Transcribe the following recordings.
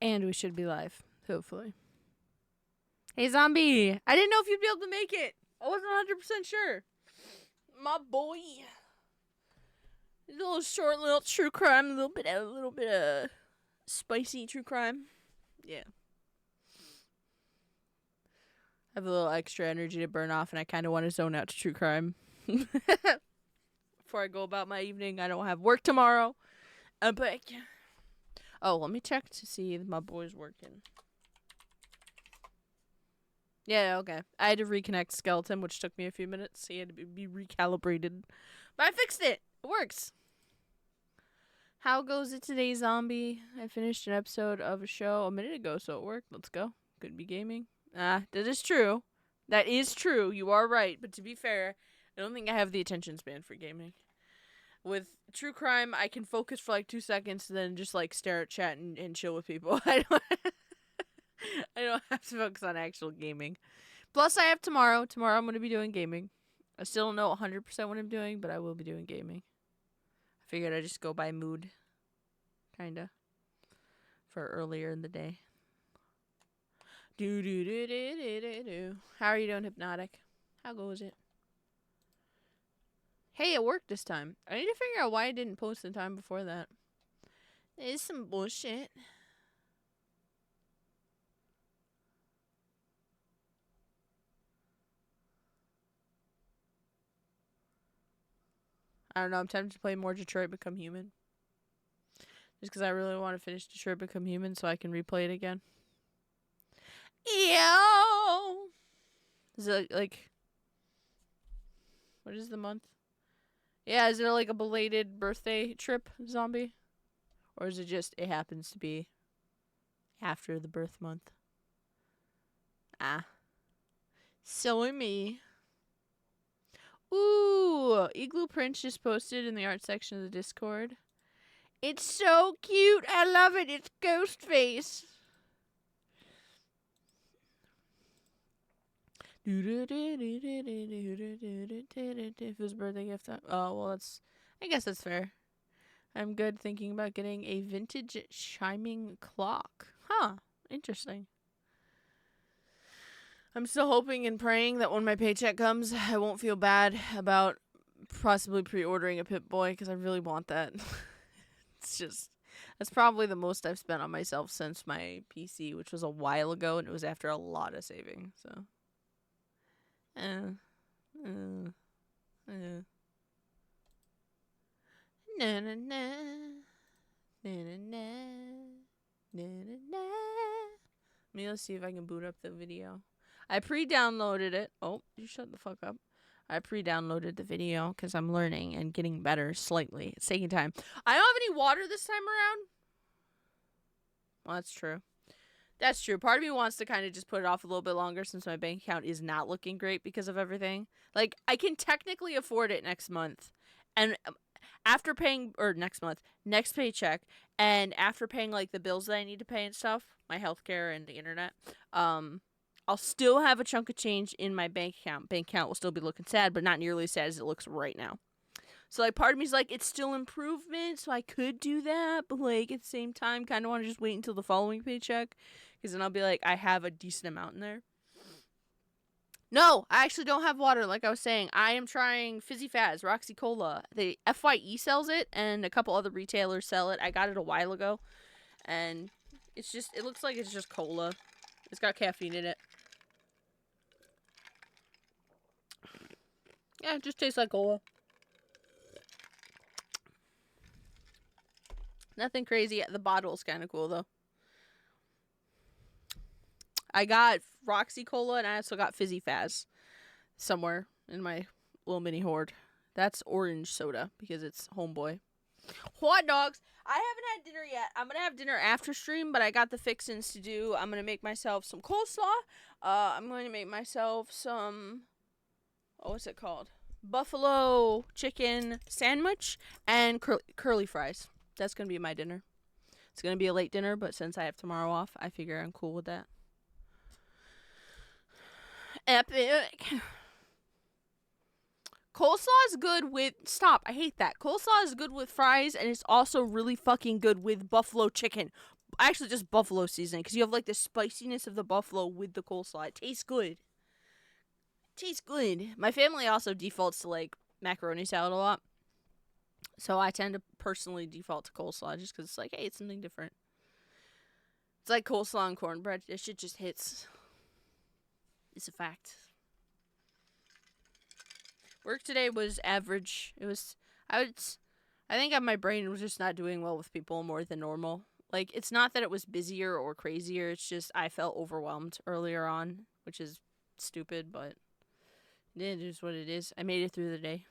And we should be live, hopefully. Hey, Zombie! I didn't know if you'd be able to make it. I wasn't 100% sure. My boy. A little short, little true crime, a little bit of spicy true crime. Yeah. I have a little extra energy to burn off, and I kind of want to zone out to true crime. Before I go about my evening, I don't have work tomorrow. But oh, let me check to see if my boy's working. Yeah, okay. I had to reconnect Skeleton, which took me a few minutes. He had to be recalibrated. But I fixed it! It works! How goes it today, Zombie? I finished an episode of a show a minute ago, so it worked. Let's go. Could be gaming. That is true. That is true. You are right. But to be fair, I don't think I have the attention span for gaming. With true crime, I can focus for like 2 seconds and then just like stare at chat and chill with people. I don't have to focus on actual gaming. Plus, I have tomorrow. Tomorrow I'm going to be doing gaming. I still don't know 100% what I'm doing, but I will be doing gaming. I figured I'd just go by mood. Kinda. For earlier in the day. Do. How are you doing, Hypnotic? How goes it? Hey, it worked this time. I need to figure out why I didn't post the time before that. It's some bullshit. I don't know. I'm tempted to play more Detroit Become Human. Just because I really want to finish Detroit Become Human so I can replay it again. Ew! Is it like... What is the month? Yeah, is there like a belated birthday trip, Zombie? Or is it just, it happens to be after the birth month? Ah. Silly me. Ooh, Igloo Prince just posted in the art section of the Discord. It's so cute. I love it. It's Ghostface. If his birthday gift. Oh, well, I guess that's fair. I'm good thinking about getting a vintage chiming clock. Huh. Interesting. I'm still hoping and praying that when my paycheck comes, I won't feel bad about possibly pre-ordering a Pip-Boy, because I really want that. It's just, that's probably the most I've spent on myself since my PC, which was a while ago, and it was after a lot of saving, so. Na na na. Na na na. Na na na. Let's see if I can boot up the video. I pre-downloaded it. Oh, you shut the fuck up. I pre-downloaded the video because I'm learning and getting better slightly. It's taking time. I don't have any water this time around. Well, that's true. That's true. Part of me wants to kind of just put it off a little bit longer since my bank account is not looking great because of everything. Like, I can technically afford it next month. And after paying, or next paycheck, and after paying, like, the bills that I need to pay and stuff, my healthcare and the internet, I'll still have a chunk of change in my bank account. Bank account will still be looking sad, but not nearly as sad as it looks right now. So, like, part of me's like, it's still improvement, so I could do that, but, like, at the same time, kind of want to just wait until the following paycheck, because then I'll be like, I have a decent amount in there. No, I actually don't have water, like I was saying. I am trying Fizzy Faz, Roxy Cola. The FYE sells it, and a couple other retailers sell it. I got it a while ago, and it's just, it looks like it's just cola. It's got caffeine in it. Yeah, it just tastes like cola. Nothing crazy. The bottle's kind of cool, though. I got Roxy Cola, and I also got Fizzy Faz somewhere in my little mini hoard. That's orange soda, because it's homeboy. Hot dogs! I haven't had dinner yet. I'm going to have dinner after stream, but I got the fixins to do. I'm going to make myself some coleslaw. I'm going to make myself some... Oh, what's it called? Buffalo chicken sandwich and curly fries. That's going to be my dinner. It's going to be a late dinner, but since I have tomorrow off, I figure I'm cool with that. Epic. Coleslaw is good with... Stop, I hate that. Coleslaw is good with fries, and it's also really fucking good with buffalo chicken. actually just buffalo seasoning, because you have like the spiciness of the buffalo with the coleslaw. It tastes good. Tastes good. My family also defaults to like macaroni salad a lot, so I tend to personally default to coleslaw just because it's like, hey, it's something different. It's like coleslaw and cornbread. This shit just hits. It's a fact. Work today was average. It was. I think my brain was just not doing well with people more than normal. Like, it's not that it was busier or crazier. It's just I felt overwhelmed earlier on, which is stupid, but it is what it is. I made it through the day.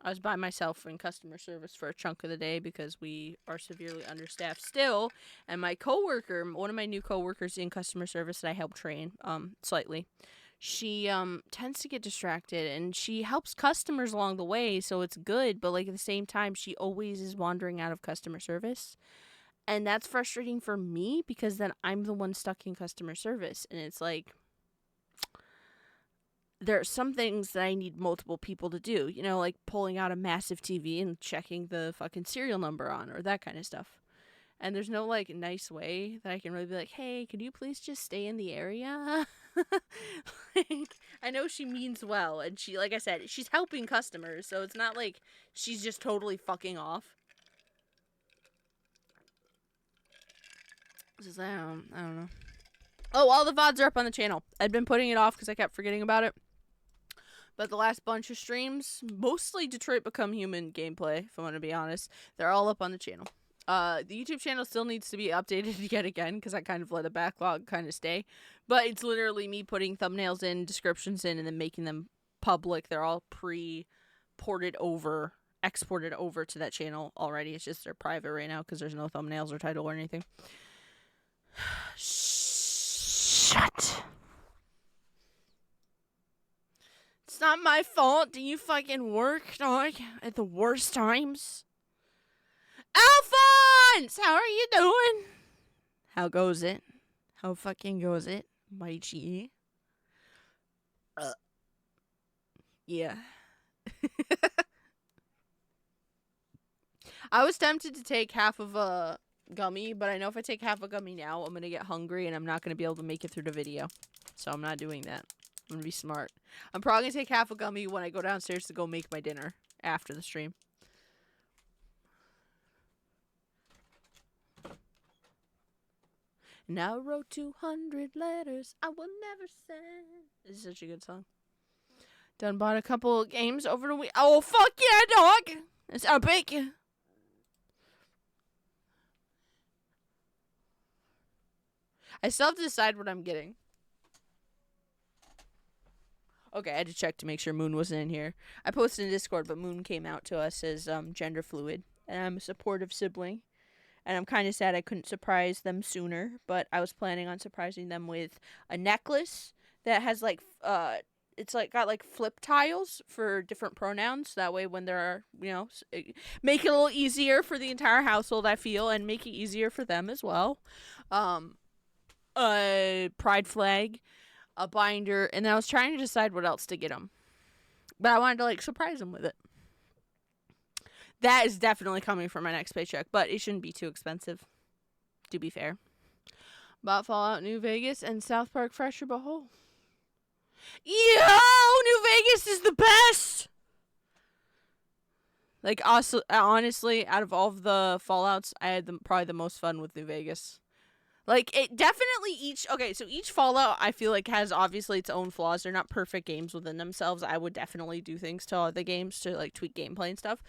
I was by myself in customer service for a chunk of the day because we are severely understaffed still. And my coworker, one of my new coworkers in customer service that I help train, slightly, she tends to get distracted, and she helps customers along the way, so it's good. But like at the same time, she always is wandering out of customer service, and that's frustrating for me because then I'm the one stuck in customer service, and it's like, there are some things that I need multiple people to do, you know, like pulling out a massive TV and checking the fucking serial number on, or that kind of stuff. And there's no like nice way that I can really be like, hey, could you please just stay in the area? Like, I know she means well, and she, like I said, she's helping customers, so it's not like she's just totally fucking off. Just, I don't know. Oh, all the VODs are up on the channel. I'd been putting it off because I kept forgetting about it. But the last bunch of streams, mostly Detroit Become Human gameplay, if I want to be honest, they're all up on the channel. The YouTube channel still needs to be updated yet again because I kind of let a backlog kind of stay. But it's literally me putting thumbnails in, descriptions in, and then making them public. They're all exported over to that channel already. It's just they're private right now because there's no thumbnails or title or anything. Shut. It's not my fault. Do you fucking work, dog, at the worst times? Alphonse! How are you doing? How goes it? How fucking goes it, my G? Yeah. I was tempted to take half of a gummy, but I know if I take half a gummy now, I'm gonna get hungry and I'm not gonna be able to make it through the video. So I'm not doing that. I'm gonna be smart. I'm probably gonna take half a gummy when I go downstairs to go make my dinner after the stream. Now I wrote 200 letters I will never send. This is such a good song. Done bought a couple of games over the week. Oh, fuck yeah, dog! It's epic. I still have to decide what I'm getting. Okay, I had to check to make sure Moon wasn't in here. I posted in Discord, but Moon came out to us as gender fluid. And I'm a supportive sibling. And I'm kind of sad I couldn't surprise them sooner. But I was planning on surprising them with a necklace that has like, it's like got like flip tiles for different pronouns. That way when there are, you know, make it a little easier for the entire household, I feel. And make it easier for them as well. A pride flag, a binder, and then I was trying to decide what else to get them. But I wanted to, like, surprise them with it. That is definitely coming from my next paycheck, but it shouldn't be too expensive, to be fair. Bought Fallout New Vegas and South Park Fresher Behold. Yo! New Vegas is the best! Like, also, honestly, out of all of the Fallouts, I had probably the most fun with New Vegas. Like, it definitely each Fallout, I feel like, has obviously its own flaws. They're not perfect games within themselves. I would definitely do things to other games to, like, tweak gameplay and stuff.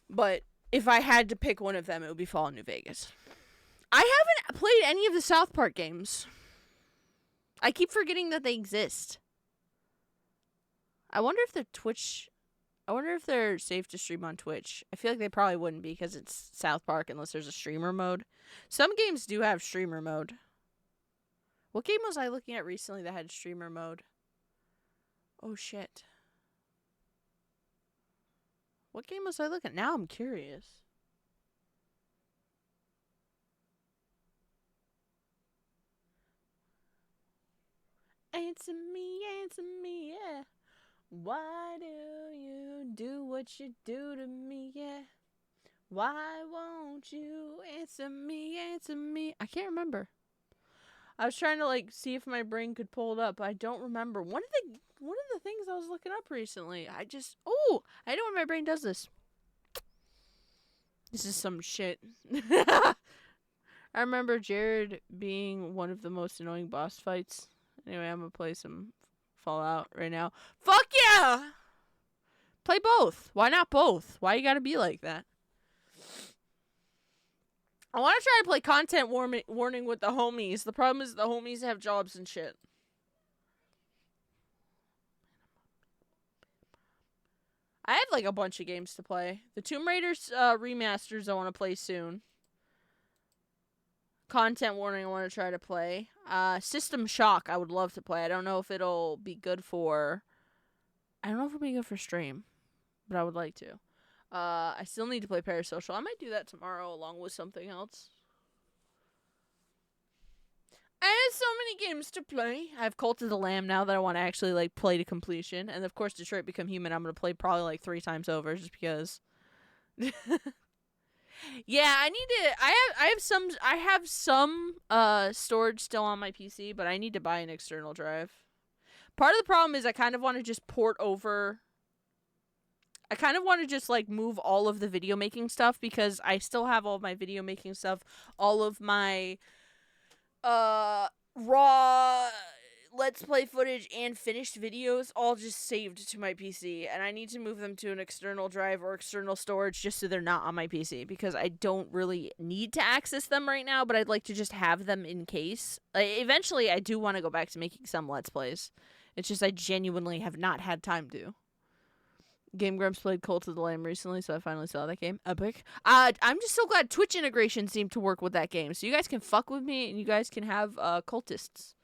But if I had to pick one of them, it would be Fallout New Vegas. I haven't played any of the South Park games. I keep forgetting that they exist. I wonder if they're safe to stream on Twitch. I feel like they probably wouldn't be because it's South Park unless there's a streamer mode. Some games do have streamer mode. What game was I looking at recently that had streamer mode? Oh, shit. What game was I looking at? Now I'm curious. Answer me, yeah. Why do you do what you do to me, yeah? Why won't you answer me, answer me? I can't remember. I was trying to like see if my brain could pull it up, but I don't remember. One of the things I was looking up recently, I know when my brain does this. This is some shit. I remember Jared being one of the most annoying boss fights. Anyway, I'm gonna play some Fallout right now. Fuck yeah! Play both. Why not both? Why you gotta be like that? I want to try to play content warning with the homies. The problem is the homies have jobs and shit. I have like a bunch of games to play. The Tomb Raiders remasters I want to play soon. Content warning I want to try to play. System Shock I would love to play. I don't know if it'll be good for... I don't know if it'll be good for stream. But I would like to. I still need to play Parasocial. I might do that tomorrow along with something else. I have so many games to play. I have Cult of the Lamb now that I want to actually like play to completion. And of course Detroit Become Human I'm going to play probably like 3 times over just because. Yeah, I need to I have some storage still on my PC, but I need to buy an external drive. Part of the problem is I kind of want to just port over. I kind of want to just like move all of the video making stuff because I still have all of my video making stuff, all of my raw let's play footage and finished videos all just saved to my PC, and I need to move them to an external drive or external storage just so they're not on my PC because I don't really need to access them right now, but I'd like to just have them in case. Eventually I do want to go back to making some let's plays. It's just I genuinely have not had time to. Game Grumps played Cult of the Lamb recently, so I finally saw that game. Epic. I'm just so glad Twitch integration seemed to work with that game. So you guys can fuck with me, and you guys can have cultists.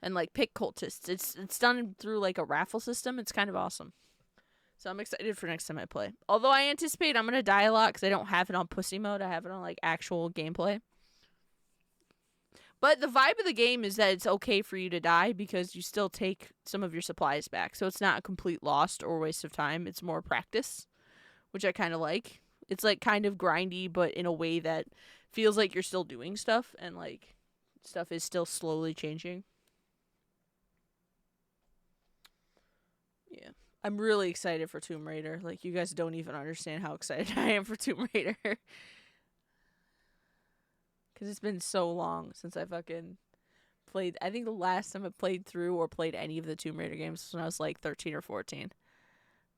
And, like, pick cultists. It's done through, like, a raffle system. It's kind of awesome. So I'm excited for next time I play. Although I anticipate I'm going to die a lot because I don't have it on pussy mode. I have it on, like, actual gameplay. But the vibe of the game is that it's okay for you to die because you still take some of your supplies back. So it's not a complete lost or waste of time. It's more practice, which I kind of like. It's like kind of grindy, but in a way that feels like you're still doing stuff and like stuff is still slowly changing. Yeah. I'm really excited for Tomb Raider. Like, you guys don't even understand how excited I am for Tomb Raider. Because it's been so long since I fucking played. I think the last time I played through or played any of the Tomb Raider games was when I was like 13 or 14.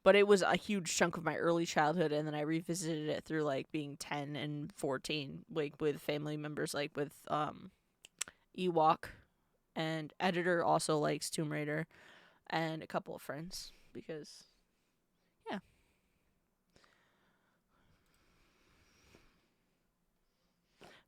But it was a huge chunk of my early childhood, and then I revisited it through like being 10 and 14, like with family members, like with Ewok, and Editor also likes Tomb Raider, and a couple of friends because, yeah.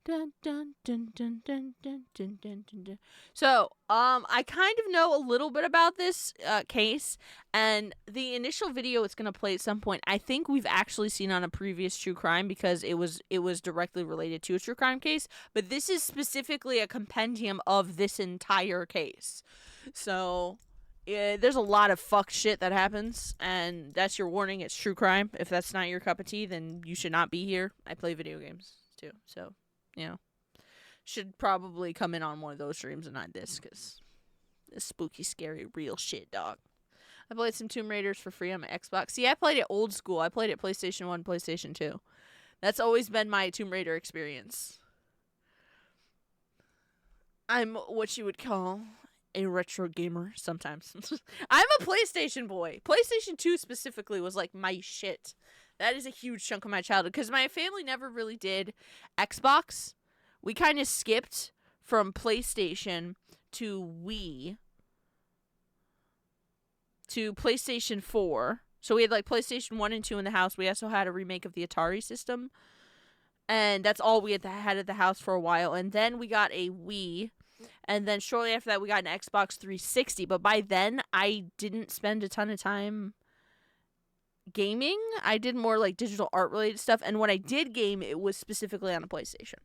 Dun, dun, dun, dun, dun, dun, dun, dun, dun, dun. So, I kind of know a little bit about this case, and the initial video it's gonna play at some point, I think we've actually seen on a previous true crime because it was directly related to a true crime case. But this is specifically a compendium of this entire case. So, there's a lot of fucked shit that happens, and that's your warning. It's true crime. If that's not your cup of tea, then you should not be here. I play video games too, so. You know, should probably come in on one of those streams and not this, because it's spooky, scary, real shit, dog. I played some Tomb Raiders for free on my Xbox. See, I played it old school. I played it PlayStation 1, PlayStation 2. That's always been my Tomb Raider experience. I'm what you would call a retro gamer sometimes. I'm a PlayStation boy. PlayStation 2 specifically was like my shit. That is a huge chunk of my childhood because my family never really did Xbox. We kind of skipped from PlayStation to Wii to PlayStation 4. So we had like PlayStation 1 and 2 in the house. We also had a remake of the Atari system. And that's all we had at the house for a while. And then we got a Wii. And then shortly after that, we got an Xbox 360. But by then, I didn't spend a ton of time gaming. I did more like digital art related stuff, and when I did game, it was specifically on a PlayStation.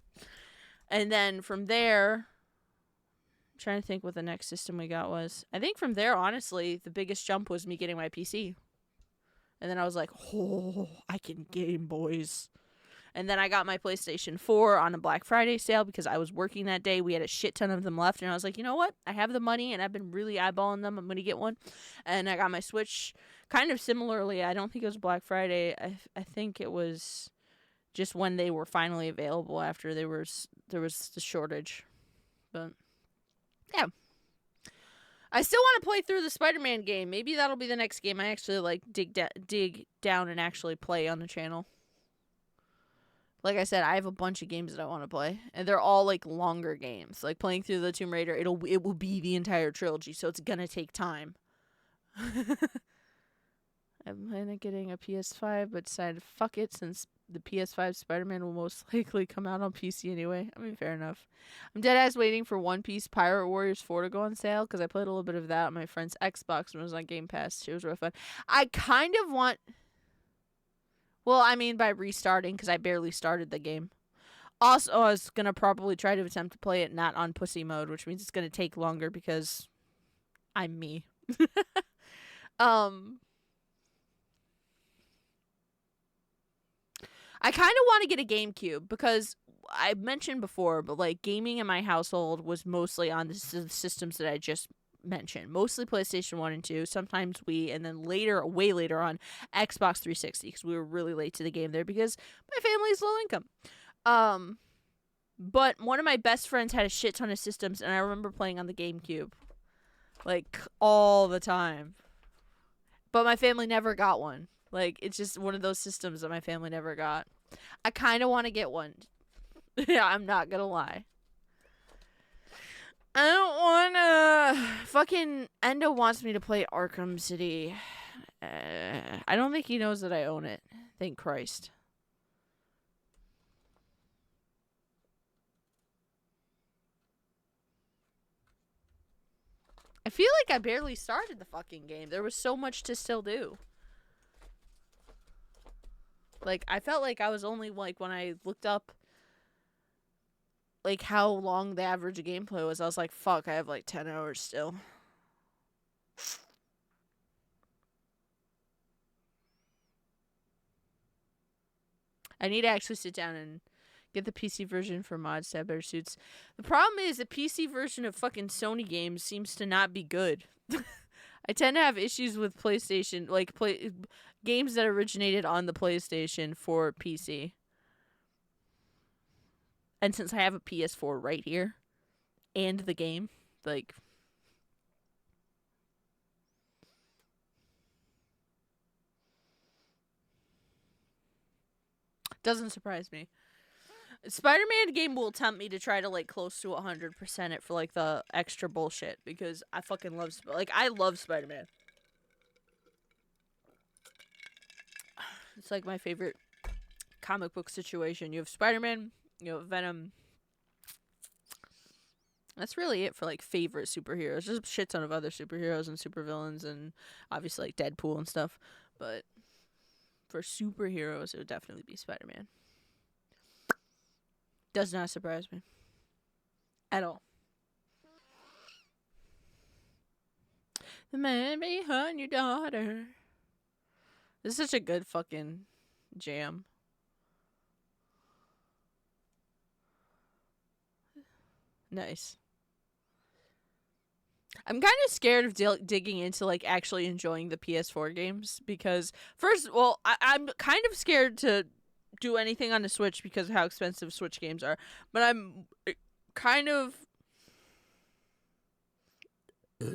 And then from there, I'm trying to think what the next system we got was. I think from there, honestly, the biggest jump was me getting my PC. And then I was like, oh, I can game, boys. And then I got my PlayStation 4 on a Black Friday sale because I was working that day. We had a shit ton of them left. And I was like, you know what? I have the money and I've been really eyeballing them. I'm going to get one. And I got my Switch kind of similarly. I don't think it was Black Friday. I think it was just when they were finally available after there was the shortage. But yeah. I still want to play through the Spider-Man game. Maybe that'll be the next game I actually like dig down and actually play on the channel. Like I said, I have a bunch of games that I want to play, and they're all like longer games. Like playing through the Tomb Raider, it will be the entire trilogy, so it's gonna take time. I'm planning on getting a PS5, but decided fuck it since the PS5 Spider-Man will most likely come out on PC anyway. I mean, fair enough. I'm deadass waiting for One Piece Pirate Warriors 4 to go on sale because I played a little bit of that on my friend's Xbox when it was on Game Pass. It was real fun. I kind of want... Well, I mean by restarting because I barely started the game. Also, I was going to probably try to attempt to play it not on pussy mode, which means it's going to take longer because I'm me. I kind of want to get a GameCube because I mentioned before, but like gaming in my household was mostly on the systems that I just mentioned. Mostly PlayStation 1 and 2, sometimes Wii, and then later, way later on, Xbox 360 because we were really late to the game there because my family is low income. But one of my best friends had a shit ton of systems, and I remember playing on the GameCube like all the time. But my family never got one. Like, it's just one of those systems that my family never got. I kind of want to get one. Yeah, I'm not going to lie. I don't want to... Fucking Endo wants me to play Arkham City. I don't think he knows that I own it. Thank Christ. I feel like I barely started the fucking game. There was so much to still do. Like, I felt like I was only, like, when I looked up, like, how long the average gameplay was, I was like, fuck, I have, like, 10 hours still. I need to actually sit down and get the PC version for mods to have better suits. The problem is the PC version of fucking Sony games seems to not be good. I tend to have issues with PlayStation, like, games that originated on the PlayStation for PC. And since I have a PS4 right here, and the game, like... Doesn't surprise me. Spider-Man game will tempt me to try to, like, close to 100% it for, like, the extra bullshit. Because I fucking love... Like, I love Spider-Man. It's, like, my favorite comic book situation. You have Spider-Man, you have Venom. That's really it for, like, favorite superheroes. There's a shit ton of other superheroes and supervillains and obviously, like, Deadpool and stuff. But for superheroes, it would definitely be Spider-Man. Does not surprise me. At all. The man behind your daughter. This is such a good fucking jam. Nice. I'm kind of scared of digging into, like, actually enjoying the PS4 games because, first, well, I'm kind of scared to do anything on the Switch because of how expensive Switch games are, but I'm kind of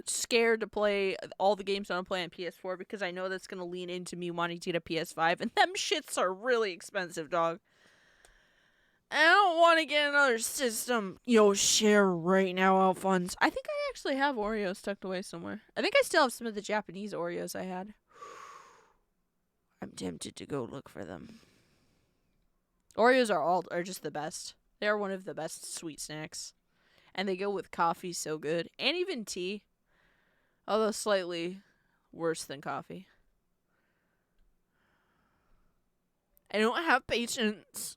scared to play all the games I want to play on PS4 because I know that's going to lean into me wanting to get a PS5, and them shits are really expensive, dog. I don't want to get another system. Yo, share right now, Alphonse. I think I actually have Oreos tucked away somewhere. I think I still have some of the Japanese Oreos I had. I'm tempted to go look for them. Oreos are just the best. They are one of the best sweet snacks. And they go with coffee so good. And even tea. Although slightly worse than coffee. I don't have patience.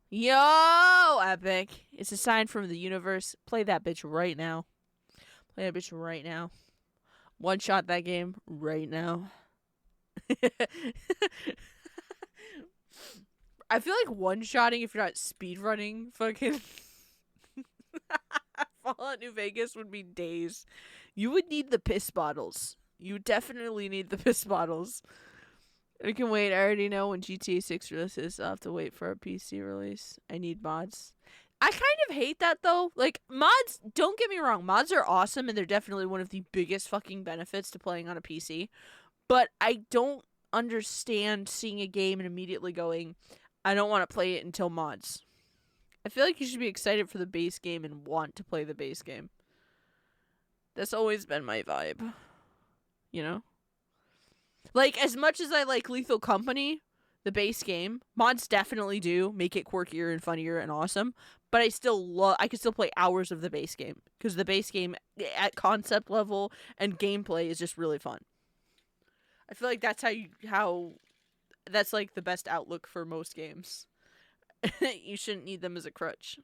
Yo, Epic. It's a sign from the universe. Play that bitch right now. Play that bitch right now. One shot that game right now. I feel like one-shotting if you're not speedrunning fucking Fallout New Vegas would be days. You would need the piss bottles. You definitely need the piss bottles. I can wait. I already know when GTA 6 releases. I'll have to wait for a PC release. I need mods. I kind of hate that, though. Like, mods, don't get me wrong. Mods are awesome, and they're definitely one of the biggest fucking benefits to playing on a PC. But I don't understand seeing a game and immediately going, I don't want to play it until mods. I feel like you should be excited for the base game and want to play the base game. That's always been my vibe. You know? Like, as much as I like Lethal Company, the base game, mods definitely do make it quirkier and funnier and awesome, but I could still play hours of the base game, because the base game at concept level and gameplay is just really fun. I feel like that's that's like the best outlook for most games. You shouldn't need them as a crutch.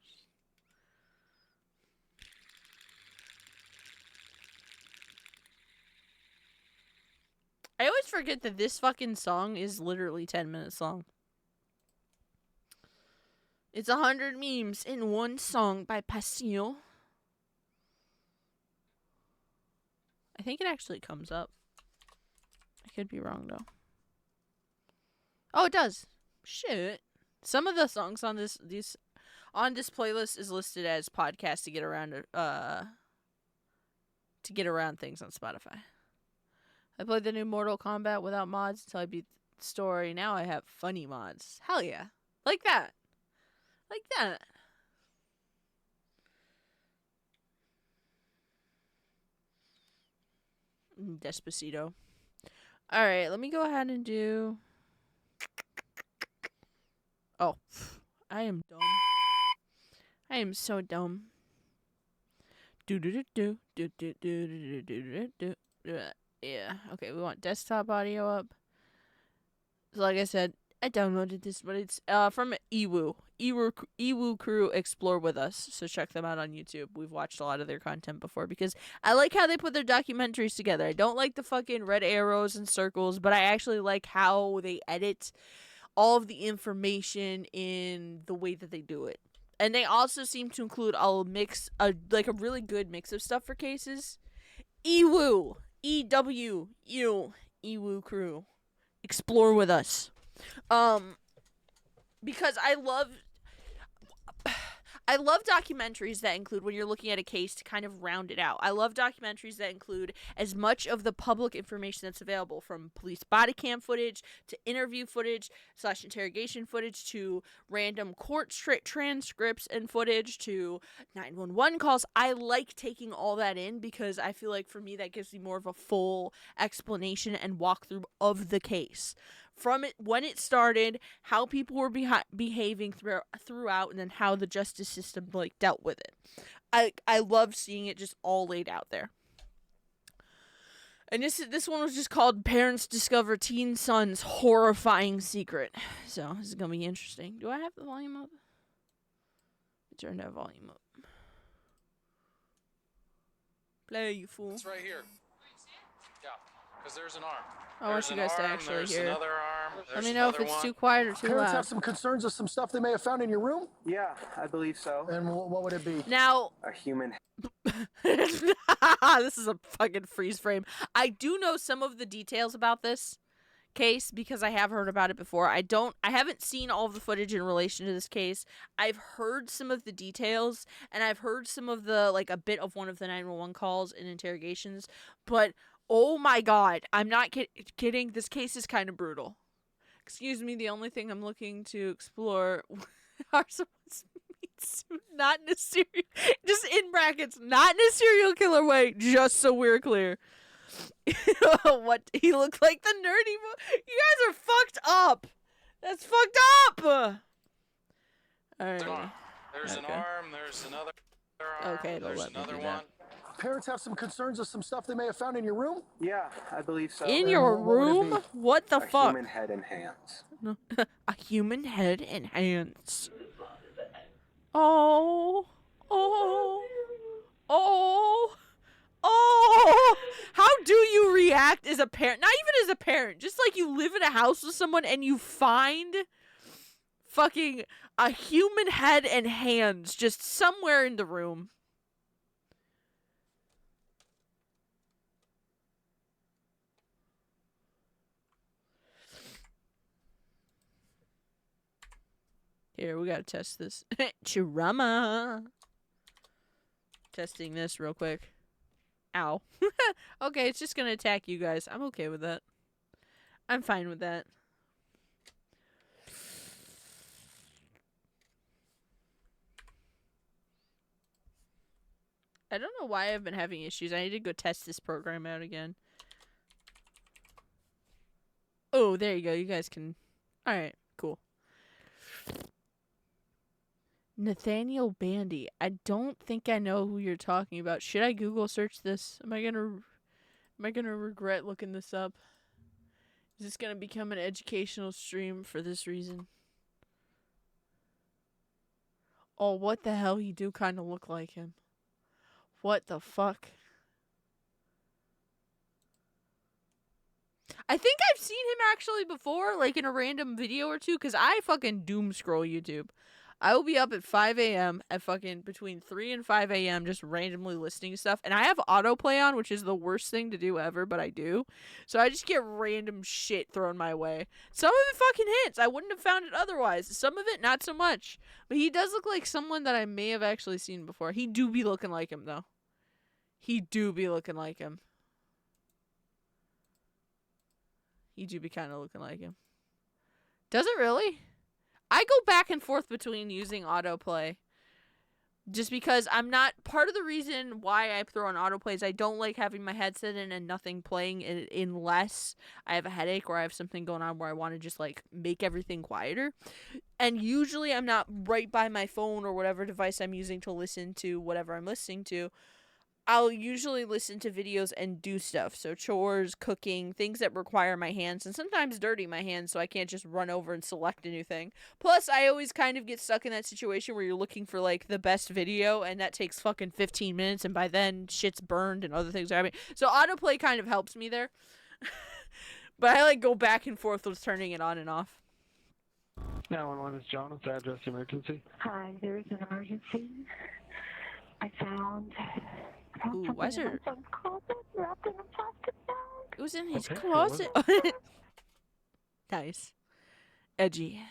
I always forget that this fucking song is literally 10 minutes long. It's 100 memes in one song by Pasio. I think it actually comes up. I could be wrong, though. Oh, it does. Shit. Some of the songs on this playlist is listed as podcasts to get around things on Spotify. I played the new Mortal Kombat without mods until I beat the story. Now I have funny mods. Hell yeah. Like that. Like that. Despacito. Alright, let me go ahead and do... Oh. I am dumb. I am so dumb. Yeah. Okay, we want desktop audio up. So like I said, I downloaded this, but it's from Ewu. Ewu Crew Explore With Us. So check them out on YouTube. We've watched a lot of their content before because I like how they put their documentaries together. I don't like the fucking red arrows and circles, but I actually like how they edit all of the information in the way that they do it. And they also seem to include a really good mix of stuff for cases. Ewu. EWU. Ewu Crew. Explore With Us. Because I love documentaries that include, when you're looking at a case, to kind of round it out. I love documentaries that include as much of the public information that's available, from police body cam footage to interview footage / interrogation footage to random court transcripts and footage to 911 calls. I like taking all that in because I feel like for me that gives me more of a full explanation and walkthrough of the case. From it, when it started, how people were behaving throughout, and then how the justice system dealt with it. I love seeing it just all laid out there. And this one was just called "Parents Discover Teen Son's Horrifying Secret." So this is gonna be interesting. Do I have the volume up? Turn that volume up. Play, you fool. It's right here. Yeah, because there's an arm. I want you guys to actually hear. Another arm. Let me know if it's too quiet or too Parents loud. have some concerns of some stuff they may have found in your room? Yeah, I believe so. And what would it be? Now, A human. this is a fucking freeze frame. I do know some of the details about this case because I have heard about it before. I haven't seen all of the footage in relation to this case. I've heard some of the details, and I've heard some of the, a bit of one of the 911 calls and interrogations, but oh my god, I'm not kidding. This case is kind of brutal. Excuse me, the only thing I'm looking to explore are someone's meat suit, not in a serial, just in brackets, not in a serial killer way, just so we're clear. What, he looked like the nerdy you guys are fucked up. That's fucked up. Alright. There's an arm, there's another arm, okay, there's another one. Parents have some concerns of some stuff they may have found in your room? Yeah, I believe so. In your room? What the fuck? A human head and hands. No. A human head and hands. Oh. How do you react as a parent? Not even as a parent. Just like you live in a house with someone and you find fucking a human head and hands just somewhere in the room. Here, we gotta test this. Chirama. Testing this real quick. Ow. Okay, it's just gonna attack you guys. I'm okay with that. I'm fine with that. I don't know why I've been having issues. I need to go test this program out again. Oh, there you go. You guys can... Alright, cool. Nathaniel Bandy. I don't think I know who you're talking about. Should I Google search this? Am I gonna regret looking this up? Is this gonna become an educational stream for this reason? Oh, what the hell? He do kind of look like him. What the fuck? I think I've seen him actually before, like in a random video or two, because I fucking doom scroll YouTube. I will be up at 5 a.m. at fucking between 3 and 5 a.m. just randomly listening to stuff. And I have autoplay on, which is the worst thing to do ever, but I do. So I just get random shit thrown my way. Some of it fucking hits. I wouldn't have found it otherwise. Some of it, not so much. But he does look like someone that I may have actually seen before. He do be looking like him, though. He do be looking like him. He do be kind of looking like him. Does it really? I go back and forth between using autoplay. Just because I'm not... Part of the reason why I throw on autoplay is I don't like having my headset in and nothing playing unless I have a headache or I have something going on where I want to just, like, make everything quieter. And usually I'm not right by my phone or whatever device I'm using to listen to whatever I'm listening to. I'll usually listen to videos and do stuff. So chores, cooking, things that require my hands, and sometimes dirty my hands so I can't just run over and select a new thing. Plus, I always kind of get stuck in that situation where you're looking for, like, the best video, and that takes fucking 15 minutes, and by then, shit's burned and other things are happening. So autoplay kind of helps me there. But I, like, go back and forth with turning it on and off. 911 is John. What's the address emergency? Hi, there is an emergency. I found... Ooh, why is there... wrapped in a plastic bag. It was in his Okay, closet. Nice. Edgy.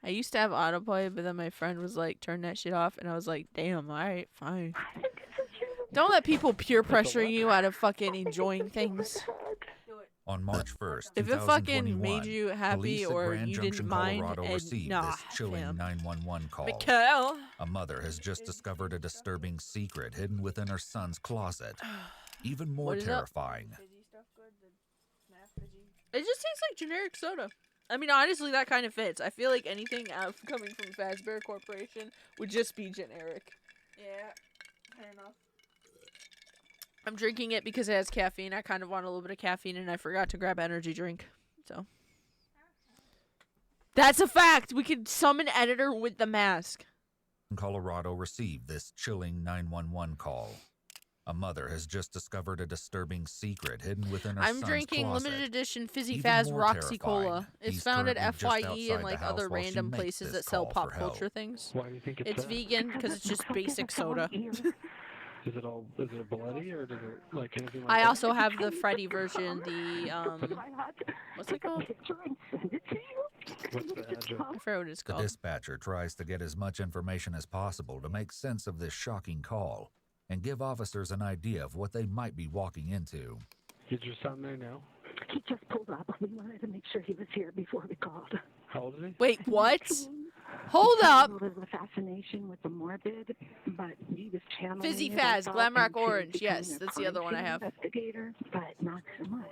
I used to have autoplay, but then my friend was like, turn that shit off. And I was like, damn, alright, fine. Don't let people peer pressure you out of fucking enjoying things. On March 1st, If it fucking made you happy police at or Grand you Junction, didn't mind, Colorado and received nah, this chilling fam. 911 call. Mikhail. A mother has just discovered a disturbing secret hidden within her son's closet. Even more What is up? terrifying. It just tastes like generic soda. I mean, honestly, that kind of fits. I feel like anything coming from Fazbear Corporation would just be generic. Yeah, fair enough. I'm drinking it because it has caffeine. I kind of want a little bit of caffeine, and I forgot to grab energy drink. So that's a fact. We could summon editor with the mask. Colorado received this chilling 911 call. A mother has just discovered a disturbing secret hidden within her son's drinking closet. limited edition Fizzy Even Faz more Roxy terrifying, Cola. It's he's found at currently just FYE outside and like the house other while she random makes places this that sell call pop for help. culture things. Why do you think It's that? vegan because it's just basic soda. Is it bloody or does it like anything like I that? also have the Freddy version, the what's it called? What's the address? I forget what it's The called. dispatcher tries to get as much information as possible to make sense of this shocking call and give officers an idea of what they might be walking into. Is your son there now? He just pulled up. We wanted to make sure he was here before we called. How old is he? Wait, what? Hold up. A little bit of fascination with the morbid, but he was channeling Fizzy it, I Faz, thought, Glamrock into Orange. becoming Yes, a that's the other one I crime have. Investigator, but not so much.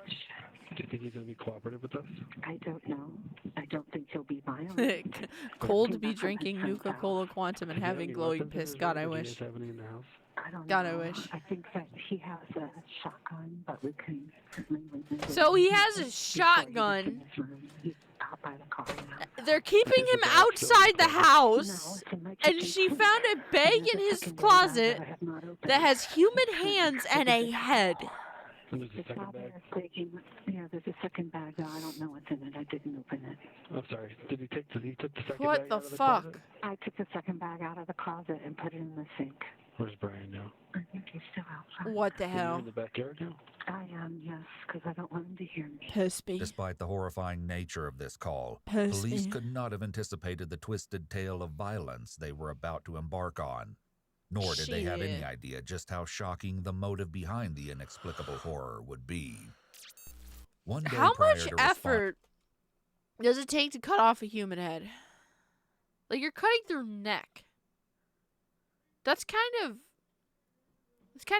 Do you think he's going to be cooperative with us? I don't know. I don't think he'll be violent. Cold to be drinking Nuka-Cola Quantum and Do you have having any glowing weapons in piss. his God, room, I or do you wish. guys have any in the house? I don't God, know. I wish. I think that he has a shotgun, but we can certainly remove it. So he has a Before he was shotgun. in his room. He's out by the car now. They're keeping him outside the house, and she found a bag in his closet that has human hands and a head. And there's a It's second out bag. there taking, there's a second bag. I don't know what's in it. I didn't open it. I'm sorry. Did he take the second What bag the out of the fuck? closet? I took the second bag out of the closet and put it in the sink. Where's Brian now? I think he's still outside. What the Are you hell? in the backyard now? I am, yes, because I don't want him to hear me. Pussy. Despite the horrifying nature of this call, Pussy. police could not have anticipated the twisted tale of violence they were about to embark on. Nor did they have any Shit. idea just how shocking the motive behind the inexplicable horror would be. One day How prior much to effort does it take to cut off a human head? Like, you're cutting through neck. It's kind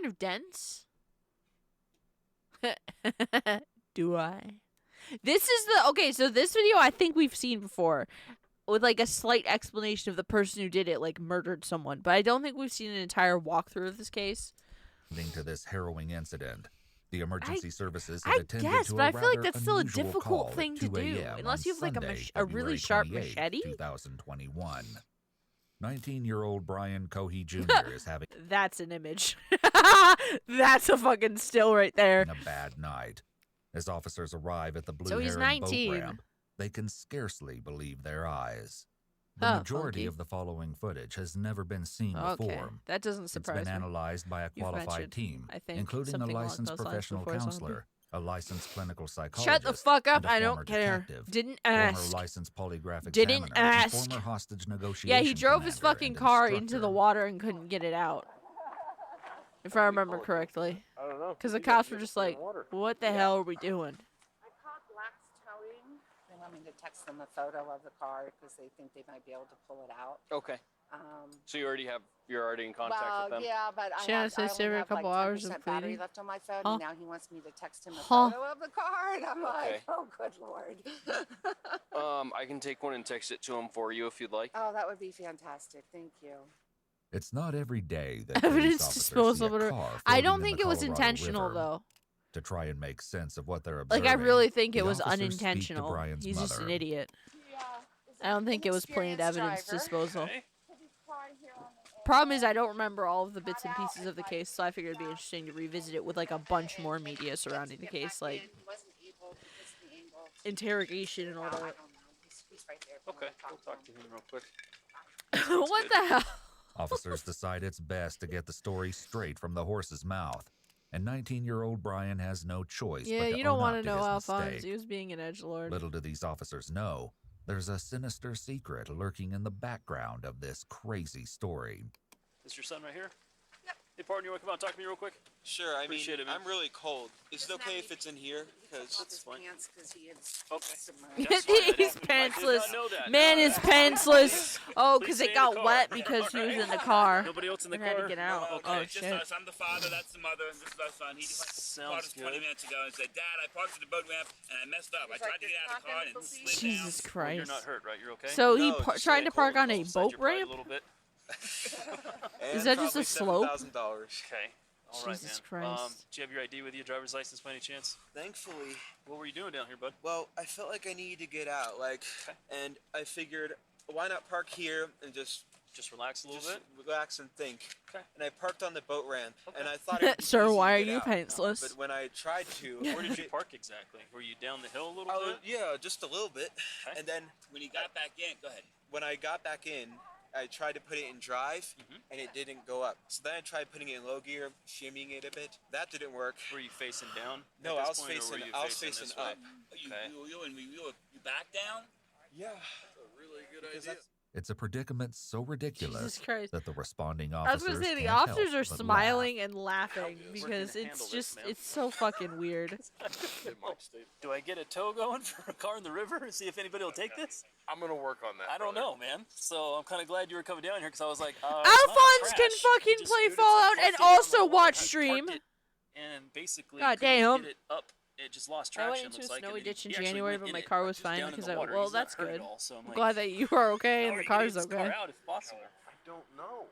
of dense. Do I? Okay, so this video I think we've seen before, with like a slight explanation of the person who did it, like murdered someone, but I don't think we've seen an entire walkthrough of this case. responding to this harrowing incident, the emergency services had I attended guess, to but a I feel like rather that's still a unusual difficult call thing at to 2 do, a.m. unless you on have like Sunday, a really February sharp 28th, machete. 2021. 19-year-old Brian Cohee Jr. is having That's an image. That's a fucking still right there. a bad night. As officers arrive at the Blue So he's Heron 19. boat ramp, they can scarcely believe their eyes. The Oh, majority funky. of the following footage has never been seen Okay, before. that doesn't It's surprise been me. analyzed by a You've qualified mentioned, team, I think, including a something along licensed those lines professional before, Zombie. counselor, a licensed clinical psychologist, Shut the fuck up! and a I former don't care. detective, Didn't former ask. licensed polygraph Didn't examiner, ask. and former hostage negotiation Yeah, he drove his commander fucking and car into instructor. the water and couldn't get it out. If I remember correctly. I don't know. Because the cops were just like, what the hell are we doing? I called Black's Towing. They want me to text them a photo of the car because they think they might be able to pull it out. Okay. So you're already in contact with them? Yeah, but I Shannon have, says I save her only a have couple like 10% hours of battery pleading. left on my phone, Huh? and now he wants me to text him a Huh? photo of the car, and I'm Okay. like, oh, good lord. I can take one and text it to him for you if you'd like. Oh, that would be fantastic. Thank you. It's not every day that Evidence police officers disposal. see a car I floating don't in think the it was Colorado intentional, River. though. To try and make sense of what they're Like, observing, I really think it the was officers speak to unintentional. Brian's He's just an mother. idiot. Yeah. I don't think it was planned evidence disposal. Okay. Problem is, I don't remember all of the bits and pieces of the case, so I figured it'd be interesting to revisit it with like a bunch more media surrounding the case, like He wasn't able because the angle. interrogation and all I don't that. know. He's right there. if you Okay, wanna we'll talk to him real quick. What the hell? Officers decide it's best to get the story straight from the horse's mouth, and 19-year-old Brian has no choice Yeah, but to you don't want want to to know his Alphonse. mistake. He was being an edgelord. Little do these officers know, there's a sinister secret lurking in the background of this crazy story. Is your son right here? Yep. Hey, partner, you want to come out and talk to me real quick? Sure, I mean, Appreciate it, man. I'm really cold. Is it okay if it's in here? Because That's fine. Pants because he had Okay. submerged. That's fine. I He's did- I did pantsless. not know that. Man No, is no. pantsless. Oh, Please because stay it in got the car. wet because he was in the car. Nobody else in the And had to car? get out. Okay. Oh, It's just shit. us. I'm the father, that's the mother, and this is our son. He just Sounds called us 20 good. minutes ago and said, Dad, I parked at the boat ramp and I messed up. I He's tried like, to get out of the "You're car talking and to slid Jesus down. Well, you're Christ. not hurt, right? You're okay? So he No, just trying to like park on cold. a Inside boat your pride ramp? A little bit. Is that just a slope? $7,000. Okay. All right, Jesus man. Christ. Do you have your ID with you, driver's license by any chance? Thankfully, What were you doing down here, bud? well, I felt like I needed to get out, and I figured, why not park here and just relax a little bit. relax and think. Okay. And I parked on the boat ramp, and I thought it would be Sir, easy why to are get you out. pantsless? But when I tried to, Where did you park exactly? Were you down the hill a little bit? Yeah, just a little bit. Okay. And then When he got back in, go ahead. when I got back in, I tried to put it in drive, and it didn't go up. So then I tried putting it in low gear, shimmying it a bit. That didn't work. Were you facing down? No, at I this was point, or facing. were you I was facing facing this way? up. Okay. You back down? Yeah. Really good Because that's It's a predicament so ridiculous Jesus Christ. that the responding I was officers gonna say the can't officers help are but smiling and laughing We're because gonna it's handle this, just man. it's so fucking weird. Do I get a tow going for a car in the river and see if anybody will take this? I'm going to work on that. I don't know, man. So I'm kind of glad you were coming down here because I was like, Alphonse can fucking play Fallout and also watch stream. And basically, God couldn't damn. get it up. It just lost I traction. went into looks a like, snowy and then ditch in he actually January, went but in my it, car was just fine down in because the I water. well He's not that's hurt at good. all, so I'm I'm like, glad that you are okay how and are the we gonna car's get this okay. car out if possible? I don't know.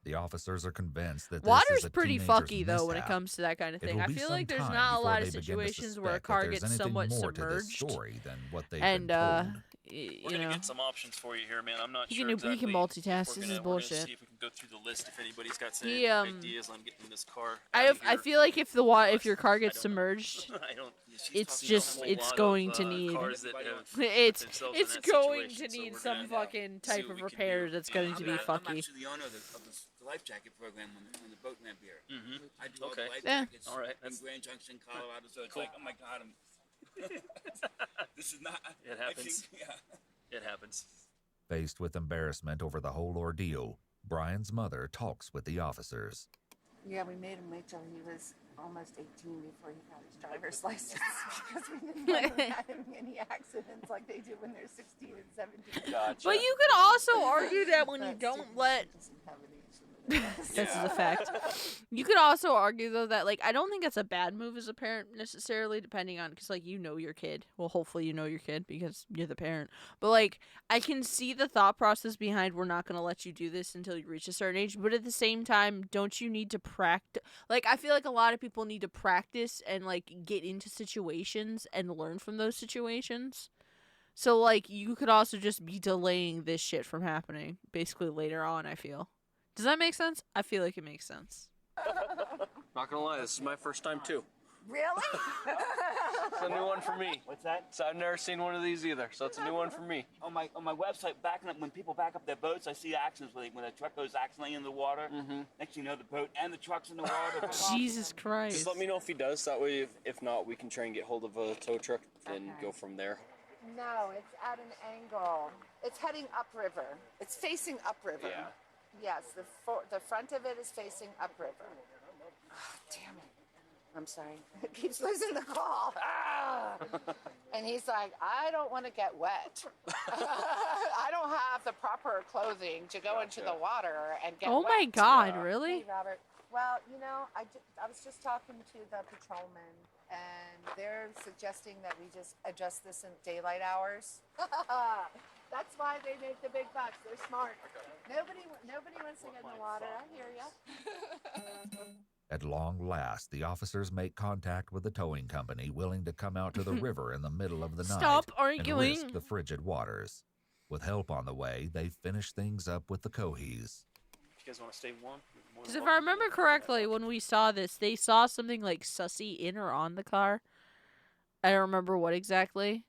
The officers are convinced that this Water's is a pretty teenager's fucky though when it mishap. comes to that kind of It thing. will I be feel some like there's time not a before lot they of begin to situations where a suspect that car there's gets anything somewhat more to this submerged story than what they've and been told. We're gonna get some options for you here, man. I'm not sure exactly. He can multitask. This is We're gonna bullshit. see if we can go through the list if anybody's got some He, ideas on getting this car. I feel like if your car gets submerged, I don't. it's going to need it's going to need some fucking type of repair that's going to be fucky. I'm actually the owner of the life jacket program on the boat ramp here. I do all the life Yeah. jackets in Grand Junction, Colorado. So it's like, oh my god, this is not. It happens. It happens. Faced with embarrassment over the whole ordeal, Brian's mother talks with the officers. Yeah, we made him wait till he was almost 18 before he got his driver's license because we didn't want him having any accidents like they do when they're 16 and 17. Gotcha. But you could also argue that when you don't let this is a fact. You could also argue though that like I don't think it's a bad move as a parent necessarily, depending on because like you know your kid. Well, hopefully you know your kid because you're the parent. But like I can see the thought process behind we're not gonna let you do this until you reach a certain age. But at the same time, don't you need to practice? Like I feel like a lot of people need to practice and like get into situations and learn from those situations. So like you could also just be delaying this shit from happening basically later on. I feel. Does that make sense? I feel like it makes sense. Not gonna lie, this is my first time too. Really? It's a new one for me. What's that? So I've never seen one of these either, so it's a new one for me. On my website, backing up when people back up their boats, I see accidents when a truck goes accidentally in the water. Next thing you know, the boat and the truck's in the water. Jesus Christ. Just let me know if he does. That way, if not, we can try and get hold of a tow truck and go from there. No, it's at an angle. It's heading upriver. It's facing upriver. Yeah. Yes, the front of it is facing upriver. Oh, damn it. I'm sorry. It keeps losing the call. Ah! And he's like, I don't want to get wet. I don't have the proper clothing to go into the water and get wet. Oh my God, really? Hey, Robert. Well, you know, I was just talking to the patrolman, and they're suggesting that we just adjust this in daylight hours. That's why they make the big bucks. They're smart. Nobody wants to get in the water. I hear ya. At long last, the officers make contact with the towing company willing to come out to the river in the middle of the night Stop and arguing. risk the frigid waters. With help on the way, they finish things up with the Cohees. You guys want to stay warm? Because if I remember correctly, when we saw this, they saw something like sussy in or on the car. I don't remember what exactly.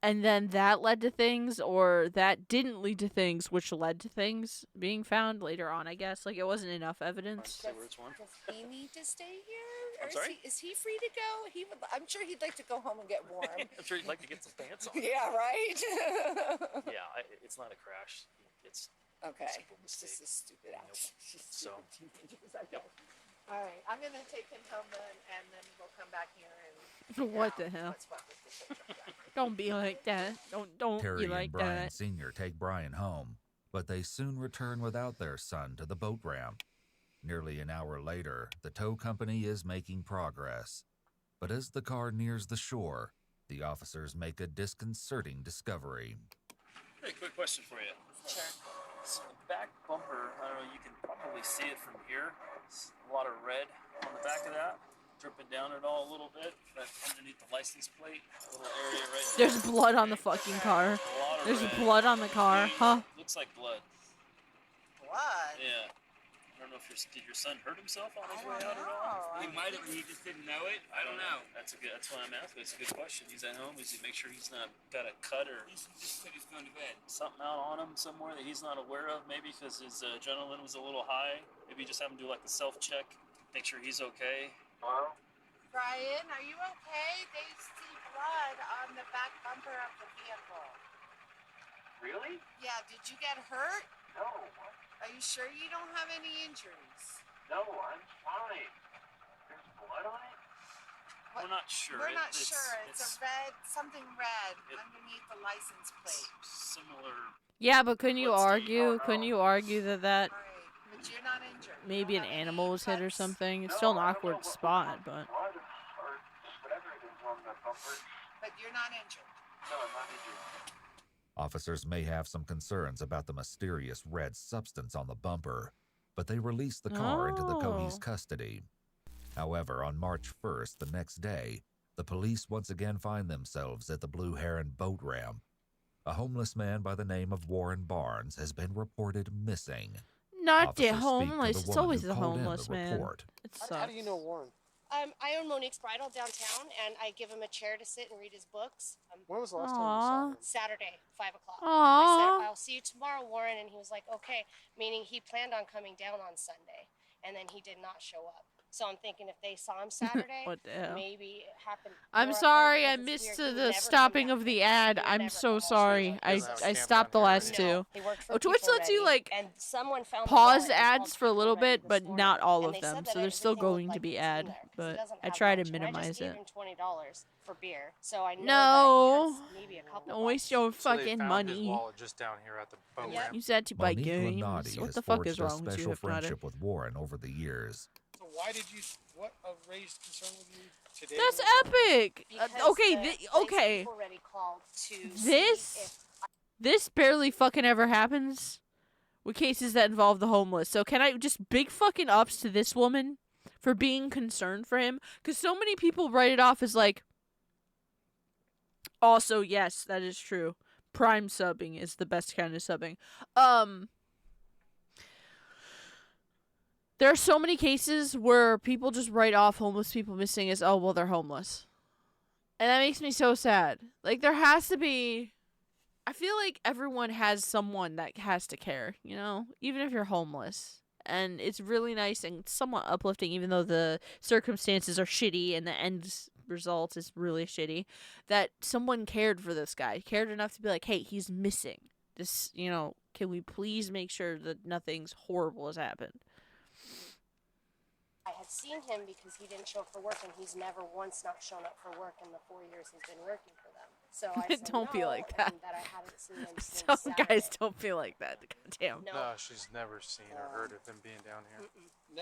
And then that led to things, or that didn't lead to things, which led to things being found later on, I guess. Like, it wasn't enough evidence. Does he need to stay here? Or I'm sorry? is he free to go? I'm sure he'd like to go home and get warm. I'm sure you'd like to get some pants on. Yeah, right? Yeah, it's not a crash. It's okay. simple It's mistake. just a stupid act. So, Okay. All right. I'm going to take him home then, and then we'll come back here and... What the hell? Let's fuck with this truck. Don't be like that. Don't Terry be like and Brian that. Sr. take Brian home, but they soon return without their son to the boat ramp. Nearly an hour later, the tow company is making progress. But as the car nears the shore, the officers make a disconcerting discovery. hey, quick question for you. Sure. So the back bumper, I don't know, you can probably see it from here. It's a lot of red on the back of that. Dripping down it all a little bit, but underneath the license plate, a little area right there. There's blood on the fucking car. A lot of There's red. blood on the car, huh? Looks like blood. Blood? Yeah. I don't know if did your son hurt himself on his way out at all? He might have, and he just didn't know it. I don't know. That's why I'm asking. It's a good question. He's at home. He's to make sure he's not got a cut or He just said he's going to bed. something out on him somewhere that he's not aware of. Maybe because his adrenaline was a little high. Maybe just have him do like the self-check, make sure he's okay. Hello? Brian, are you okay? They see blood on the back bumper of the vehicle. Really? Yeah, did you get hurt? No. Are you sure you don't have any injuries? No, I'm fine. There's blood on it? We're not sure. We're not sure. It's a red, something red It- underneath the license plate. Similar. Yeah, but couldn't you Let's see. argue? Couldn't you argue that Right, but you're not injured. You maybe don't an have any animal was hit or cuts? something? It's still an awkward spot, but Blood or whatever it is on the bumper. But you're not injured. No, I'm not injured. Officers may have some concerns about the mysterious red substance on the bumper, but they release the car into the Cohee's Oh. custody. However, on March 1st, the next day, the police once again find themselves at the Blue Heron boat ramp. A homeless man by the name of Warren Barnes has been reported missing. Not the Officers speak to homeless. the It's woman always who the called in homeless the man. report. It sucks. How do you know Warren? I own Monique's Bridal downtown, and I give him a chair to sit and read his books. When was the last time you saw him? Saturday, 5 o'clock. Aww. I said, I'll see you tomorrow, Warren, and he was like, okay, meaning he planned on coming down on Sunday, and then he did not show up. So I'm thinking if they saw him Saturday, What the hell? maybe it happened. I'm more up sorry, there I because it's missed weird. He the would never stopping come of back. the ad. He would I'm never so come sorry. back. I stopped the last two. No, he worked for Twitch people lets you already, like and someone found the pause wallet and called ads for a little people already bit, this but morning, not all and of they said them. that So there's still everything looked going to like be it was in ad, there, 'cause he but doesn't I have try to much, and I minimize just gave it. him $20 for beer, so I know No. that he has maybe a couple Don't waste bucks. your So they fucking found his money. wallet just down here at the boat Yep. ramp. Use that to buy Monique games. Lunati What has the fuck forged is a wrong with you, special if not friendship with Warren over the years. So why did you? What raised concern with you today? That's epic. Because Okay, the place okay. people already called to see This if this barely fucking ever happens with cases that involve the homeless. So can I just big fucking ups to this woman for being concerned for him? Because so many people write it off as like. Also, yes, that is true. Prime subbing is the best kind of subbing. There are so many cases where people just write off homeless people missing as, oh, well, they're homeless. And that makes me so sad. Like, there has to be... I feel like everyone has someone that has to care, you know? Even if you're homeless. And it's really nice and somewhat uplifting, even though the circumstances are shitty and the end result is really shitty, that someone cared for this guy. Cared enough to be like, hey, he's missing. This, you know, can we please make sure that nothing's horrible has happened? I had seen him because he didn't show up for work, and he's never once not shown up for work in the 4 years he's been working for them. So I said Don't be no, like that. and that I hadn't seen him since Some guys Saturday. don't feel like that. Goddamn. No, she's never seen or heard of him being down here.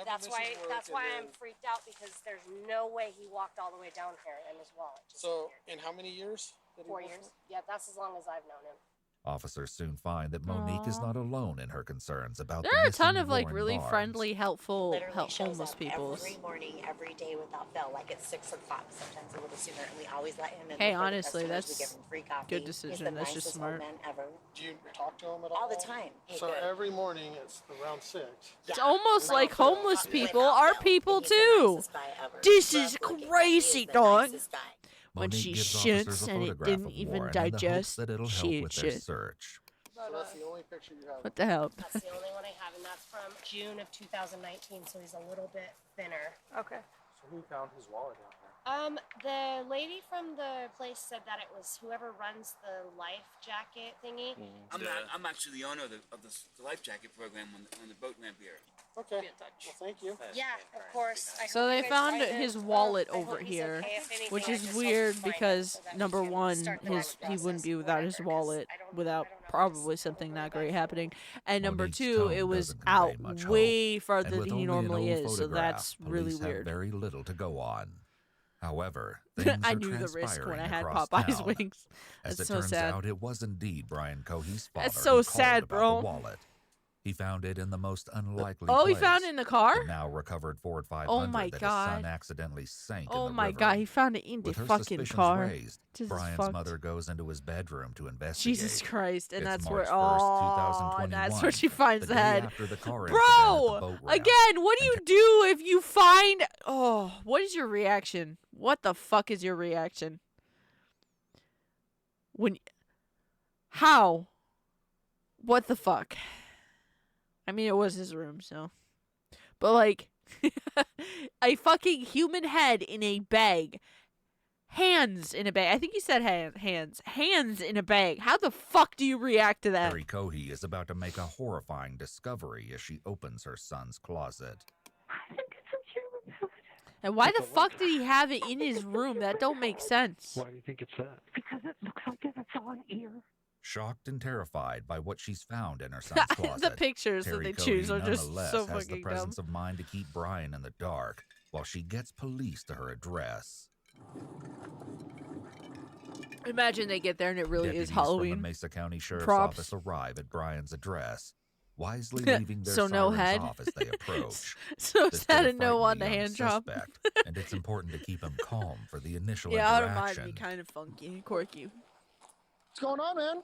That's why I'm freaked out, because there's no way he walked all the way down here and his wallet just So, appeared. in how many years? 4 years. Yeah, that's as long as I've known him. Officers soon find that Monique is not alone in her concerns about There the are a ton missing of like Warren really Barnes. friendly, helpful, Literally shows homeless up people. every morning, every day without fail, like at 6 o'clock, sometimes a little sooner, and we always let him in. Hey, before the honestly, customers. We that's give him free coffee. good He's decision. the That's just nicest smart. old man ever. Do you talk to him at all? All the time. Hey, So good. every morning it's around 6. It's almost like homeless people Without are fail. people He's the too. nicest guy ever. This Love is looking, but he crazy, is the dog. nicest guy. When Monique she gives shoots officers a and it photograph didn't of even Warren in the hopes digest, that it'll help shit, with their shit. search. So that's the only picture you have. What the hell? That's the only one I have, and that's from June of 2019, so he's a little bit thinner. Okay. So who found his wallet out there? The lady from the place said that it was whoever runs the life jacket thingy. I'm actually the owner of the life jacket program on the boat ramp here. Okay. Be in touch. Well, thank you. Yeah, of course. I So hope they you guys found find his him. wallet I hope over he's here, okay. If anything, which I is just hope weird you find him because so that we number can one, start the he process wouldn't be without his whatever, 'cause wallet I don't without know how this probably is something gonna not go great back. happening. And number Monique's two, tone it was doesn't convey out much way hope, farther and than with he only an normally old is. So photograph, that's really police have weird. very little to go on. However, things I are knew the risk when transpiring I had across Popeye's town. wings. As That's it so turns sad. out, it was indeed Brian Cohee's father That's so who sad, called about bro. the wallet. He found it in the most unlikely Oh, he place. found it in the car? The now recovered Ford 500 Oh my that his God. son accidentally sank Oh in the my river. god, he found it in the With her fucking suspicions car. raised, Jesus Brian's fucked. mother goes into his bedroom to investigate. Jesus Christ, and It's that's March where 1st, oh, 2021, that's where she finds the the day head. after the car incident at the Bro, boat ramp. again, what do you do if you find? Oh, what is your reaction? What the fuck is your reaction? When? How? What the fuck? I mean, it was his room, so. But like, a fucking human head in a bag. Hands in a bag. I think he said hands. Hands in a bag. How the fuck do you react to that? Mary Cohee is about to make a horrifying discovery as she opens her son's closet. And why the fuck did he have it in his room? That don't make sense. Why do you think it's that? Because it looks like it's on ear. Shocked and terrified by what she's found in her son's closet, The pictures that Terry they choose Cohee are just nonetheless so has the fucking presence dumb. of mind to keep Brian in the dark while she gets police to her address. Imagine they get there and it really Deputies is Halloween. from the Mesa County Sheriff's Props. Office arrive at Brian's address. wisely leaving their So no sirens head. off as they approach. So This sad could and no frighten on the the young hand job. suspect, and it's important to keep him calm for the initial Yeah, automated interaction. me kind of funky, quirky. What's going on, man?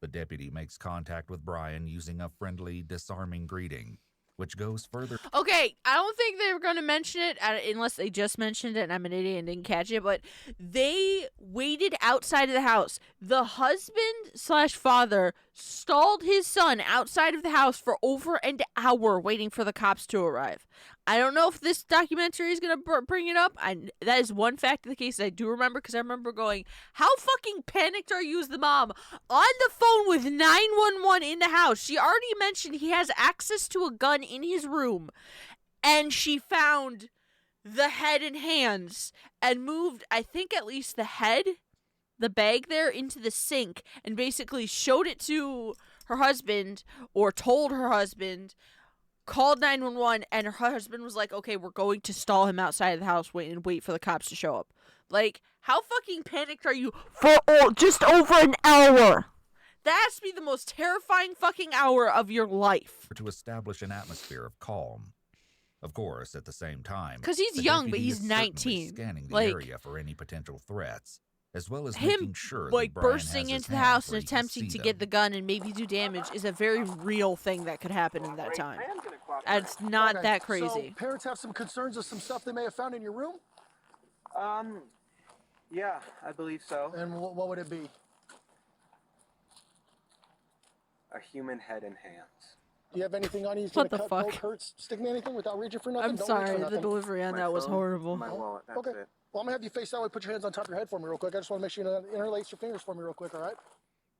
The deputy makes contact with Brian using a friendly, disarming greeting, which goes further. Okay, I don't think they were going to mention it unless they just mentioned it and I'm an idiot and didn't catch it, but they waited outside of the house. The husband/father stalled his son outside of the house for over an hour waiting for the cops to arrive. I don't know if this documentary is going to bring it up. That is one fact of the case that I do remember, because I remember going, how fucking panicked are you as the mom on the phone with 911 in the house? She already mentioned he has access to a gun in his room, and she found the head and hands and moved, I think, at least the head, the bag there, into the sink and basically showed it to her husband, or told her husband, called 911, and her husband was like, okay, we're going to stall him outside of the house and wait for the cops to show up. Like, how fucking panicked are you for just over an hour? That has to be the most terrifying fucking hour of your life. To establish an atmosphere of calm. Of course, at the same time, because he's the young, but deputy he's is certainly 19. scanning the Like, area for any potential threats, as well as him, making sure like, that Brian bursting has his into the hands house where and he can attempting see to get them. the gun and maybe do damage is a very real thing that could happen in that time. It's not that crazy. So parents have some concerns of some stuff they may have found in your room? Yeah, I believe so. And what would it be? A human head and hands. Do you have anything on you? What the cut, fuck? poke, hurt, stick me anything without reaching for nothing? I'm Don't sorry, reach for the nothing. delivery on that was horrible. My wallet, that's Okay. it. Well, I'm going to have you face that way. Put your hands on top of your head for me real quick. I just want to make sure you interlace your fingers for me real quick, all right?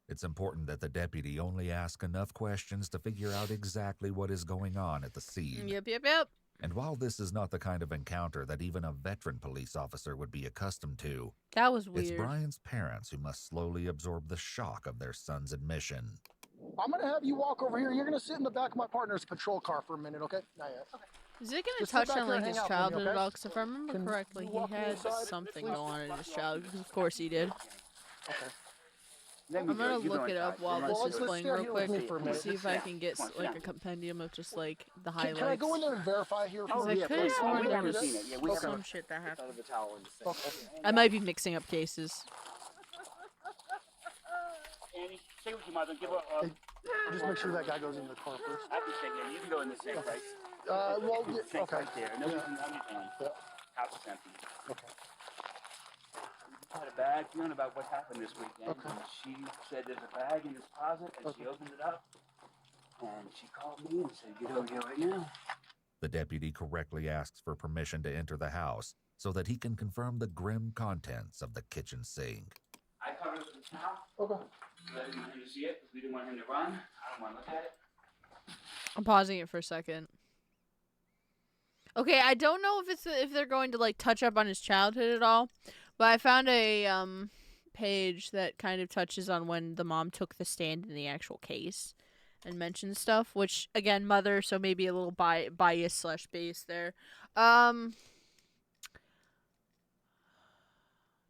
It's important that the deputy only ask enough questions to figure out exactly what is going on at the scene. Yep. And while this is not the kind of encounter that even a veteran police officer would be accustomed to, That was weird. it's Brian's parents who must slowly absorb the shock of their son's admission. I'm going to have you walk over here. You're going to sit in the back of my partner's patrol car for a minute, okay? Not yet. Okay. Is it going to Just sit touch back on, here like, and his hang out for me, childhood okay? at all? Because if I remember Can correctly, you he walk me had inside, something please? going on in his childhood. Of course he did. Okay. I'm going to look it up while Well, this is playing stand real here with quick me for a and minute. see if I can get, like, a compendium of just, like, the highlights. Can I go in there and verify here? Because I could have sworn there was some shit that happened. I might be mixing up cases. Annie, stay with your mother. Give her. Just make sure that guy goes in the car first. I can stay here. You can go in the same place. Well, The sink okay. right there. No, Yeah. yeah. House is empty. Okay. I had a bad feeling about what happened this weekend. Okay. And she said there's a bag in this closet, and she opened it up. And she called me and said, get over here right now. The deputy correctly asks for permission to enter the house so that he can confirm the grim contents of the kitchen sink. I covered it with a towel. Okay. Let him to see it because we didn't want him to run. I don't want to look at it. I'm pausing it for a second. Okay, I don't know if they're going to, like, touch up on his childhood at all, but I found a page that kind of touches on when the mom took the stand in the actual case and mentioned stuff, which, again, mother, so maybe a little bias/base there.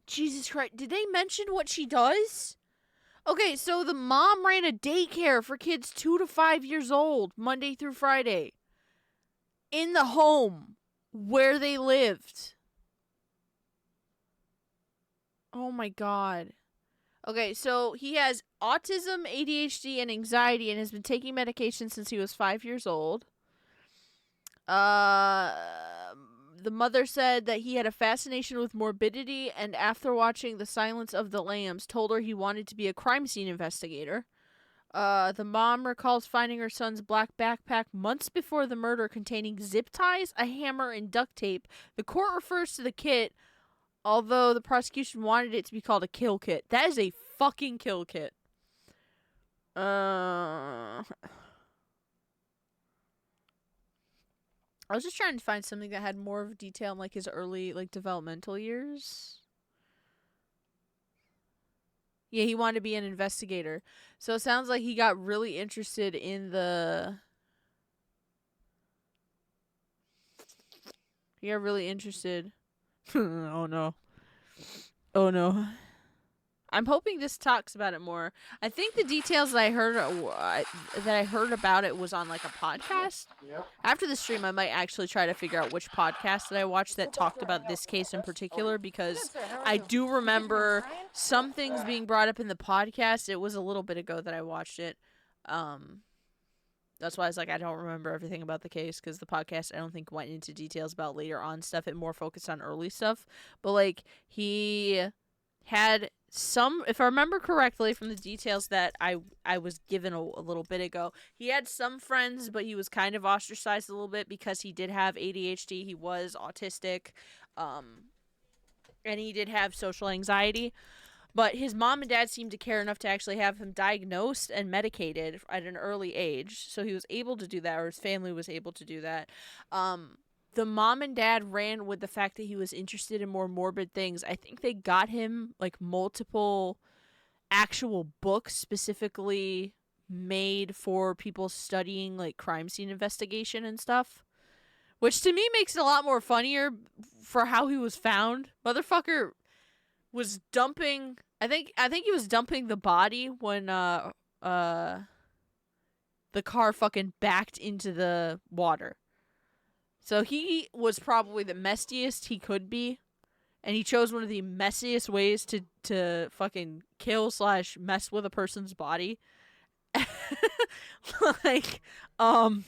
Jesus Christ, did they mention what she does? Okay, so the mom ran a daycare for kids 2 to 5 years old, Monday through Friday, in the home where they lived. Oh my God. Okay, so he has autism, ADHD, and anxiety, and has been taking medication since he was 5 years old. The mother said that he had a fascination with morbidity, and after watching The Silence of the Lambs, told her he wanted to be a crime scene investigator. The mom recalls finding her son's black backpack months before the murder, containing zip ties, a hammer, and duct tape. The court refers to the kit, although the prosecution wanted it to be called a kill kit. That is a fucking kill kit. I was just trying to find something that had more of detail on, like, his early, like, developmental years. Yeah, he wanted to be an investigator. So it sounds like he got really interested in the... He got really interested. Oh, no. Oh, no. I'm hoping this talks about it more. I think the details that I heard about it was on like a podcast. Yep. After the stream, I might actually try to figure out which podcast that I watched that talked about this case in particular, because I do remember some things being brought up in the podcast. It was a little bit ago that I watched it. That's why I was like, I don't remember everything about the case, because the podcast, I don't think, went into details about later on stuff. It more focused on early stuff. But like, he had some, if I remember correctly from the details that I was given a little bit ago, he had some friends, but he was kind of ostracized a little bit because he did have ADHD, he was autistic, and he did have social anxiety. But his mom and dad seemed to care enough to actually have him diagnosed and medicated at an early age, so he was able to do that, or his family was able to do that. The mom and dad ran with the fact that he was interested in more morbid things. I think they got him like multiple actual books specifically made for people studying like crime scene investigation and stuff, which to me makes it a lot more funnier for how he was found. Motherfucker was dumping, I think he was dumping the body when the car fucking backed into the water. So he was probably the messiest he could be, and he chose one of the messiest ways to fucking kill / mess with a person's body. Like, I'm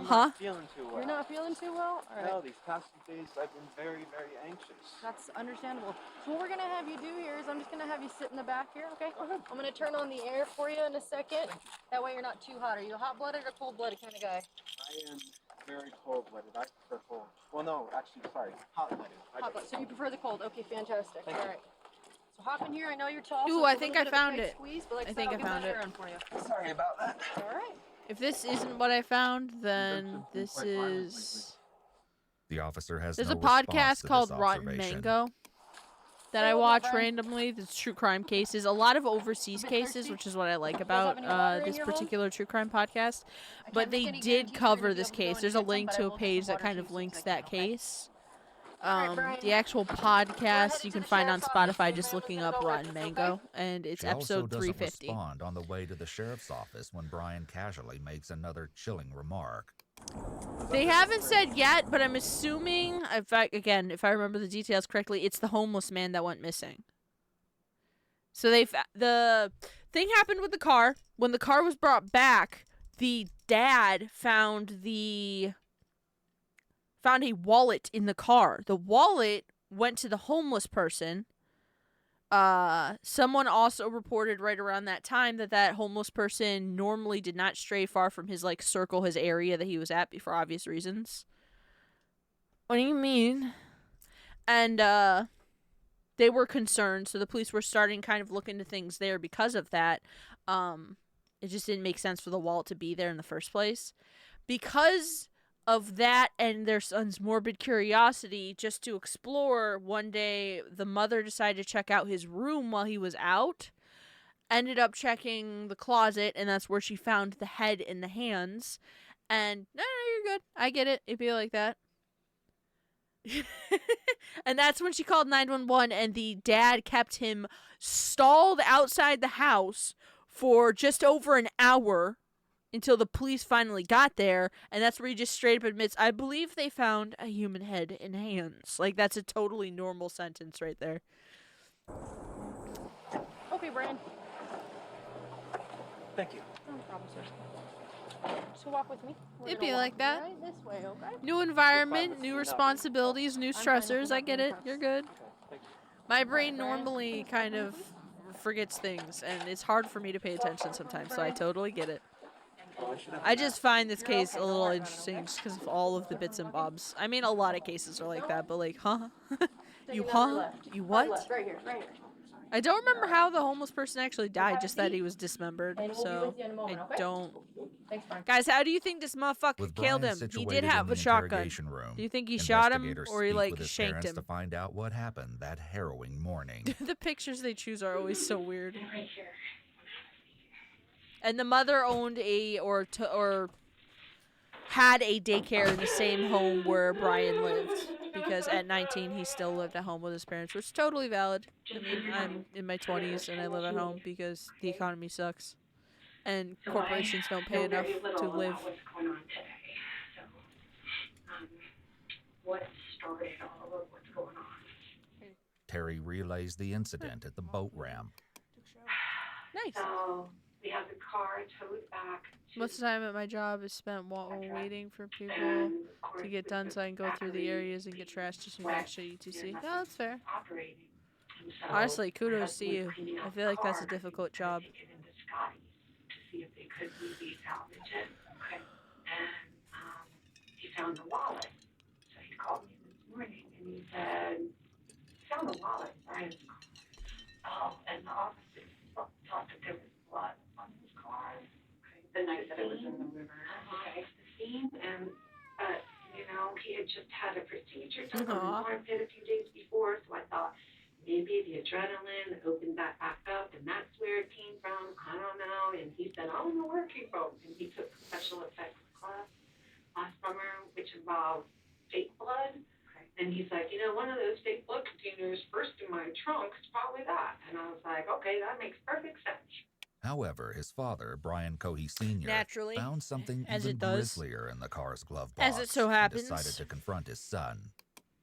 not feeling too well. You're not feeling too well? All right. No, these past few days I've been very, very anxious. That's understandable. So what we're going to have you do here is I'm just going to have you sit in the back here, okay? I'm going to turn on the air for you in a second. That way you're not too hot. Are you a hot-blooded or cold-blooded kind of guy? I am very cold-blooded. I prefer cold. Well, no, actually, sorry, hot-blooded. Hot-blooded. So you prefer the cold. Okay, fantastic. Thank All you. right. So hop in here. I know you're tall. Ooh, so I it's a think little I bit of a found tight it. Squeeze, but like I think I I'll get found that it. air on for you. Sorry about that. All right. If this isn't what I found, then this is... The officer has There's no a response podcast to called this Rotten observation. Mango that I watch randomly. It's true crime cases. A lot of overseas cases, which is what I like about this particular true crime podcast. But they did cover this case. There's a link to a page that kind of links that case. The actual podcast you can find on Spotify just looking up Rotten Mango, and it's She also episode doesn't 350. respond on the way to the sheriff's office when Brian casually makes another chilling remark. They haven't said yet, but I'm assuming, if I remember the details correctly, it's the homeless man that went missing. So the thing happened with the car. When the car was brought back, the dad found a wallet in the car. The wallet went to the homeless person. Someone also reported right around that time that homeless person normally did not stray far from his like circle, his area that he was at, for obvious reasons. What do you mean? And they were concerned, so the police were starting kind of look into things there because of that. It just didn't make sense for the wallet to be there in the first place. Because of that and their son's morbid curiosity just to explore, one day the mother decided to check out his room while he was out, ended up checking the closet, and that's where she found the head and the hands. And no, you're good, I get it, it'd be like that. And that's when she called 911, and the dad kept him stalled outside the house for just over an hour until the police finally got there, and that's where he just straight up admits, I believe they found a human head and hands. Like, that's a totally normal sentence right there. Okay, Brian. Thank you. No problem, sir. So walk with me. It'd be like that. Right this way, okay? New environment, new responsibilities, new stressors. I get it. You're good. My brain normally kind of forgets things, and it's hard for me to pay attention sometimes, so I totally get it. I just find this case a little interesting just because of all of the bits and bobs. I mean, a lot of cases are like that, but like, huh? You huh? You what? Right here, right here. I don't remember how the homeless person actually died, just that he was dismembered, so I don't... Guys, how do you think this motherfucker killed him? He did have a shotgun. Do you think he shot him, or he, like, shanked him? To find out what happened that harrowing morning. The pictures they choose are always so weird. And the mother owned or had a daycare in the same home where Brian lived, because at 19 he still lived at home with his parents, which is totally valid. I mean, I'm in my 20s and I live at home because the economy sucks. And corporations don't pay enough to live. What's going on today? So, what started all of what's going on? Terry relays the incident at the boat ramp. Nice. So, we have the car towed back. Most of the time at my job is spent waiting for people to get done so I can go through the areas and get trash just some extra UTC. No, that's fair. Honestly, kudos to you. I feel like that's a difficult job. To see if they could maybe salvage it. Okay. And he found the wallet. So he called me this morning and he said, found the wallet, Brian's car. Oh, and the officers thought that there was blood on his car. Okay. The night that it was in the river. Okay. The scene and you know, he had just had a procedure done on his armpit a few days before, so I thought maybe the adrenaline opened that back up, and that's where it came from. I don't know. And he said, I don't know where it came from. And he took a special effects class last summer, which involved fake blood. Okay. And he's like, you know, one of those fake blood containers first in my trunk is probably that. And I was like, okay, that makes perfect sense. However, his father, Brian Cohee Sr., Naturally, found something as even it does, grislier in the car's glove box as it so happens, and decided to confront his son.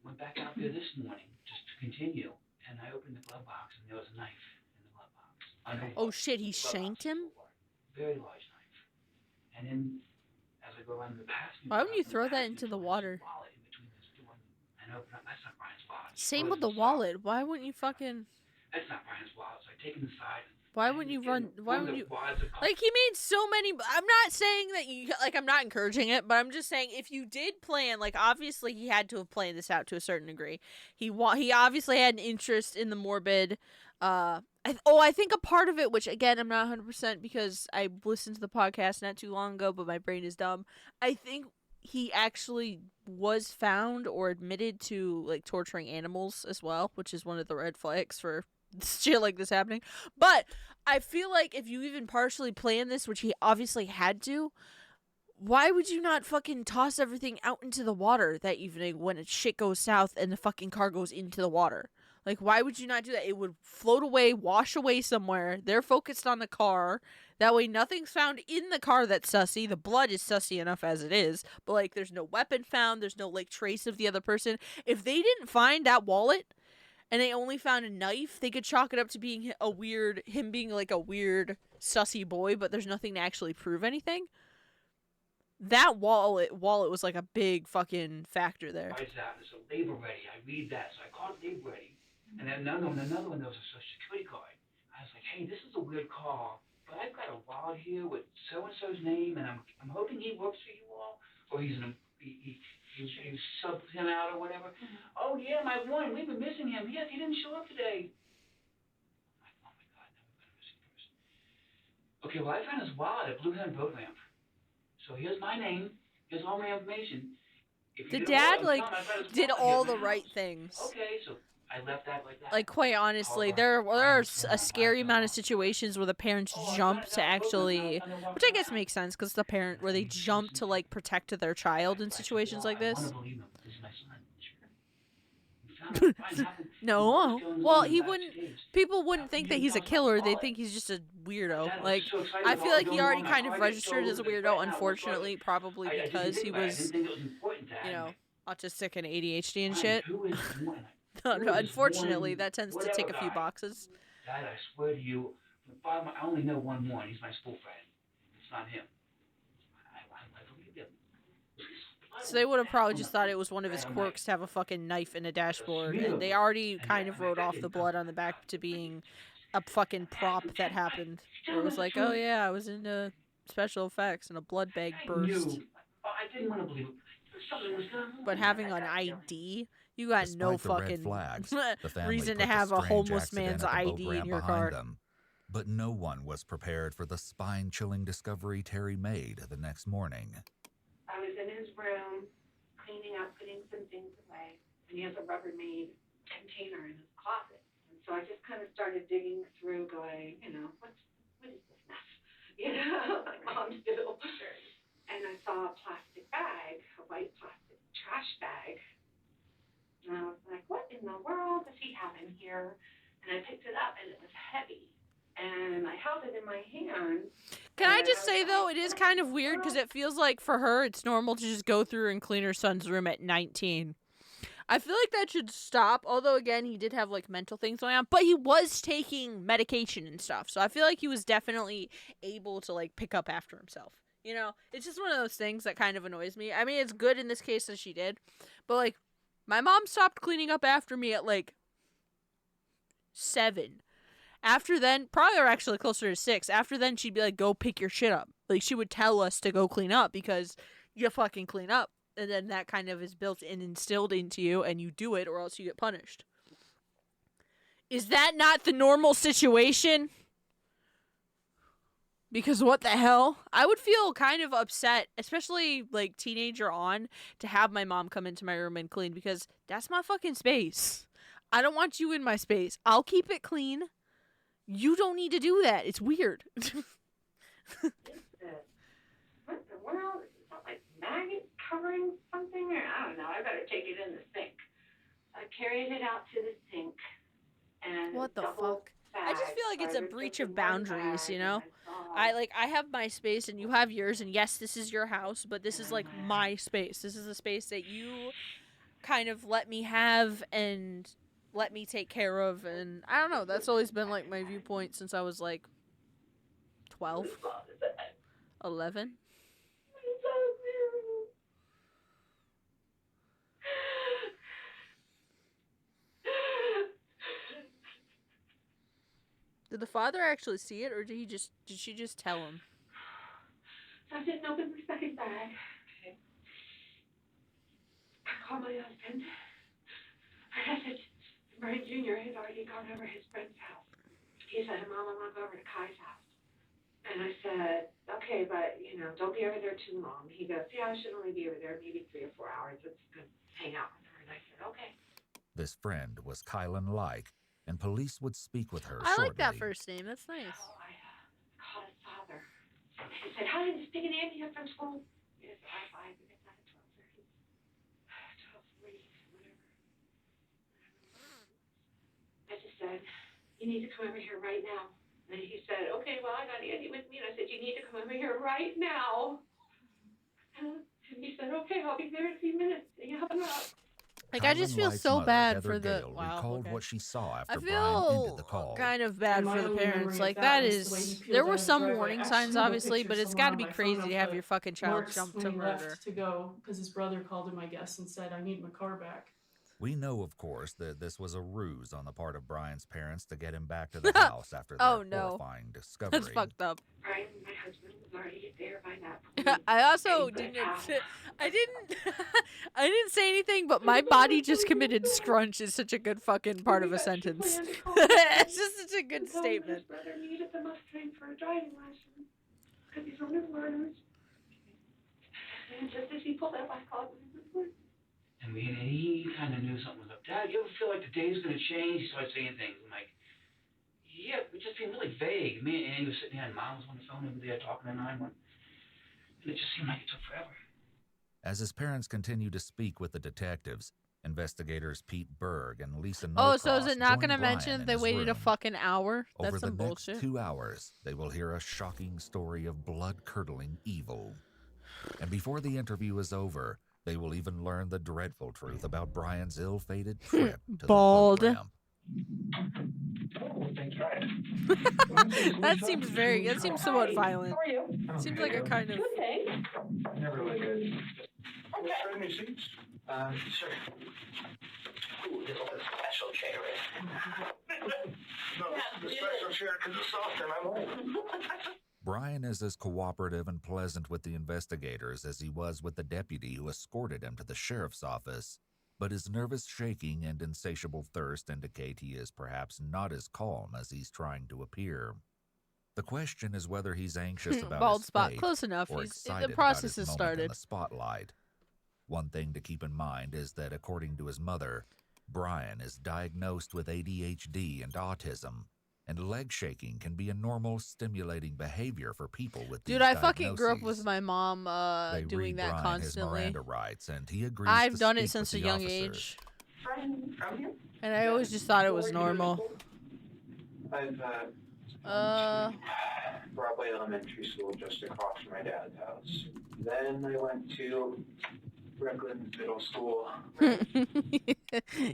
Went back out there this morning just to continue, and I opened the glove box, and there was a knife in the glove box. Oh shit, he shanked him? Very large knife. And then, as I go around the passenger, why wouldn't you throw that into the water? And open up, that's not Brian's wallet. Same with the wallet. Why wouldn't you fucking... That's not Brian's wallet, so I take him aside. Why wouldn't you run? Why wouldn't you? Like, he made so many. I'm not saying that you, like, I'm not encouraging it, but I'm just saying if you did plan, like, obviously he had to have planned this out to a certain degree. He obviously had an interest in the morbid. I think a part of it, which again, I'm not 100% because I listened to the podcast not too long ago, but my brain is dumb. I think he actually was found or admitted to, like, torturing animals as well, which is one of the red flags for shit like this happening. But I feel like if you even partially planned this, which he obviously had to, why would you not fucking toss everything out into the water that evening when shit goes south and the fucking car goes into the water? Like, why would you not do that? It would float away, wash away somewhere. They're focused on the car. That way nothing's found in the car that's sussy. The blood is sussy enough as it is. But, like, there's no weapon found. There's no, like, trace of the other person. If they didn't find that wallet and they only found a knife, they could chalk it up to being him being like a weird sussy boy, but there's nothing to actually prove anything. That wallet was like a big fucking factor there. Why is that? It's a labor ready. I read that, so I called labor ready. And then another one, there was a social security card. I was like, hey, this is a weird call, but I've got a wallet here with so-and-so's name, and I'm hoping he works for you all, or he subbed him out or whatever. Mm-hmm. Oh, yeah, my one, we've been missing him. Yes, he didn't show up today. I'm like, oh, my God, now we've got a missing person. Okay, well, I found his wallet at Blue Hen Boat Ramp. So here's my name. Here's all my information. The dad, like, did all the right things. Okay, so I left that like that. Like, quite honestly, there are a scary amount of situations where the parents jump to actually, which I guess makes sense because the parent where they jump to, like, protect their child in situations like this. No, well, people wouldn't think that he's a killer. They'd think he's just a weirdo. Like, I feel like he already kind of registered as a weirdo, unfortunately, probably because he was, you know, autistic and ADHD and shit. Unfortunately, that tends to tick a few boxes. Dad, I swear to you, I only know one more, and he's my school friend. It's not him. I believe him. So they would have probably just thought it was one of his quirks to have a fucking knife in a dashboard, and they already kind of wrote off the blood on the back to being a fucking prop that happened. It was like, oh yeah, I was into special effects and a blood bag burst. I didn't want to believe it. Something was going on. But having an ID, you got Despite no the red fucking flags, the family reason put to have the a strange homeless accident man's at the boat ID in ramp your behind car. them. But no one was prepared for the spine-chilling discovery Terry made the next morning. I was in his room, cleaning up, putting some things away, and he has a Rubbermaid container in his closet. And so I just kind of started digging through, going, you know, what is this mess? You know, like moms do. And I saw a plastic bag, a white plastic trash bag. my hands. Can I just say, though, it is kind of weird because it feels like for her, it's normal to just go through and clean her son's room at 19. I feel like that should stop, although, again, he did have, like, mental things going on, but he was taking medication and stuff, so I feel like he was definitely able to, like, pick up after himself. You know, it's just one of those things that kind of annoys me. I mean, it's good in this case that she did, but, like, my mom stopped cleaning up after me at, like, 7. After then, probably or actually closer to 6. After then, she'd be like, go pick your shit up. Like, she would tell us to go clean up because you fucking clean up. And then that kind of is built and instilled into you, and you do it or else you get punished. Is that not the normal situation? Because what the hell? I would feel kind of upset, especially, like, teenager on, to have my mom come into my room and clean because that's my fucking space. I don't want you in my space. I'll keep it clean. You don't need to do that. It's weird. What the world? Is that like maggot covering something? Or I don't know. I better take it in the sink. I carried it out to the sink. And what the fuck? I just feel like it's a breach of boundaries, you know? I have my space and you have yours, and yes, this is your house, but this is like my space. This is a space that you kind of let me have and let me take care of, and I don't know, that's always been like my viewpoint since I was like 12, 11. Did the father actually see it, or did she just tell him? So I didn't open my second bag. Okay. I called my husband. I said, Brian Jr. had already gone over his friend's house. He said, Mom, I want to go over to Kai's house. And I said, okay, but, you know, don't be over there too long. He goes, yeah, I should only be over there maybe 3 or 4 hours. It's good to hang out with her. And I said, okay. This friend was Kylan Like, and police would speak with her I shortly. like that first name. That's nice. So I called his father. He said, hi, this big and Andy up from school. Yes, I get that at 12:30. 12:40, whatever. I just said, you need to come over here right now. And he said, okay, well, I got Andy with me. And I said, you need to come over here right now. And he said, okay, I'll be there in a few minutes. And he hung up. Like, I just feel Kylan so Light's bad mother, for Heather the Gale, wow. recalled Okay. what she saw I after Brian ended the feel call. kind of bad for the parents. Like, that is, there were some warning signs, obviously, but it's got to be crazy to have your fucking child jump to murder. To go because his brother called him, I guess, and said, I need my car back. We know, of course, that this was a ruse on the part of Brian's parents to get him back to the house after their horrifying discovery. That's fucked up. Brian, my husband, was already there by that point. I also didn't say anything, but my body just committed scrunch is such a good fucking part of a sentence. It's just such a good statement. His brother needed the Mustang for a driving license because he's one of the learners. And just as he pulled up, I called him. And he kind of knew something was up. Dad, you ever feel like the day's going to change? He started saying things. I'm like, yeah, we just seemed really vague. Me and Andy was sitting there, and Mom was on the phone over there talking to 911. And it just seemed like it took forever. As his parents continued to speak with the detectives, investigators Pete Berg and Lisa Oh, Norcross so is it not going to joined mention Brian they in his waited a room. fucking hour? That's Over some the next bullshit. 2 hours, they will hear a shocking story of blood-curdling evil. And before the interview is over, they will even learn the dreadful truth about Brian's ill-fated trip to Bald. the boat ramp. That seems somewhat violent. Seems like a kind of... Never really good. Okay. Any seats? Sure. Ooh, this is a special chair. No, this is the special chair because it's soft and I'm old. Brian is as cooperative and pleasant with the investigators as he was with the deputy who escorted him to the sheriff's office, but his nervous shaking and insatiable thirst indicate he is perhaps not as calm as he's trying to appear. The question is whether he's anxious about Bald his spot. fate Close enough. or The excited process about his has moment in started. the spotlight. One thing to keep in mind is that, according to his mother, Brian is diagnosed with ADHD and autism, and leg shaking can be a normal, stimulating behavior for people with these Dude, I fucking grew up diagnoses. with my mom They doing read that Brian constantly. his Miranda rights, and he agrees I've to done it speak since with a the young officers. age. And I always just thought it was normal. Broadway Elementary School just across from my dad's house. Then I went to Brooklyn Middle School.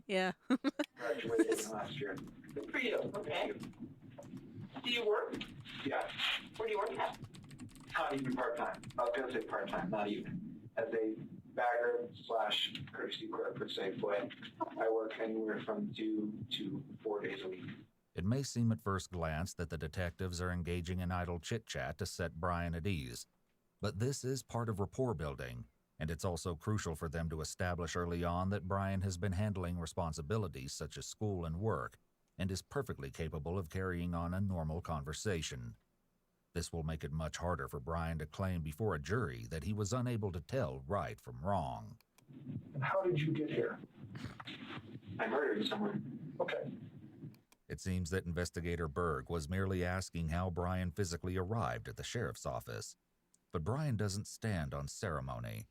Yeah. Graduated last year. Good for you. Okay. Do you work? Yeah. Where do you work at? Not even part-time. I was going to say part-time, not even. As a bagger / courtesy clerk for Safeway. I work anywhere from 2 to 4 days a week. It may seem at first glance that the detectives are engaging in idle chit-chat to set Brian at ease, but this is part of rapport building, and it's also crucial for them to establish early on that Brian has been handling responsibilities such as school and work, and is perfectly capable of carrying on a normal conversation. This will make it much harder for Brian to claim before a jury that he was unable to tell right from wrong. How did you get here? I murdered someone. Okay. It seems that Investigator Berg was merely asking how Brian physically arrived at the sheriff's office, but Brian doesn't stand on ceremony.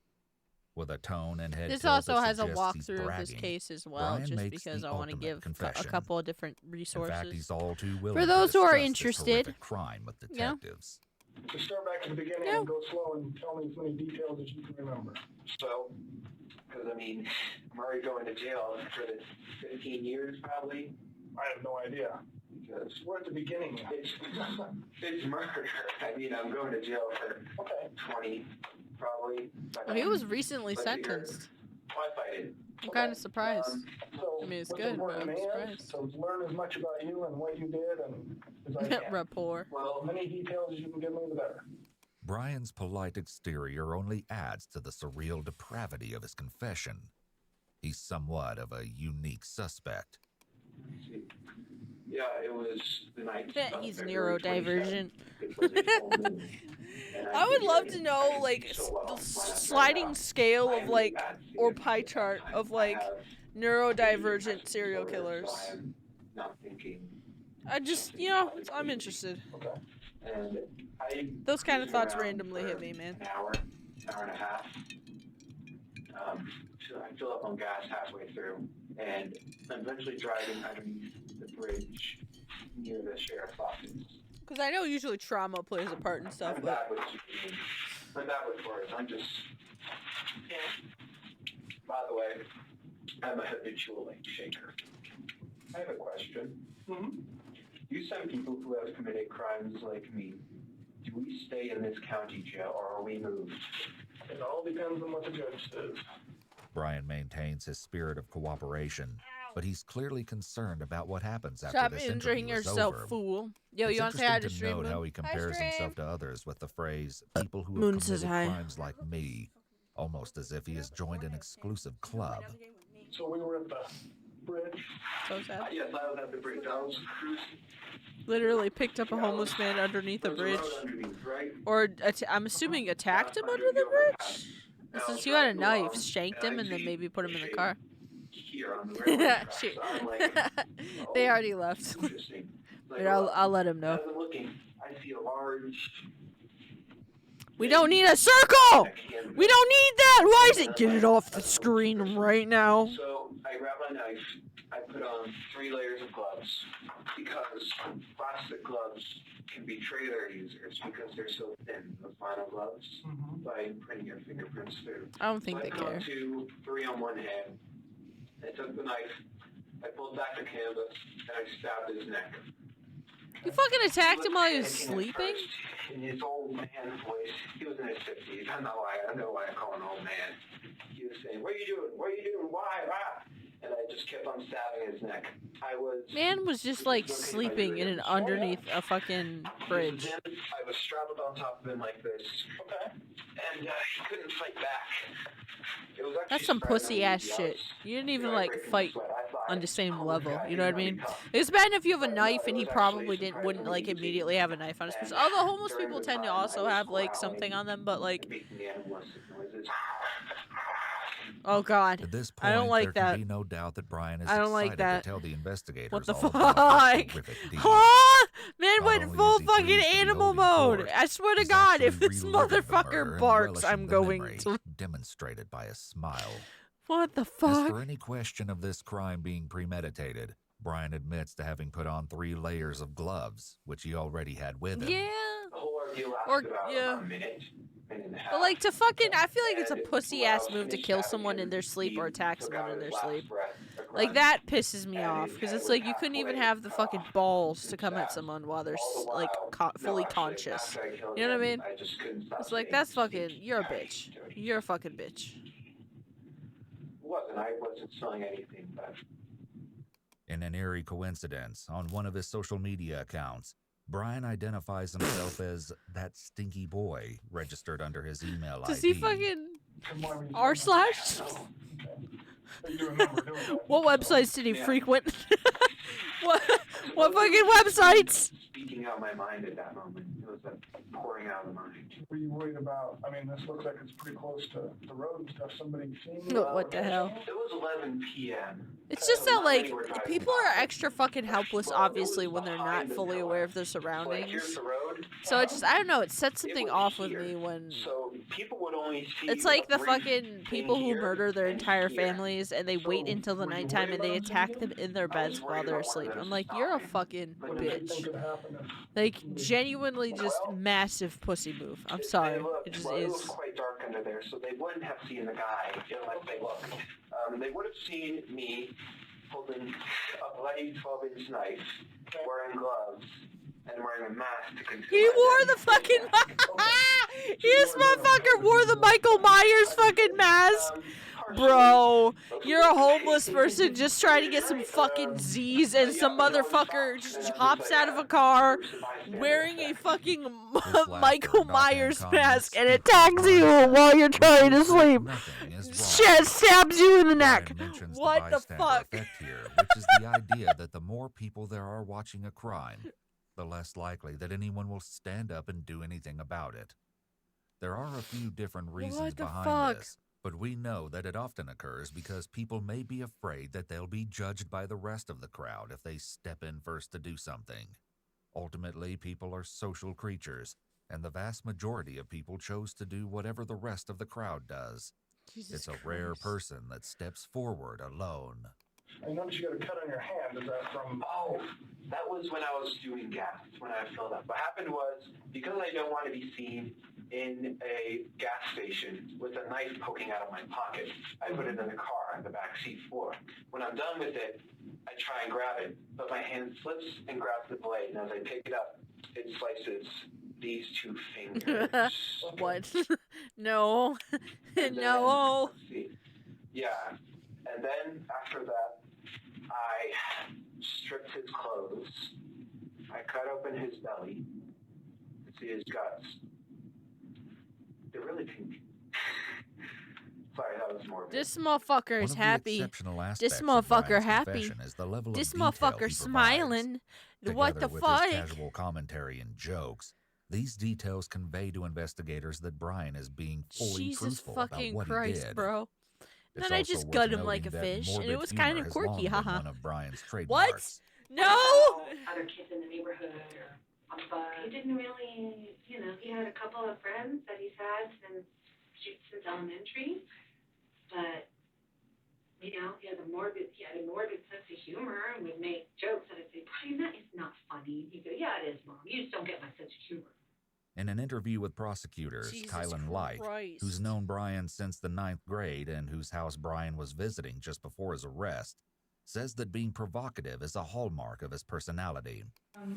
With a tone and head This tilt also that has a suggests he's walkthrough of this bragging, case as well, Brian just makes because the I want to ultimate give a confession. couple of different In resources. fact, he's all too willing For those to who are discuss this interested. horrific crime with Yeah. detectives. So start back at the beginning and go slow and tell me as many details as you can remember. So, because I mean, I'm already going to jail for the 15 years probably. I have no idea. Because we're at the beginning. It's murder. I mean, I'm going to jail for 20 probably. Well, he was recently sentenced. I fight it. I'm kind of surprised. So I mean, it's what's good, but important I'm to me surprised. is to learn as much about you and what you did and as I can. Rapport. Well, as many details as you can give me, the better. Brian's polite exterior only adds to the surreal depravity of his confession. He's somewhat of a unique suspect. Yeah, it was the night. He's neurodivergent. I would love to know, like, the sliding scale of, like, or pie chart of, like, neurodivergent serial killers. I just, you know, I'm interested. Those kind of thoughts randomly hit me, man. An hour and a half. So I fill up on gas halfway through, and I'm eventually driving underneath the bridge near the sheriff's office. Because I know usually trauma plays a part in stuff, I'm but... bad with words. I'm just... Yeah. By the way, I'm a habitual late shaker. I have a question. You send people who have committed crimes like me. Do we stay in this county jail or are we moved? It all depends on what the judge says. Brian maintains his spirit of cooperation, but he's clearly concerned about what happens after Stop this injuring interview is yourself, over. fool. Yo, It's you want to say hi to interesting Stream? note how he compares himself to others with the phrase, people who have committed crimes like me, almost as if he has joined an exclusive club. So we were at the bridge. So sad. Yes, I was at the bridge. I was cruising. Literally picked up a homeless man underneath a bridge. Or, I'm assuming attacked him under the bridge? Since you had a knife, shanked him, and then maybe put him in the car. Shoot. They already left. But I'll let him know. I see a large... We don't need a circle! We don't need that! Why is it? Get it off the screen right now. So I grab my knife. I put on 3 layers of gloves because plastic gloves can betray their users because they're so thin, the final gloves, by putting your fingerprints through. I don't think they I put care. 2, 3 on one hand. I took the knife. I pulled back the canvas and I stabbed his neck. You fucking attacked him while he was sleeping? In his old man voice, he was in his 50s. I know why I call him old man. He was saying, "What are you doing? What are you doing? Why? Ah!" And I just kept on stabbing his neck. Man was just like sleeping in an underneath a fucking bridge. I was strapped on top of him like this. Okay. And he couldn't fight back. It was actually That's some pussy ass shit. You didn't even like fight on the same level. You know what I mean? It's bad enough you have a knife and he probably wouldn't like immediately have a knife on his person. Although homeless people tend to also have like something on them, but like, oh god, At this point, I don't like there that. can be no doubt that Brian is I don't excited like that. to tell the investigators What the all about this fuck? horrific deed. Huh? Man Not went only full is he fucking pleased to be animal holding mode. court, I swear to he's God, if actually this reliving the murder motherfucker and barks, I'm relishing the going memory, to. demonstrated by a smile. What the As fuck? for any question of this crime being premeditated, Brian admits to having put on 3 layers of gloves, which he already had with him. Yeah. The whole Or yeah. But like to fucking, I feel like it's a pussy ass move to kill someone in their sleep or attack someone in their sleep. Like that pisses me off because it's like you couldn't even have the fucking balls to come at someone while they're like fully conscious. You know what I mean? It's like that's fucking. You're a bitch. You're a fucking bitch. I wasn't selling anything, but. In an eerie coincidence, on one of his social media accounts, Brian identifies himself as that stinky boy registered under his email ID. Does he fucking r/? What websites did he frequent? What fucking websites? Speaking out my mind at that moment. It was a pouring out of mind. Were you worried about, I mean, this looks like it's pretty close to the road and stuff. Somebody seen you? What the hell? It was 11 p.m. It's just that, like, people are extra fucking helpless, obviously, when they're not fully aware of their surroundings. So it just, I don't know, it sets something off with me when... People would only see it's like the fucking people who murder their entire families and they wait until the nighttime and they attack them in their beds while they're asleep. I'm like, you're a fucking bitch. Like, genuinely just massive pussy move. I'm sorry. It just is. It was quite dark under there, so they wouldn't have seen the guy unless they looked. They would have seen me holding a bloody 12-inch knife, wearing gloves, and wearing a mask to conceal. He wore the fucking this motherfucker wore the Michael Myers fucking mask. Bro, you're a homeless person just trying to get some fucking Z's and some motherfucker just hops out of a car wearing a fucking Michael Myers mask and attacks you while you're trying to sleep. Shit, stabs you in the neck. What the fuck? Here, which is the idea that the more people there are watching a crime, the less likely that anyone will stand up and do anything about it. There are a few different reasons behind this, but we know that it often occurs because people may be afraid that they'll be judged by the rest of the crowd if they step in first to do something. Ultimately, people are social creatures, and the vast majority of people chose to do whatever the rest of the crowd does. It's a rare person that steps forward alone. I noticed you got a cut on your hand. Is that from... Oh, that was when I was doing gas, when I filled up. What happened was, because I don't want to be seen in a gas station with a knife poking out of my pocket, I put it in the car on the back seat floor. When I'm done with it, I try and grab it, but my hand slips and grabs the blade, and as I pick it up, it slices these two fingers. What? No. No. Let's see. Yeah. And then after that, I stripped his clothes. I cut open his belly to see his guts. They're really pink. Sorry, that was morbid. This motherfucker is happy. This motherfucker happy. This motherfucker smiling. What the fuck? His casual commentary and jokes, these details convey to investigators that Brian is being fully truthful about what he did. Bro. It's then I just gut him like a fish, and it was kind of quirky, haha. One of Brian's trademarks. What? No! Other kids in the neighborhood or on the bus. He didn't really, he had a couple of friends that he's had since elementary, but, he had a morbid sense of humor and would make jokes, and I'd say, Brian, that is not funny. He'd go, yeah, it is, Mom. You just don't get my sense of humor. In an interview with prosecutors, Kylan Light, who's known Brian since the 9th grade and whose house Brian was visiting just before his arrest, says that being provocative is a hallmark of his personality.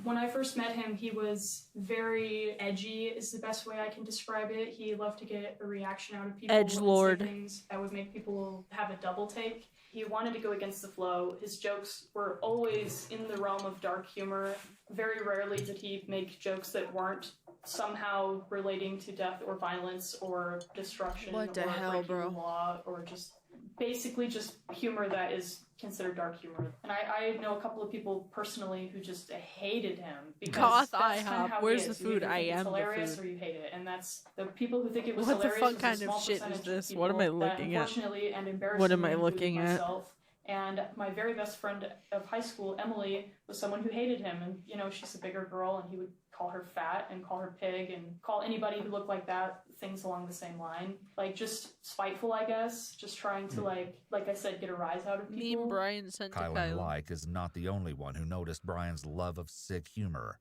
When I first met him, he was very edgy, is the best way I can describe it. He loved to get a reaction out of people. Edgelord. Things that would make people have a double take. He wanted to go against the flow. His jokes were always in the realm of dark humor. Very rarely did he make jokes that weren't somehow relating to death or violence or destruction or breaking the law, or just basically just humor that is considered dark humor. And I know a couple of people personally who just hated him because that's kind of how where's he the is. food? You either think I am it's hilarious the food. Or you hate it, and that's the people who think it was What the hilarious. fuck kind of shit is this? What am I looking at? Unfortunately and embarrassingly, What am I looking at? myself, and my very best friend of high school, Emily, was someone who hated him. And, she's a bigger girl, and he would call her fat and call her pig and call anybody who looked like that things along the same line. Like, just spiteful, I guess. Just trying to, like I said, get a rise out of people. Meme Brian sent to Kylan Like is not the only one who noticed Brian's love of sick humor.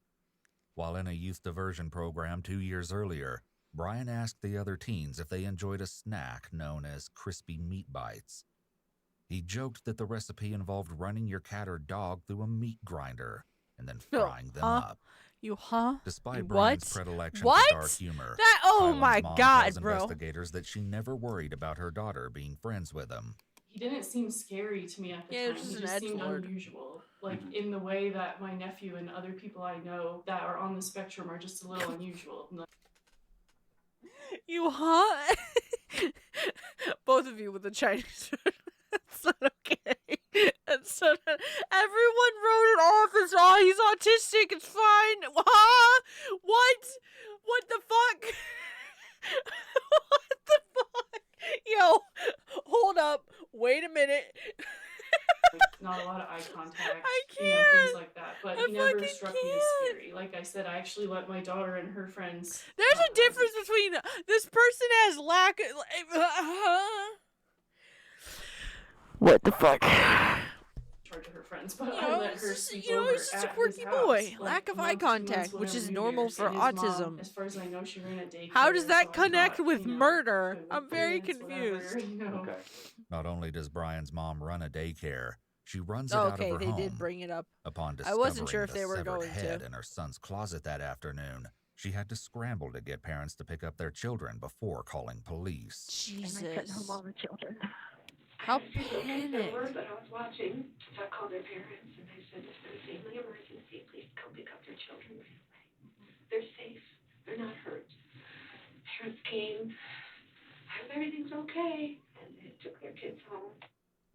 While in a youth diversion program 2 years earlier, Brian asked the other teens if they enjoyed a snack known as crispy meat bites. He joked that the recipe involved running your cat or dog through a meat grinder and then frying them up. Despite Brian's predilection for dark humor, Kylan's mom tells investigators that she never worried about her daughter being friends with him. He didn't seem scary to me at the time. He just seemed unusual. Like, in the way that my nephew and other people I know that are on the spectrum are just a little unusual. Both of you with the Chinese food. That's not okay. That's not. Everyone wrote it off as, oh, he's autistic. It's fine. Huh? What? What the fuck? What the fuck? Yo, hold up. Wait a minute. Not a lot of eye contact. I can't. You know, things like that. But he never struck me as scary. Like I said, I actually let my daughter and her friends. There's a difference between this person has lack. What the fuck? Charge of her friends, but I let her sleep over he's just a at quirky his boy. house, Lack of months, eye 2 months, contact, which whenever is New normal Year's, for and his autism. mom, as far as I know, she ran a daycare. How does that so I connect thought, with murder? I'm very dance, confused. whatever, you know. Not only does Brian's mom run a daycare, she runs it out of her they home. did bring it up. Upon I wasn't sure discovering if they the were severed going head to. in her son's closet that afternoon, she had to scramble to get parents to pick up their children before calling police. Jesus. And I sent home all the children. How Okay, so panicked. but I was watching, so I called their parents and they said, "This is a family emergency. Please come pick up their children right away. They're safe. They're not hurt." Parents came. I hope everything's okay, and they took their kids home.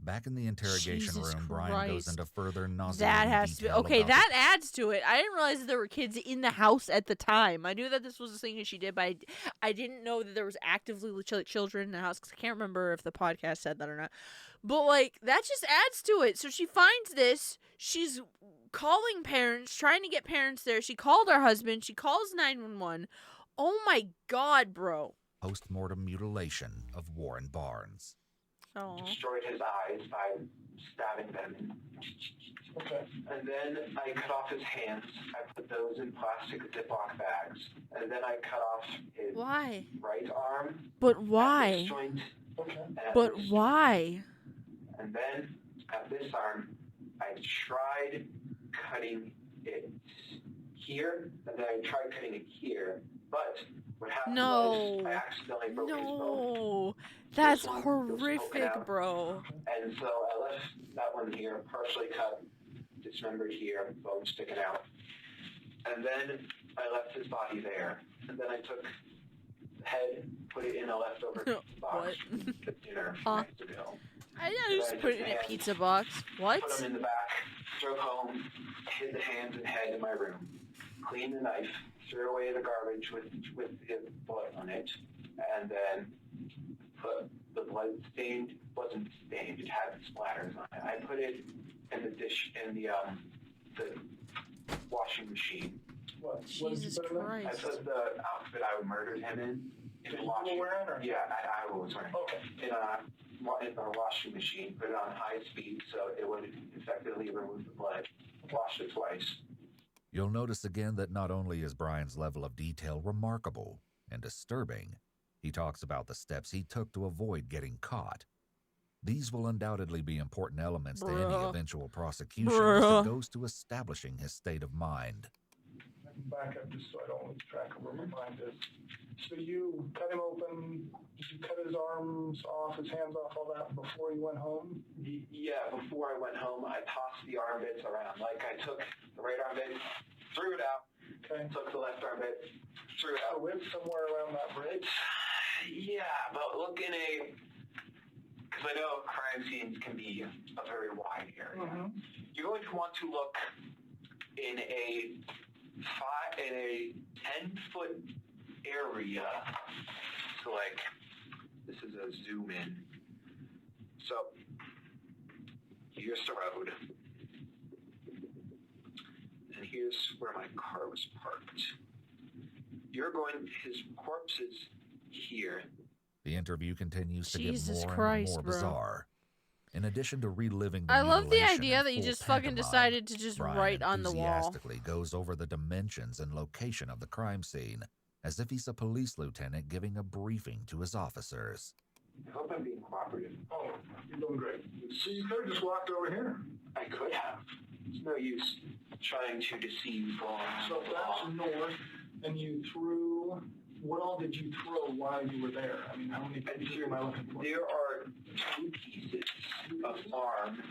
Back in the interrogation Jesus room, Brian goes Christ. into further nauseating That has to be detail okay. about That adds to it. I didn't realize that there were kids in the house at the time. I knew that this was a thing that she did, but I didn't know that there was actively children in the house. Cause I can't remember if the podcast said that or not. But like that just adds to it. So she finds this. She's calling parents, trying to get parents there. She called her husband. She calls 911. Oh my God, bro. post-mortem mutilation of Warren Barnes. Destroyed his eyes by stabbing them in. Okay. And then I cut off his hands. I put those in plastic Ziploc bags. And then I cut off his right arm. But why? Joint, But why? And then at this arm, I tried cutting it here, and then I tried cutting it here. But what happened was I accidentally broke his bone. That's horrific, bro. And so I left that one here, partially cut, dismembered here, bone sticking out. And then I left his body there. And then I took the head, put it in a leftover box for dinner next to go. I just put it in a pizza box. What? Put them in the back, drove home, hid the hands and head in my room, cleaned the knife, threw away the garbage with the blood on it, and then put the blood stained, wasn't stained, it had splatters on it. I put it in the dish, in the washing machine. What? Jesus Christ. I put the outfit I murdered him in the washing machine. Yeah, I was wearing. Okay. In the washing machine, put it on high speed so it would effectively remove the blood. Washed it twice. You'll notice again that not only is Brian's level of detail remarkable and disturbing, he talks about the steps he took to avoid getting caught. These will undoubtedly be important elements to any eventual prosecution as it goes to establishing his state of mind. I can back up just so I don't lose track of where my mind is. So you cut him open, did you cut his arms off, his hands off, all that before you went home? Yeah, before I went home, I tossed the arm bits around. Like I took the right arm bit, threw it out, took the left arm bit, threw it out. So it's somewhere around that bridge? Yeah, but look in because I know crime scenes can be a very wide area. Mm-hmm. You're going to want to look in a 10-foot area. So like, this is a zoom in. So here's the road, and here's where my car was parked. His corpse is here. The interview continues to Jesus get more Christ, and more bizarre. In addition to reliving the I love the mutilation idea in that you full just fucking pantomime, decided to just Brian write on the wall. enthusiastically goes over the dimensions and location of the crime scene, as if he's a police lieutenant giving a briefing to his officers. I hope I'm being cooperative. Oh, you're doing great. So you could have just walked over here. I could have. It's no use trying to deceive law. So that's north, and you threw. What all did you throw while you were there? I mean, how many pieces am I looking for? There are 2 pieces of arm.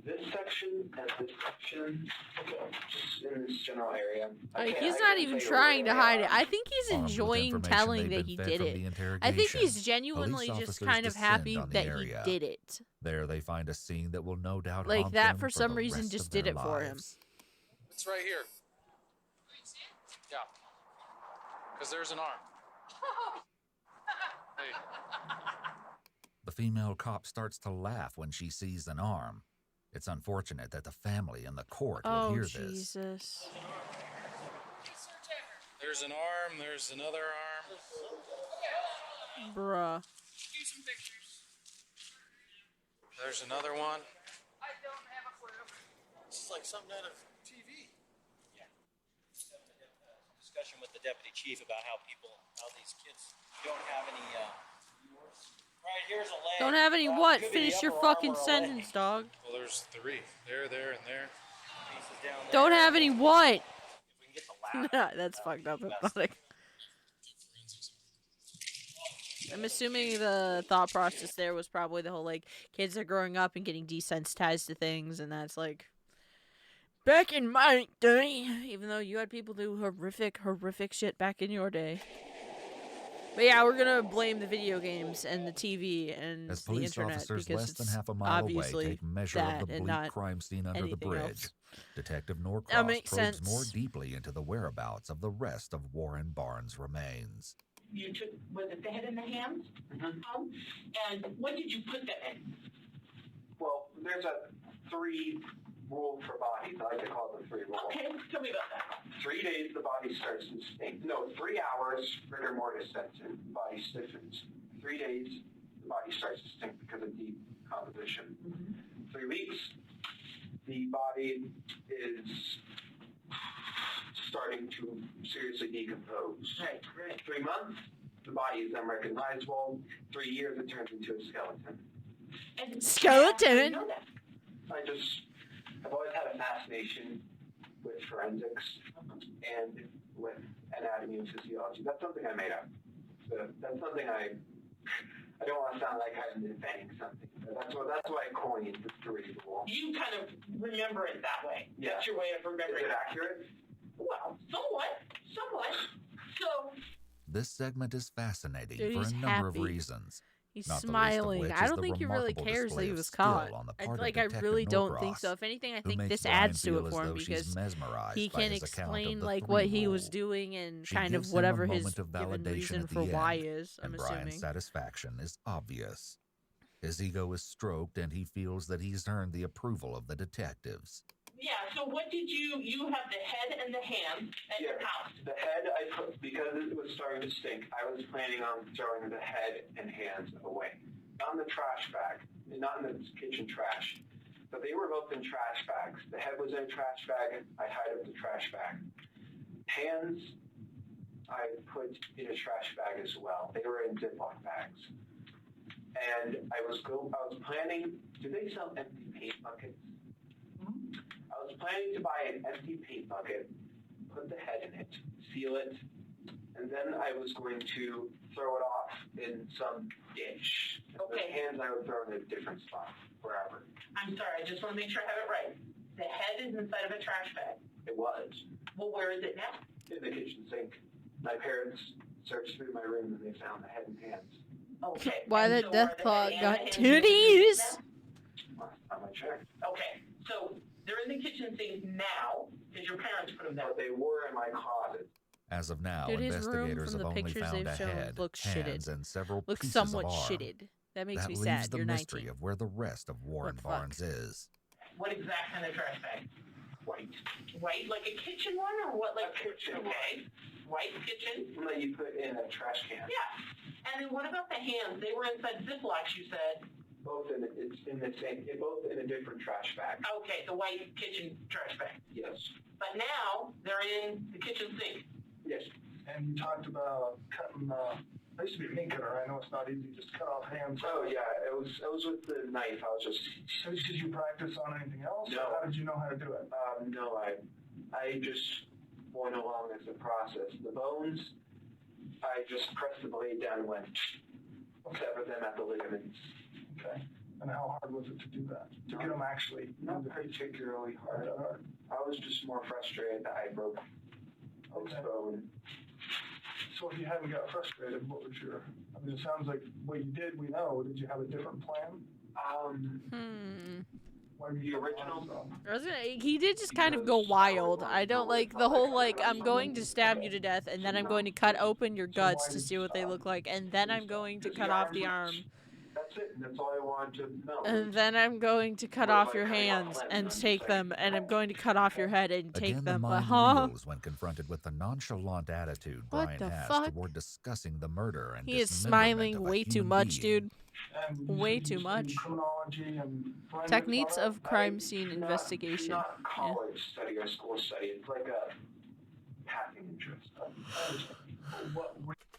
This section and this section. Okay. Just in this general area. Like, he's not even trying to hide it. I think he's enjoying telling that he did it. I think he's genuinely just kind of happy that he did it. There they find a scene that will no doubt Like, haunt that them for some the reason rest just of did their it for him. lives. It's right here. Yeah. Because there's an arm. Hey. The female cop starts to laugh when she sees an arm. It's unfortunate that the family and the court will hear this. Jesus. There's an arm. There's another arm. Bruh. Do some pictures. There's another one. I don't have a clue. This is like something out of TV. Yeah. Discussion with the deputy chief about how these kids don't have any, right, here's a leg. Don't have any what? Finish your fucking sentence, dog. Well, there's 3. There, and there. Pieces down there. Don't have any what? If we can get the lab. That's fucked up. I'm assuming the thought process there was probably the whole, like, kids are growing up and getting desensitized to things, and that's like, back in my day, even though you had people do horrific shit back in your day. But yeah, we're gonna blame the video games and the TV and As the police internet officers because less than it's half a mile away obviously take measure that of the and bleak not crime scene under the anything bridge, else. Detective That Norcross makes probes sense. more deeply into the whereabouts of the rest of Warren Barnes' remains. You took, was it the head and the hands? And what did you put them in? Well, there's a 3 rule for bodies. I like to call it the 3 rule. Okay, tell me about that. 3 days, the body starts to stink. No, 3 hours, rigor mortis sets in. The body stiffens. 3 days, the body starts to stink because of decomposition. 3 weeks, the body is starting to seriously decompose. Right. 3 months, the body is unrecognizable. 3 years, it turns into a skeleton. And Skeleton? I've always had a fascination with forensics and with anatomy and physiology. That's something I made up. So that's something I don't want to sound like I'm inventing something. But that's why I coined the 3 rule. You kind of remember it that way. Yeah. That's your way of remembering Is it it. accurate? Well, somewhat. So, This segment is fascinating Dude, for he's a number of happy. reasons. He's not the least of smiling. which I is don't the think he really remarkable cares that display he of was skill caught. on the I part of I Detective really don't think Norcross, so. If anything, I who think makes this Brian adds to feel it as for him though she's because mesmerized he by can his account of explain the like 3 what he rule. was doing and She kind of gives him a whatever his moment of given validation reason at for the why end, is. I'm and Brian's assuming. satisfaction is obvious. His ego is stroked, and he feels that he's earned the approval of the detectives. yeah, so what did you have the head and the hands at your house? The head, I put, because it was starting to stink, I was planning on throwing the head and hands away. Not in the trash bag, not in the kitchen trash, but they were both in trash bags. The head was in a trash bag, I hid up the trash bag. Hands, I put in a trash bag as well. They were in Ziploc bags. And I was planning, do they sell empty paint buckets? I was planning to buy an empty paint bucket, put the head in it, seal it, and then I was going to throw it off in some ditch. Okay. The hands I would throw in a different spot, wherever. I'm sorry, I just want to make sure I have it right. The head is inside of a trash bag. It was. Well, where is it now? In the kitchen sink. My parents searched through my room and they found the head and hands. Okay. Why and that so death are the clock head got and the hands titties? On my chair. Okay, so they're in the kitchen sink now because your parents put them there. But they were in my closet. As of now, Dude, his room investigators from have the only pictures found a they've shown head, looks hands, shitted. and several Looks pieces somewhat of arm. shitted. That makes That me leaves sad. the You're mystery 19. of where the rest of Warren What the fuck? Barnes is. What exact kind of trash bag? White. White, like a kitchen one, or what? Like A kitchen one. Okay, white kitchen. That you put in a trash can. Yeah. And then what about the hands? They were inside Ziplocs, you said. Both it's in the same, both in a different trash bag. Okay, the white kitchen trash bag. Yes. But now they're in the kitchen sink. Yes. And you talked about cutting, I used to be a meat cutter. I know it's not easy just to cut off hands. Oh yeah, it was with the knife. I was just. Did you practice on anything else? No. Or how did you know how to do it? No, I just went along as a process. The bones, I just pressed the blade down and went, sever them at the ligaments. Okay. And how hard was it to do that? To get them actually? Not particularly hard. I was just more frustrated that I broke this bone. So if you hadn't got frustrated, what was your, I mean, it sounds like what you did, we know. Did you have a different plan? The original. He did just kind of go wild. I don't like the whole, like, I'm going to stab you to death, and then I'm going to cut open your guts to see what they look like, and then I'm going to cut off the arm. That's it. That's all I wanted to know. And then I'm going to cut off your hands and take them, and I'm going to cut off your head and take Again, them. the mind reels when confronted with the nonchalant attitude Brian has toward discussing the murder and He is dismemberment smiling of a way too human much, being. dude. Way too much. Criminology and Techniques of crime scene investigation. Not college study or school study. It's like a passing interest.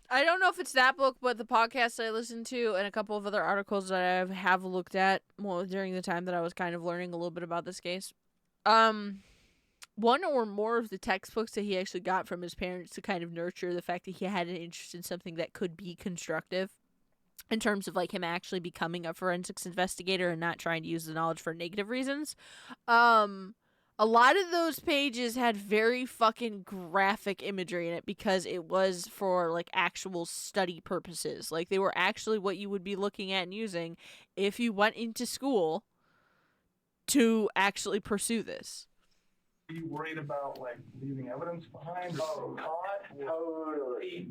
I don't know if it's that book, but the podcast I listened to and a couple of other articles that I have looked at during the time that I was kind of learning a little bit about this case. One or more of the textbooks that he actually got from his parents to kind of nurture the fact that he had an interest in something that could be constructive in terms of like him actually becoming a forensics investigator and not trying to use the knowledge for negative reasons. A lot of those pages had very fucking graphic imagery in it because it was for like actual study purposes. Like they were actually what you would be looking at and using if you went into school to actually pursue this. Are you worried about like leaving evidence behind or caught? Totally.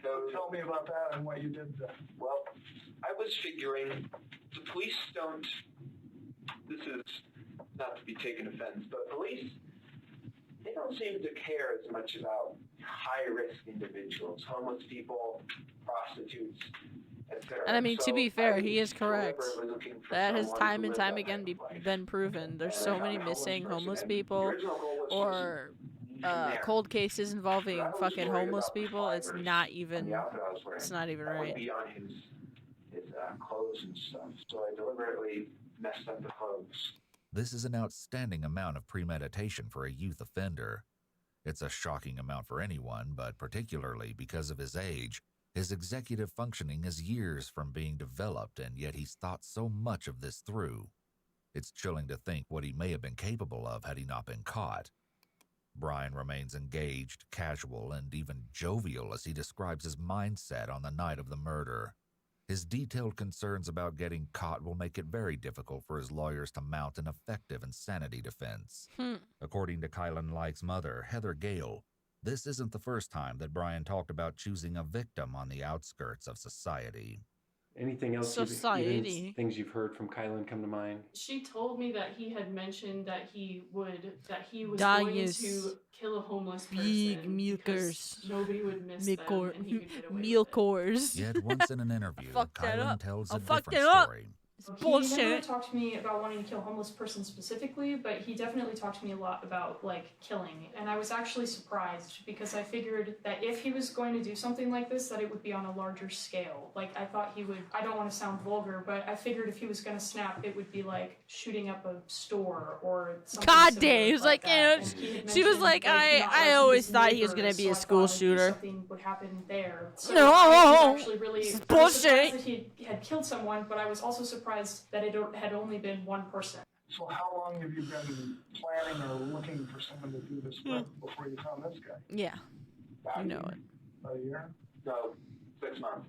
So tell me about that and what you did. Well, I was figuring the police don't. This is not to be taken offense, but police, they don't seem to care as much about high-risk individuals, homeless people, prostitutes, etc. And I mean, to be fair, he is correct. That has time and time again been proven. There's so many missing homeless people or cold cases involving fucking homeless people. It's not even right. Beyond his clothes and stuff, so I deliberately messed up the clothes. This is an outstanding amount of premeditation for a youth offender. It's a shocking amount for anyone, but particularly because of his age. His executive functioning is years from being developed, and yet he's thought so much of this through. It's chilling to think what he may have been capable of had he not been caught. Brian remains engaged, casual, and even jovial as he describes his mindset on the night of the murder. His detailed concerns about getting caught will make it very difficult for his lawyers to mount an effective insanity defense. According to Kylan Like's mother, Heather Gale, this isn't the first time that Brian talked about choosing a victim on the outskirts of society. Anything else? Society. Things you've heard from Kylan come to mind? She told me that he had mentioned that he was going to kill a homeless person because nobody would miss them and he could get away with it. Yet once in an interview, Kylan tells a different story. He never talked to me about wanting to kill a homeless person specifically, but he definitely talked to me a lot about, like, killing. And I was actually surprised because I figured that if he was going to do something like this, that it would be on a larger scale. Like, I thought he would, I don't want to sound vulgar, but I figured if he was going to snap, it would be like shooting up a store or something. God damn, he was like, she was like, I always thought he was going to be a school shooter. Something would happen there. So No, I was actually really it's I was surprised bullshit. that he had killed someone, but I was also surprised that it had only been one person. So how long have you been planning or looking for someone to do this with before you found this guy? Yeah, you know it. About a year? No, 6 months.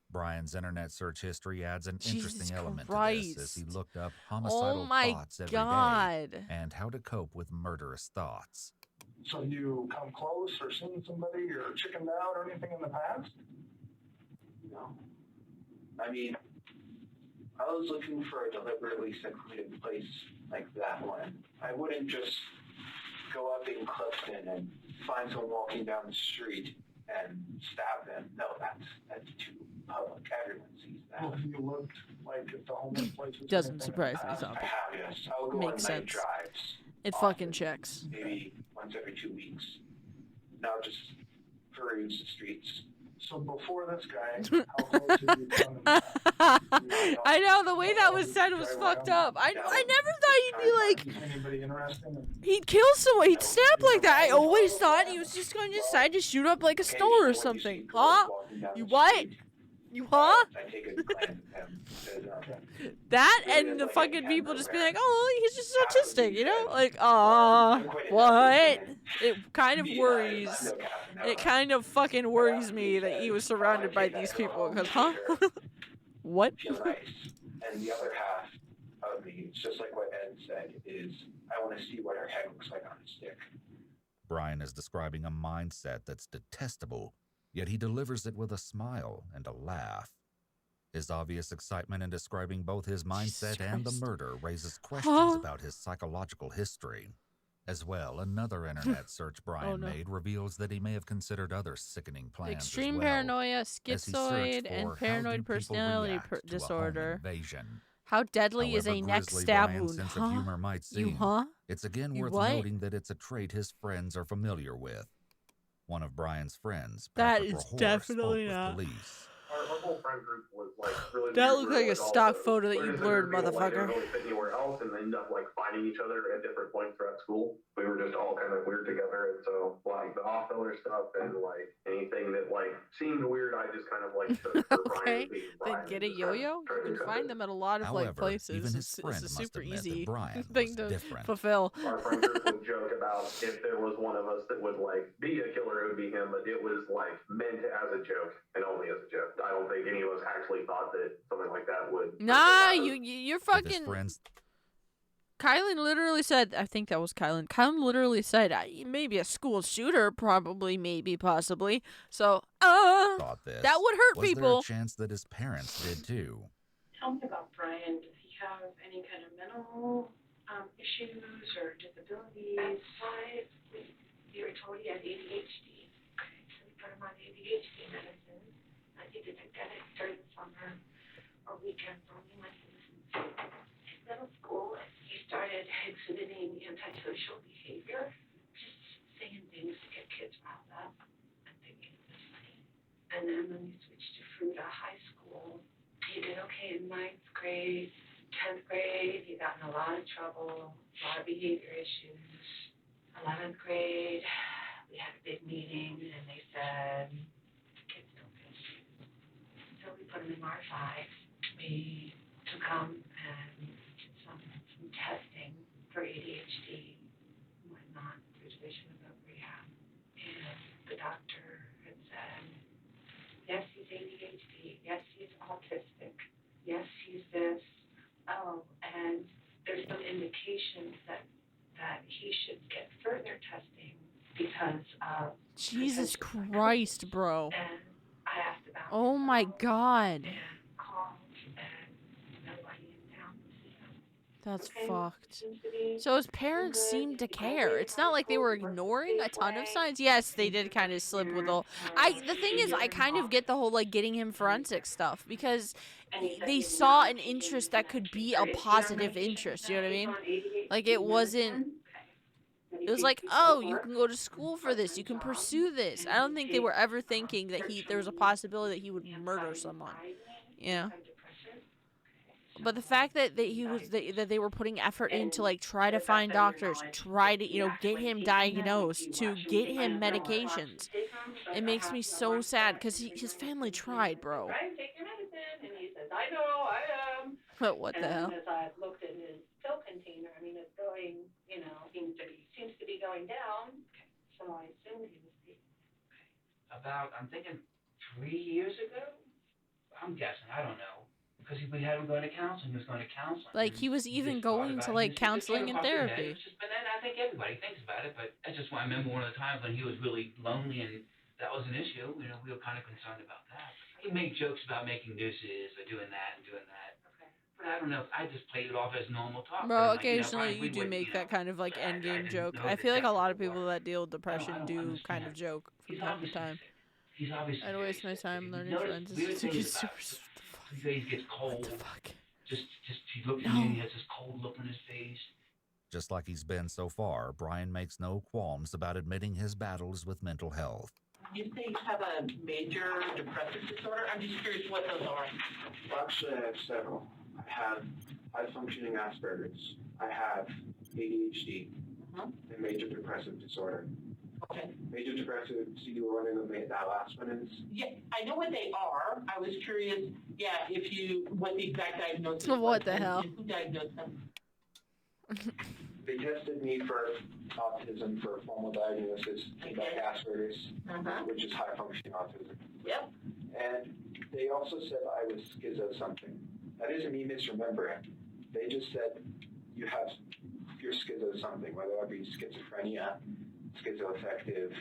Brian's internet search history adds an interesting element to Christ. this as he looked up homicidal my thoughts every God. day and how to cope with murderous thoughts. So you come close or seen somebody or chickened out or anything in the past? No. I mean, I was looking for a deliberately secluded place like that one. I wouldn't just go up in Clifton and find someone walking down the street and stab them. No, that's too public. Everyone sees that. Well, have you looked, like, at the homeless places? or Doesn't anything? surprise me, I Zombie. have, yes. I'll go Makes on night sense. drives. It often, fucking checks. Maybe once every 2 weeks. And I'll just peruse the streets. So before this guy, how close have you come? I know, the way that was said was fucked up. I never thought he'd be like, Anybody interesting? he'd kill someone, he'd snap like that. I always thought he was just going to decide to shoot up like a store or something. Huh? You what? You huh? I take a glance at him. Says, That and the fucking people just be like, oh, he's just autistic, you know? Like, what? It kind of worries. It kind of fucking worries me that he was surrounded by these people. Because, huh? What? feel nice. And the other half of me, it's just like what Ed said, is I want to see what her head looks like on a stick. Brian is describing a mindset that's detestable, yet he delivers it with a smile and a laugh. His obvious excitement in describing both his mindset and the murder raises questions about his psychological history. As well, another internet search Brian made reveals that he may have considered other sickening plans Extreme as well, paranoia, as he searched schizoid, for and how paranoid do people personality react to a home disorder. invasion. How deadly is However a neck grisly stab Brian's wound? sense of humor might seem, it's again You worth what? noting that it's a trait his friends are familiar with. One of Brian's friends, That Patrick is Rahor, definitely spoke not. with police. Our whole friend group was like really. That we looked were, like a all stock the photo that you learners blurred, that people, like, motherfucker. didn't really fit anywhere else, and ended up like finding each other at different points throughout school. We were just all kind of weird together, and so like the off-filler stuff and like anything that like seemed weird, I just kind of like took for Brian being Brian. Then get a yo-yo. You can find them at a lot of However, like places. even his It's friend a must super admit that easy Brian thing was to different. fulfill. Our friend group would joke about if there was one of us that would like be a killer, it would be him, but it was like meant as a joke and only as a joke. I don't think any of us actually thought that something like that would. Nah, you're If his fucking. friends Kylan literally said, I think that was Kylan. Kylan literally said, maybe a school shooter, probably, maybe, possibly. So, thought this, that would hurt was people. there a chance that his parents did too? Tell me about Brian. Does he have any kind of mental issues or disabilities? We were told he had ADHD. Okay, so we put him on ADHD medicine. He did get it during the summer or weekends when he went to middle school. He started exhibiting antisocial behavior, just saying things to get kids riled up and thinking it was funny. And then when he switched to Fruita High School, he did okay in 9th grade. 10th grade, he got in a lot of trouble, a lot of behavior issues. 11th grade, we had a big meeting and they said, kids don't get shoes. So we put him in R5. We took him and did some testing for ADHD and whatnot through Division of Rehab. And the doctor had said, yes, he's ADHD. Yes, he's autistic. Yes, he's this. Oh, and there's some indications that he should get further testing because of Jesus Christ, bro. And I asked about Oh my God. and called and nobody in town would see him. That's Okay, fucked. seems to be So his parents seemed to care. It's not like they were ignoring a ton of signs. Yes, they did kind of slip with all. The thing is, I kind of get the whole like getting him forensic stuff because they saw an interest that could be a positive interest. You know what I mean? Like it wasn't. It was like, oh, you can go to school for this. You can pursue this. I don't think they were ever thinking that there was a possibility that he would murder someone. Yeah. But the fact that that they were putting effort into like try to find doctors, try to get him diagnosed, to get him medications, it makes me so sad because his family tried, bro. Brian, take your medicine, and he says, I know, I am. But what the hell? And as I looked at his pill container, I mean, it's going, seems to be going down. So I assumed he was taking it. About, I'm thinking 3 years ago? I'm guessing, I don't know. Because we had him going to counseling, he was going to counseling. Like he was even going to like counseling and therapy. But then I think everybody thinks about it, but I just want to remember one of the times when he was really lonely and that was an issue. We were kind of concerned about that. He made jokes about making nooses or doing that and doing that. Okay. But I don't know, I just played it off as normal talk. Bro, Like, occasionally you do make that kind of like end game joke. I feel like a lot of people that deal with depression do kind of joke from time to time. he's obviously. I'd waste my time learning Notice forensics. weird It's things about super. his face gets cold. What the fuck? Just he looks at me and he has this cold look on his face. Just like he's been so far, Brian makes no qualms about admitting his battles with mental health. You say you have a major depressive disorder? I'm just curious what those are. Well, actually, I have several. I have high-functioning Asperger's. I have ADHD and major depressive disorder. Okay. Major depressive, so you were wondering what that last one is? Yeah, I know what they are. I was curious, what the exact diagnosis was. What the hell? And who diagnosed them? They tested me for autism for a formal diagnosis, like Asperger's, which is high-functioning autism. Yep. And they also said I was schizo something. That isn't me misremembering. They just said you're schizo something, whether that be schizophrenia, schizoaffective,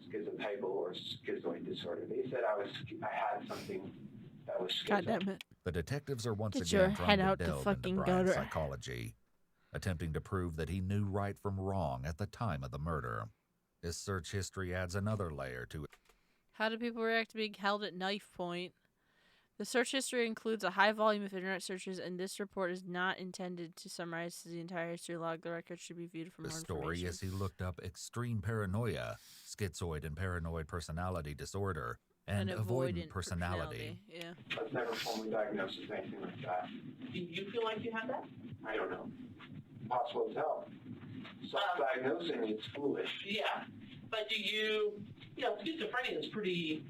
schizotypal, or schizoid disorder. They said I had something that was schizo. God damn it. The detectives are once Get your again head trying to out the delve into fucking Brian's gutter. psychology, attempting to prove that he knew right from wrong at the time of the murder. His search history adds another layer to it. How do people react to being held at knife point? The search history includes a high volume of internet searches, and this report is not intended to summarize the entire history log. The record should be viewed for The more story information. is he looked up extreme paranoia, schizoid and paranoid personality disorder, and avoidant personality. Yeah. I was never formally diagnosed with anything like that. Do you feel like you had that? I don't know. Possible as hell. Self-diagnosing is foolish. Yeah. But do you schizophrenia is pretty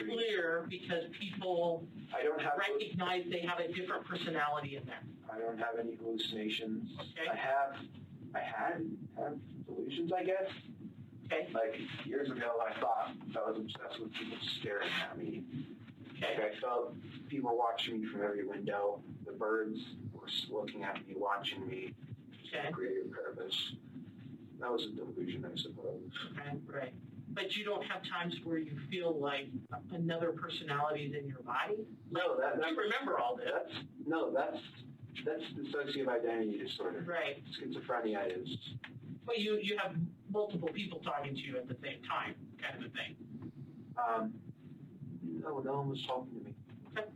clear because people recognize they have a different personality in there. I don't have any hallucinations. Okay. I had delusions, I guess. Okay. Like years ago, I thought I was obsessed with people staring at me. Okay. Like I felt people watching me from every window. The birds were looking at me, watching me. Okay. For greater purpose. That was a delusion, I suppose. Right. But you don't have times where you feel like another personality is in your body? No, you remember all this. That's dissociative identity disorder. Right. Schizophrenia is. Well, you have multiple people talking to you at the same time, kind of a thing. No one was talking to me. Okay.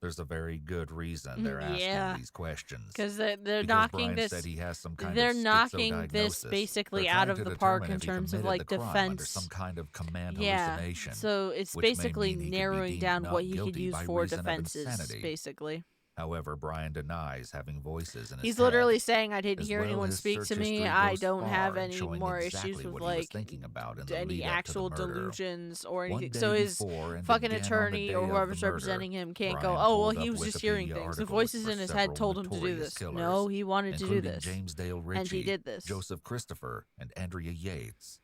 There's a very good reason they're asking these questions. Because they're Because knocking Brian this. said he has some kind They're of knocking this schizo-diagnosis. basically They're out trying of to the park determine in if he terms of committed like the crime under defense. some kind of command Yeah. hallucination, So it's which may basically mean he could be narrowing deemed down not what he could guilty use by for reason of defenses, insanity. basically. However, Brian denies having voices in his He's head, literally saying, I didn't as hear well anyone his speak search to me. history I goes don't have far in any showing more exactly issues with what he was like thinking about in the any lead up to the actual murder. delusions or One anything. day So his before and fucking again on the attorney day or of the whoever's murder, representing him can't Brian go, oh, well, pulled he up was just hearing Wikipedia things. The articles voices for in his head several told him to do notorious this. killers, No, he wanted to do including this. James Dale Ritchie, And he did this. Joseph Christopher, and Andrea Yates.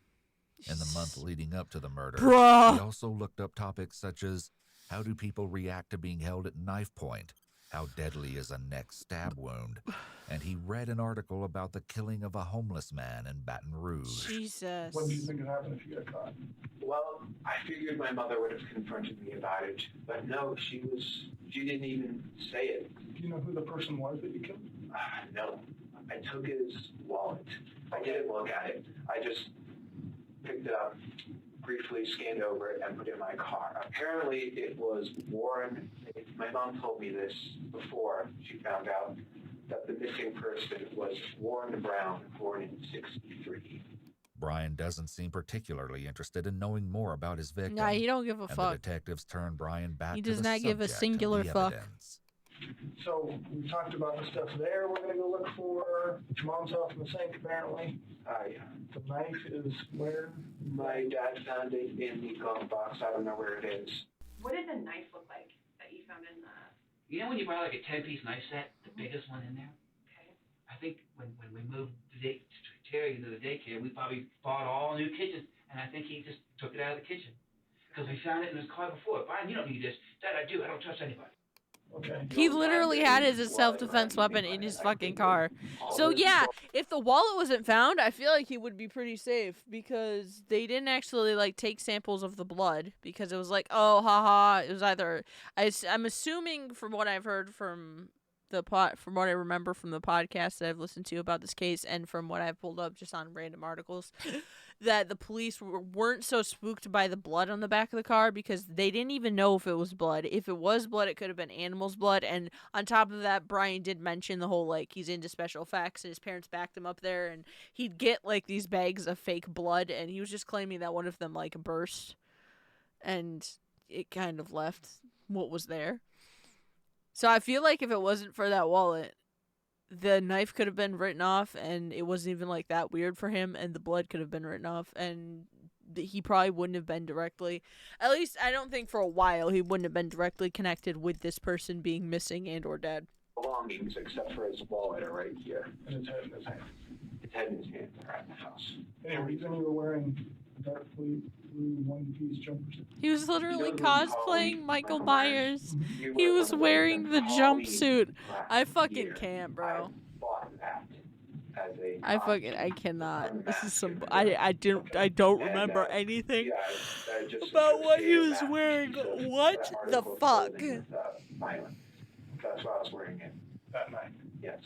In the month leading up to the murder, Bruh. he also looked up topics such as how do people react to being held at knife point? How deadly is a neck stab wound? And he read an article about the killing of a homeless man in Baton Rouge. Jesus. What do you think would happen if you got caught? Well, I figured my mother would have confronted me about it, but no, she didn't even say it. Do you know who the person was that you killed? No. I took his wallet. I didn't look at it. I just picked it up, briefly scanned over it, and put it in my car. Apparently, it was Warren. My mom told me this before she found out that the missing person was Warren Brown, born in '63. Brian doesn't seem particularly interested in knowing more about his victim. Nah, he don't give a and fuck. The detectives turn Brian back He to does the not give a subject of singular the fuck. evidence. So we talked about the stuff there we're going to go look for. Your mom's off in the sink, apparently. Yeah. The knife is where? My dad found it in the glove box. I don't know where it is. What did the knife look like that you found in the... You know when you buy like a 10-piece knife set, the biggest one in there? Okay. I think when we moved Terry into the daycare, we probably bought all new kitchens, and I think he just took it out of the kitchen. Because we found it in his car before. Brian, you don't need this. Dad, I do. I don't trust anybody. Okay. He literally had his self-defense weapon in his fucking car. So yeah, if the wallet wasn't found, I feel like he would be pretty safe because they didn't actually like take samples of the blood because it was like, oh, haha, it was either I'm assuming from what I've heard from from what I remember from the podcast that I've listened to about this case, and from what I've pulled up just on random articles, that the police weren't so spooked by the blood on the back of the car because they didn't even know if it was blood. If it was blood, it could have been animal's blood. And on top of that, Brian did mention the whole, like, he's into special effects and his parents backed him up there, and he'd get, like, these bags of fake blood, and he was just claiming that one of them, like, burst, and it kind of left what was there. So I feel like if it wasn't for that wallet, the knife could have been written off, and it wasn't even like that weird for him, and the blood could have been written off, and he probably wouldn't have been directly, at least I don't think for a while, he wouldn't have been directly connected with this person being missing and or dead. Belongings, except for his wallet, are right here. And his head in his hand. His head in his hand are in the house. Any reason you were wearing a dark blue one-piece jumper? He was literally cosplaying Michael Myers. He was wearing the jumpsuit. I fucking can't, bro. I cannot. This is some. I don't remember anything about what he was wearing. What the fuck? That's why I was wearing it that night. Yes.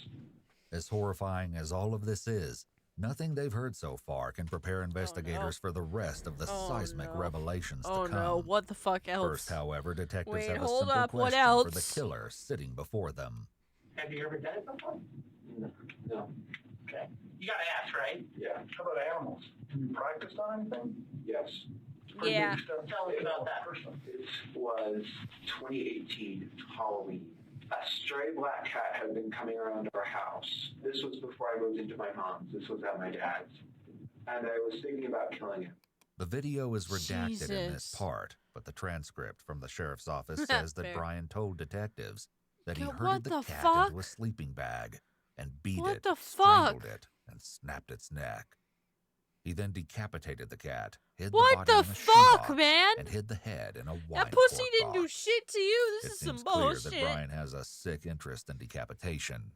As horrifying as all of this is, nothing they've heard so far can prepare investigators for the rest of the seismic revelations to come. Oh no, what the fuck else? First, however, detectives Wait, have a hold simple up, what question else? for the killer sitting before them. Have you ever done it before? No. Okay. You gotta ask, right? Yeah. How about animals? Have you practiced on anything? Yes. Yeah. Tell us about that. It was 2018 Halloween. A stray black cat had been coming around our house. This was before I moved into my mom's. This was at my dad's. And I was thinking about killing it. The video is redacted in this Jesus. part, but the transcript from the sheriff's office says that Fair. Brian told detectives that he God, herded what the the cat fuck? into a sleeping bag and beat What it, the strangled fuck? it, and snapped its neck. He then decapitated the cat, hid What the body the in a fuck, shoebox, man? and hid the head in a wine That pussy cork didn't do box. shit to you. This It is seems some clear bullshit. that Brian has a sick interest in decapitation.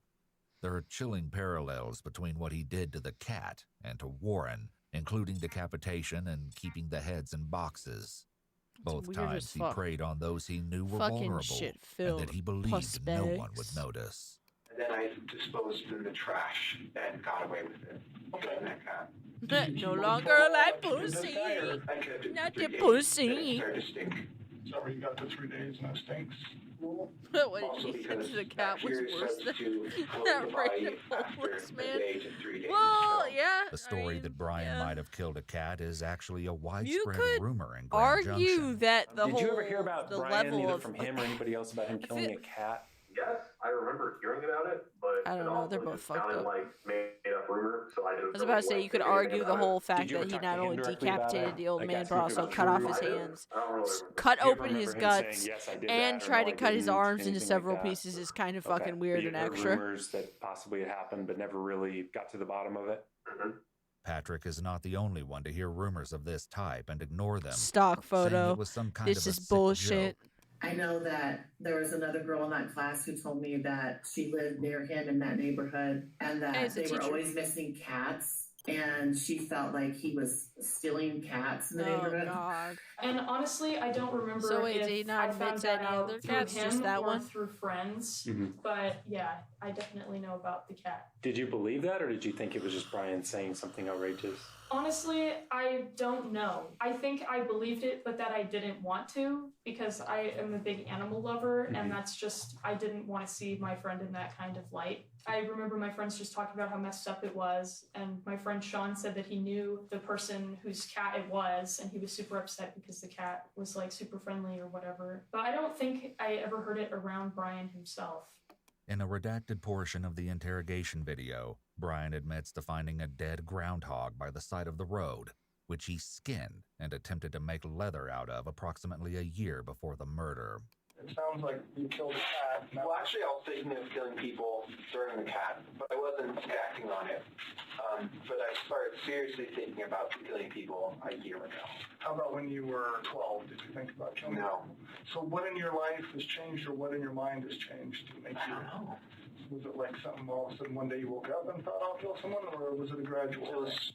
There are chilling parallels between what he did to the cat and to Warren, including decapitation and keeping the heads in boxes. Both weird times as he fuck. preyed on those he knew were Fucking vulnerable, and shit-filled that he believed puss no one would bags. notice. And then I disposed it in the trash and got away with it. Killing that cat. No longer like pussy. I kept it Not for your 3 days, pussy. and it started to stink. Is that where you got the 3 days and it stinks? What Also did you say because to the cat was bacteria worse starts than to float that the body random after homeless a man? day to 3 days. Well, so. yeah. The story that Brian might have killed a cat is actually a You widespread could rumor in Grand argue Junction. that the Did whole you ever hear about the Brian, level either of from him or anybody else, about him killing a cat? Yes, I remember hearing about it, but I don't it know, also they're both just fucked sounded up. like made up rumor, so I didn't. I was about to say you could argue the whole fact Did you ever that he talk to not him only directly about decapitated it? the old Like, man ask but him if it also was cut off true? his I don't hands, really cut Do you ever open his remember him guts, saying, "Yes, I did and that," or try "No, to I cut his didn't," arms into anything several like that? pieces is kind of Okay. fucking But weird you and heard extra. rumors that possibly it happened, but never really got to the bottom of it. Patrick is not the only one to hear rumors of this type and ignore them. Stock saying photo. it was some kind This of a is sick bullshit. joke. I know that there was another girl in that class who told me that she lived near him in that neighborhood and Hey, that it's a they were teacher. always missing cats. And she felt like he was stealing cats in the Oh neighborhood. god. And honestly, I don't remember So wait, if did he not I admit found to that any out other through cats, him just that or one? through friends. Mhm. But yeah, I definitely know about the cat. Did you believe that, or did you think it was just Brian saying something outrageous? Honestly, I don't know. I think I believed it, but that I didn't want to because I am a big animal lover, and that's just, I didn't want to see my friend in that kind of light. I remember my friends just talking about how messed up it was, and my friend Sean said that he knew the person whose cat it was, and he was super upset because the cat was like super friendly or whatever. But I don't think I ever heard it around Brian himself. In a redacted portion of the interrogation video, Brian admits to finding a dead groundhog by the side of the road, which he skinned and attempted to make leather out of approximately a year before the murder. It sounds like you killed a cat. Well, actually, I was thinking of killing people during the cat, but I wasn't acting on it. But I started seriously thinking about killing people a year ago. How about when you were 12? Did you think about killing No. people? So what in your life has changed, or what in your mind has changed to make I you? don't know. Was it like something all of a sudden one day you woke up and thought I'll kill someone, or was it a gradual? It was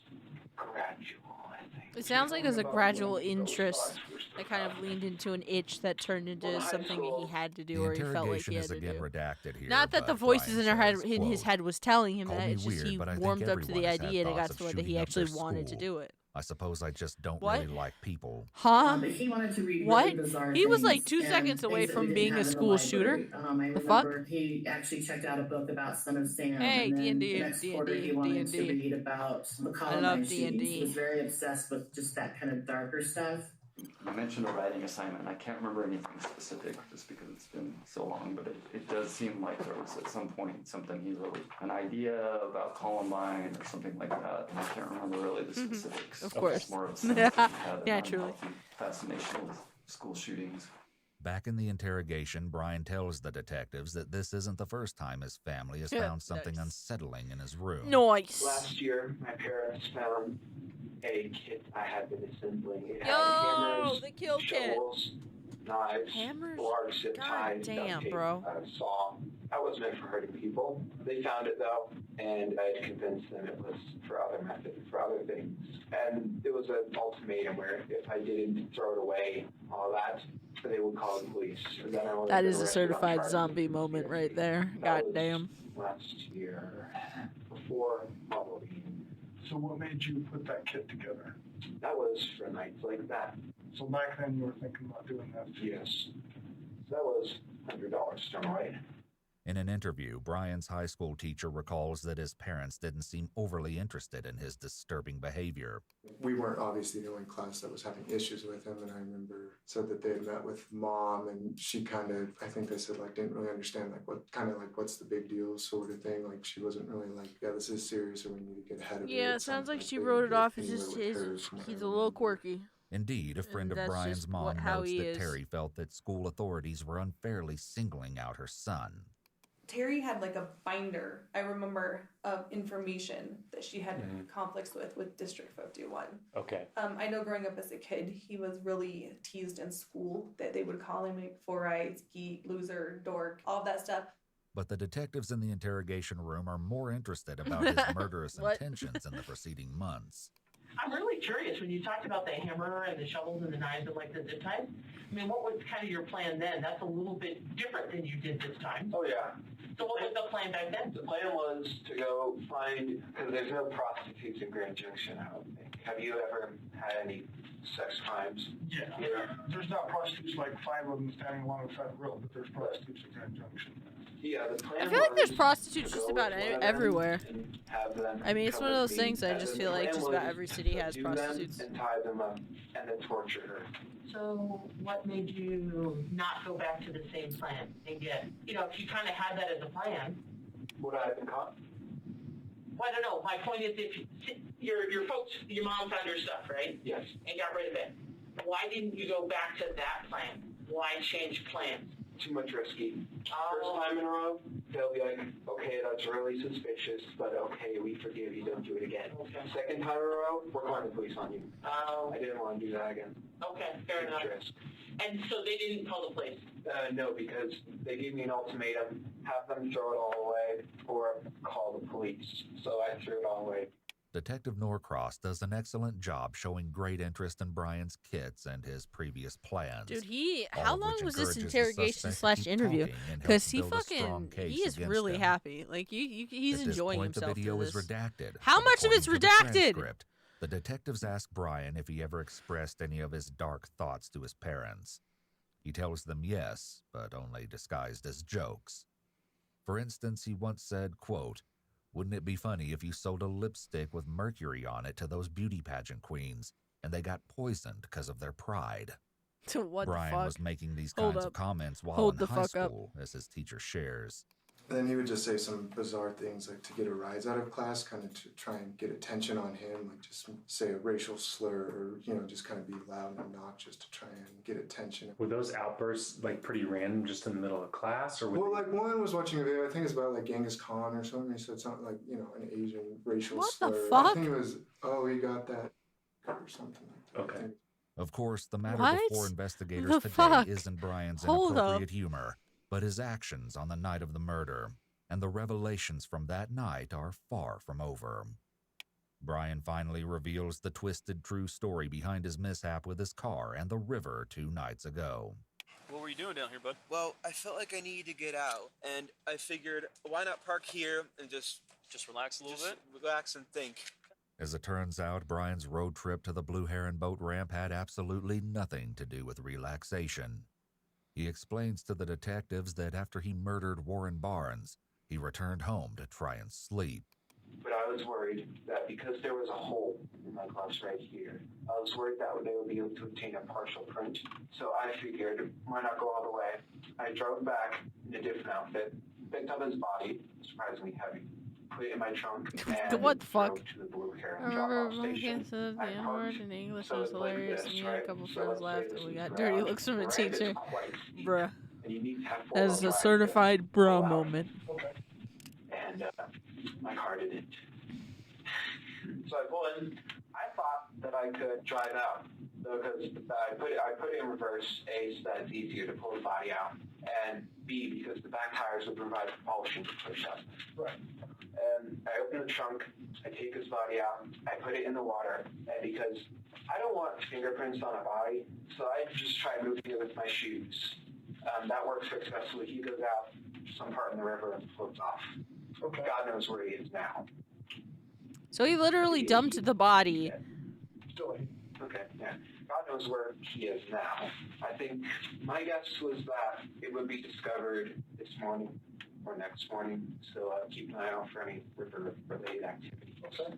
gradual, I think. It sounds like there's a gradual interest that kind of leaned into an itch that turned into something he had to do, The or he felt like interrogation he had is to again do. redacted here. Not that the but voices Brian in, her head, says, in his quote, head was telling him "Call that. me It's just weird, he but I think warmed up to everyone the has had idea and it got thoughts to of where that he shooting up their actually wanted to school. do it. I suppose I just don't What? really like people." Huh? But he wanted to read What? really bizarre He was like things 2 and seconds away things that we from didn't being have a in the school shooter. library. I The fuck? remember he actually checked out a book about Son of Sam, Hey, and then D&D, the next quarter he D&D, wanted to D&D. read about the I Columbine love shootings. D&D. He was very obsessed with just that kind of darker stuff. You mentioned a writing assignment. I can't remember anything specific just because it's been so long, but it does seem like there was at some point something he wrote, an idea about Columbine or something like that. And I can't remember really the specifics. Of course. It's more of a sense that he had an Naturally. unhealthy fascination with school shootings. Back in the interrogation, Brian tells the detectives that this isn't the first time his family has found something unsettling in his room. Nice. Last year, my parents found a kit I had been assembling. It had Yo, hammers, the kill kit. shovels, knives, Hammers? large zip ties, God duct damn, tape, bro. a saw. I wasn't meant for hurting people. They found it though, and I had convinced them it was for other methods, for other things. And it was an ultimatum where if I didn't throw it away, all that, they would call the police. And then I would That have is been a arrested on certified charges zombie of moment right conspiracy. there. That God was damn. last year, before Halloween. So what made you put that kit together? That was for nights like that. So back then you were thinking about doing that too? Yes. That was $100 done right. In an interview, Brian's high school teacher recalls that his parents didn't seem overly interested in his disturbing behavior. We weren't obviously the only class that was having issues with him, and I remember said that they had met with mom, and she kind of, I think they said like didn't really understand like what kind of like what's the big deal sort of thing. Like she wasn't really like, yeah, this is serious, or we need to get ahead of it. Yeah, it sounds like she wrote it off as just he's a little quirky. Indeed, a friend of that's Brian's just mom how notes he that is. Terry felt that school authorities were unfairly singling out her son. Terry had like a binder, I remember, of information that she had conflicts with District 51. Okay. I know growing up as a kid, he was really teased in school that they would call him like four eyes, geek, loser, dork, all of that stuff. But the detectives in the interrogation room are more interested about his murderous intentions in the preceding months. I'm really curious, when you talked about the hammer and the shovels and the knives and like the zip ties, I mean, what was kind of your plan then? That's a little bit different than you did this time. Oh, yeah. So what was the plan back then? The plan was to go find, because there's no prostitutes in Grand Junction, I don't think. Have you ever had any sex crimes? Yeah. There's not prostitutes like 5 of them standing alongside the road, but there's prostitutes at Grand Junction. Yeah, the plan I feel like there's was prostitutes to just go about with one of them everywhere. and have them I mean, it's come one of with those me, things I and just then feel the like plan just about was every city has to do them prostitutes. and tie them up and then torture her. So what made you not go back to the same plan and get, you know, if you kind of had that as a plan? Would I have been caught? Well, I don't know. My point is, if your folks, your mom found your stuff, right? Yes. And got rid of it. Why didn't you go back to that plan? Why change plans? Too much risky. First time in a row, they'll be like, okay, that's really suspicious, but okay, we forgive you, don't do it again. Okay. Second time in a row, we're calling the police on you. I didn't want to do that again. Okay, fair enough. Risk. And so they didn't call the police? No, because they gave me an ultimatum, have them throw it all away or call the police. So I threw it all away. Detective Norcross does an excellent job showing great interest in Brian's kits and his previous plans. Dude, all how of long which was this encourages the interrogation suspect to / keep interview? talking and Because helps he build a strong fucking, case he is against really him. happy. Like, he's At this enjoying point, himself the video through is this. redacted. How much of it's According to the redacted? transcript, the detectives ask Brian if he ever expressed any of his dark thoughts to his parents. He tells them yes, but only disguised as jokes. For instance, he once said, quote, "Wouldn't it be funny if you sold a lipstick with mercury on it to those beauty pageant queens and they got poisoned because of their pride?" What the Brian fuck? was making these Hold kinds of up. comments while Hold in the high fuck up. school, as his teacher shares. And then he would just say some bizarre things like to get a rise out of class, kind of to try and get attention on him, like just say a racial slur or, you know, just kind of be loud and obnoxious to try and get attention. Were those outbursts like pretty random just in the middle of class? Or Well, like one was watching a video, I think it's about like Genghis Khan or something. He said something like, you know, an Asian racial What slur. the I fuck? think it was, oh, he got that or something like that. Okay. Of course, the matter What? before investigators The today fuck? isn't Brian's Hold inappropriate up. humor, but his actions on the night of the murder. And the revelations from that night are far from over. Brian finally reveals the twisted true story behind his mishap with his car and the river 2 nights ago. What were you doing down here, bud? Well, I felt like I needed to get out, and I figured, why not park here and just relax a little bit? Relax and think. As it turns out, Brian's road trip to the Blue Heron boat ramp had absolutely nothing to do with relaxation. He explains to the detectives that after he murdered Warren Barnes, he returned home to try and sleep. But I was worried that because there was a hole in my glass right here, I was worried that they would be able to obtain a partial print. So I figured, why not go all the way? I drove back in a different outfit, picked up his body, surprisingly heavy, put it in my trunk, and What the fuck? drove to the Blue I Heron remember drop-off when station. kids said the N-word in English So was it's like hilarious. this, Me and a right? couple So friends let's say laughed this and we is got ground. dirty looks from a Granted, teacher. it's quite steep, Bruh. and you need to have That is four-wheel a drive certified to bruh pull out. moment. And my car didn't. So I pulled in. I thought that I could drive out because I put it in reverse, A, so that it's easier to pull the body out, and B, because the back tires would provide propulsion to push up. Right. And I open the trunk, I take his body out, I put it in the water, and because I don't want fingerprints on a body, so I just try moving it with my shoes. That works successfully. He goes out some part in the river and floats off. Okay. God knows where he is now. So he literally dumped the body. Still, okay, yeah. God knows where he is now. I think my guess was that it would be discovered this morning or next morning, so keep an eye out for any river-related activity. Okay.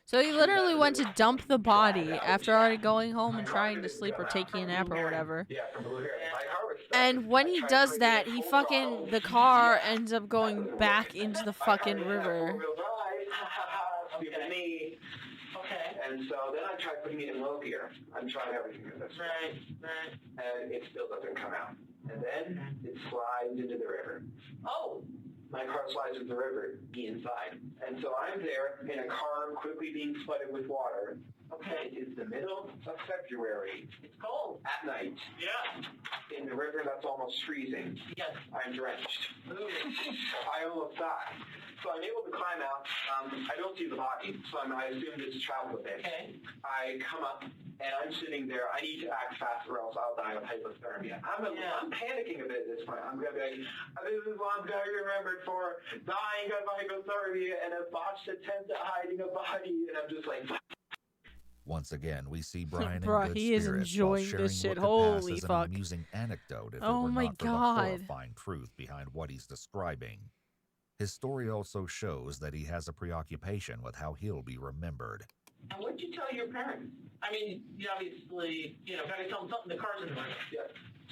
So he literally went to dump the body after already going home and trying to sleep or taking a nap or whatever. Yeah, from Blue Heron. My car was stuck. And when he does that, he fucking, the car ends up going back into the fucking river. Stupid me. Okay. And so then I tried putting it in low gear. I'm trying everything at this point. Right. And it still doesn't come out. And then it slides into the river. Oh! My car slides into the river, me inside. And so I'm there in a car quickly being flooded with water. Okay, it's the middle of February. It's cold. At night. Yeah. In the river that's almost freezing. Yes. I'm drenched. I almost died. So I'm able to climb out. I don't see the body, so I assume it's travel with it. Okay. I come up, and I'm sitting there. I need to act fast or else I'll die of hypothermia. I'm panicking a bit at this point. I'm going to be like, this is what I'm going to be remembered for, dying of hypothermia and a botched attempt at hiding a body. And I'm just like... Once again, we see Brian in Bruh, good he is spirits enjoying while this sharing shit. what could pass Holy as fuck. an amusing anecdote if Oh it were my not for the God. horrifying truth behind what he's describing. His story also shows that he has a preoccupation with how he'll be remembered. And what did you tell your parents? I mean, you obviously, got to tell them something. The car's in the river. Yeah.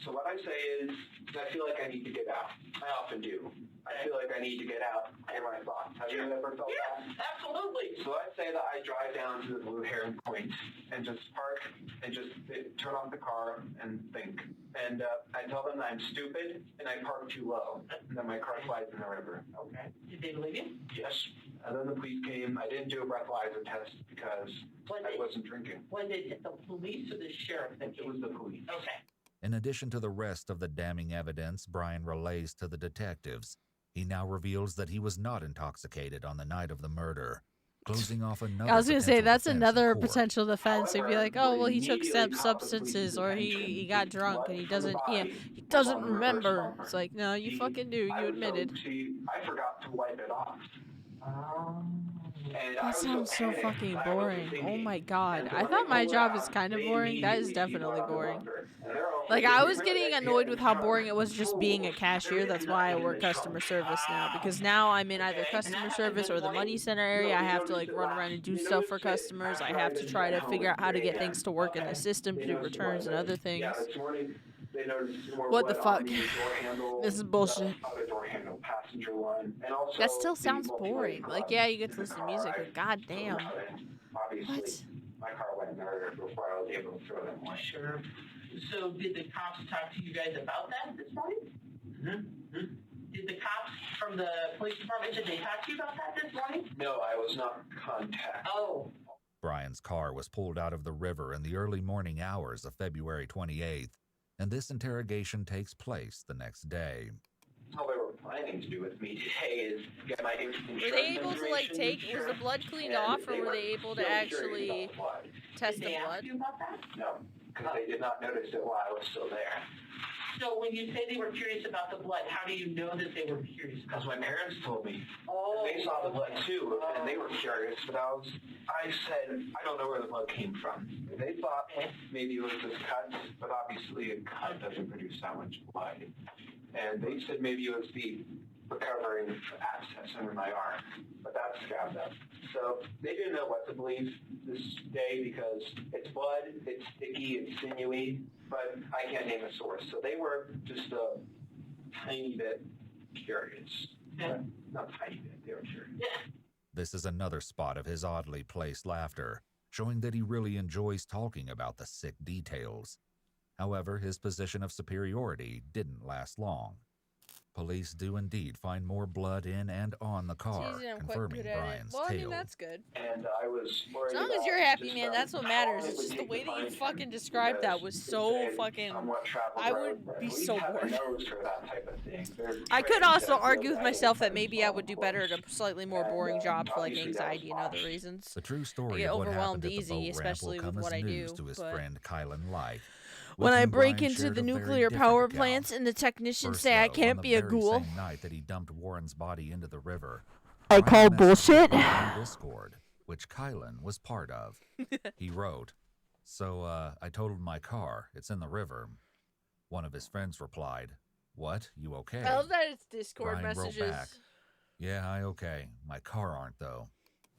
So what I say is, I feel like I need to get out. I often do. I feel like I need to get out. And my thoughts. Have you ever felt that? Absolutely. So I'd say that I drive down to the Blue Heron Point and just park and just turn off the car and think. And I tell them that I'm stupid and I park too low. And then my car slides in the river. Okay. Did they believe you? Yes. And then the police came. I didn't do a breathalyzer test because I wasn't drinking. Was it the police or the sheriff? It was the police. Okay. In addition to the rest of the damning evidence Brian relays to the detectives, he now reveals that he was not intoxicated on the night of the murder, closing off another I was gonna say potential that's defense in another court. potential defense. They'd be like, "Oh, well, he took substances, or he got drunk, and he doesn't remember." It's like, no, you fucking do. You admitted. I forgot to wipe it off. That sounds so fucking boring. Oh my God. I thought my job is kind of boring. That is definitely boring. Like, I was getting annoyed with how boring it was just being a cashier. That's why I work customer service now. Because now I'm in either customer service or the money center area. I have to, like, run around and do stuff for customers. I have to try to figure out how to get things to work in the system to do returns and other things. What the fuck? This is bullshit. That still sounds boring. Like, yeah, you get to listen to music, but goddamn. What? My car went in there before I was able to throw them away. Sure. So did the cops talk to you guys about that this morning? Mm-hmm. Did the cops from the police department, did they talk to you about that this morning? No, I was not contacted. Oh. Brian's car was pulled out of the river in the early morning hours of February 28th, and this interrogation takes place the next day. However, planning to do with me today is get my insurance Were they able to like information. take? Was the blood cleaned And off, or they were they able to still curious actually about the blood. test Did the they blood? ask you about that? No, because they did not notice it while I was still there. So when you say they were curious about the blood, how do you know that they were curious? Because my parents told me. Oh. They saw the blood too, and they were curious, but I said, I don't know where the blood came from. They thought maybe it was this cut, but obviously a cut doesn't produce that much blood. And they said maybe it was the recovering abscess under my arm, but that's scabbed up. So they didn't know what to believe this day because it's blood, it's sticky, it's sinewy, but I can't name a source. So they were just a tiny bit curious. Not tiny bit, they were curious. This is another spot of his oddly placed laughter, showing that he really enjoys talking about the sick details. However, his position of superiority didn't last long. Police do indeed find more blood in and on the car, confirming Brian's Well, I mean, tale. that's good. And I was worried As long as about you're happy, just, man, that's what matters. It's just the way that you fucking described that was so fucking. I would be so bored. I could also argue with myself that maybe I would do better at a slightly more boring job for like anxiety and other reasons. The true I story get of what overwhelmed happened at the easy, boat ramp especially will come with what as I news do. to his But friend Kylan Light. when I With whom break Brian into shared the a very nuclear different power account. plants and the technicians First, say I though, can't on be a the very ghoul, same night that he dumped Warren's body into the river, I Brian call messaged bullshit. with Warren on Discord, which Kylan was part of. He wrote, "So, I totaled my car. It's in the river." One of his friends replied, "What? You okay?" I love that it's Discord Brian wrote messages. back, "Yeah, I okay. My car aren't though."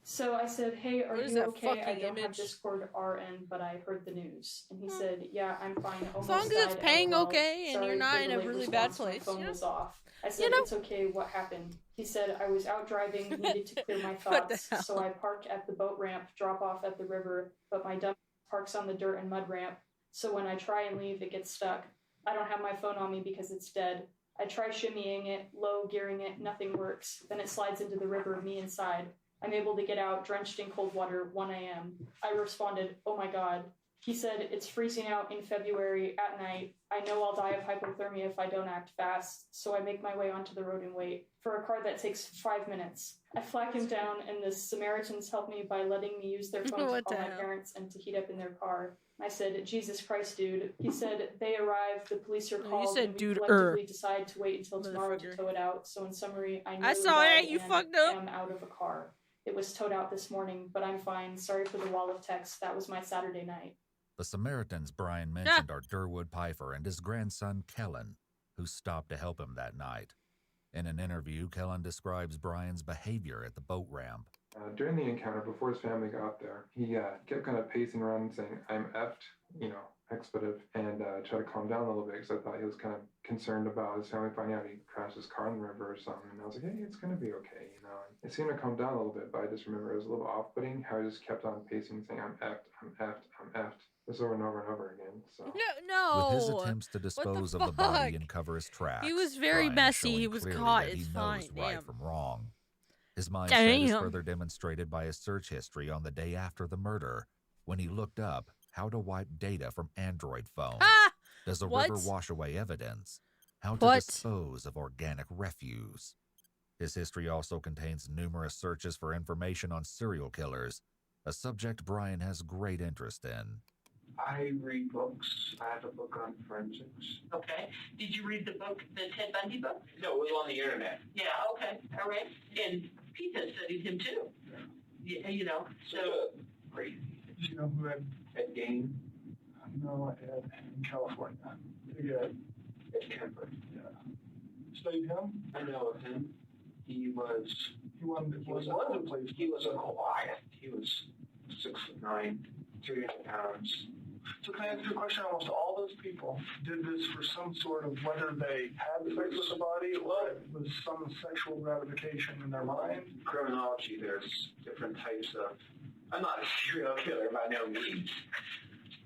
So I said, hey, are What is you that okay? I fucking don't have image? Discord RN, but I heard the news. And he said, yeah, I'm fine. As long as it's paying okay and you're not in a really bad My place, phone you know? was off. I said, it's okay, what happened? He said, I was out driving, needed to clear my What the thoughts, so I park at the boat ramp, drop off at the river, but my dump parks on the dirt and mud ramp, so when I try and leave, it gets stuck. I don't have my phone on me because it's dead. I try shimmying it, low gearing it, nothing works. Then it slides into the river, me inside. I'm able to get out, drenched in cold water, 1 a.m. I responded, oh my god. He said, it's freezing out in February at night. I know I'll die of hypothermia if I don't act fast, so I make my way onto the road and wait. For a car that takes 5 minutes. I flag him down, and the Samaritans help me by letting me use their phone to What call the my hell? parents and to heat up in their car. I said, Jesus Christ, dude. He said, they arrive, the police are No, you called, said and we dude, collectively decide to wait until tomorrow to Motherfucker. tow it out. So in summary, I know I saw died it, you and fucked up. am out of a car. It was towed out this morning, but I'm fine. Sorry for the wall of text. That was my Saturday night. The Samaritans Brian mentioned are Durwood Pfeiffer and his grandson Kellen, who stopped to help him that night. In an interview, Kellen describes Brian's behavior at the boat ramp. During the encounter, before his family got there, he kept kind of pacing around and saying, I'm effed, expletive, and tried to calm down a little bit because I thought he was kind of concerned about his family finding out he crashed his car in the river or something. And I was like, hey, it's going to be okay, And it seemed to calm down a little bit, but I just remember it was a little off-putting how he just kept on pacing, saying, I'm effed, I'm effed, I'm effed. This over and over and over again. So. No. With his attempts to dispose of the body and cover his tracks, He was very Brian messy. showing He was clearly caught. that he It's knows fine. right Damn. from wrong. His mindset is Damn. further demonstrated by his search history on the day after the murder, when he looked up how to wipe data from Android phones. Ah! Does a What? river wash away evidence? How to What? dispose of organic refuse. His history also contains numerous searches for information on serial killers, a subject Brian has great interest in. I read books. I have a book on forensics. Okay. Did you read the book, the Ted Bundy book? No, it was on the internet. Yeah, okay. All right. And Pete has studied him too. Yeah, so. Crazy. Do you know who Ed Gain? No, Ed in California. Yeah. Ed Kemper. Yeah. Studied him? I know of him. He was one of the places. He was a Goliath. He was 6'9", 300 pounds. So can I ask you a question? Almost all those people did this for some sort of, whether they had sex with the body or it was some sexual gratification in their mind. Criminology, there's different types of, I'm not a serial killer by no means,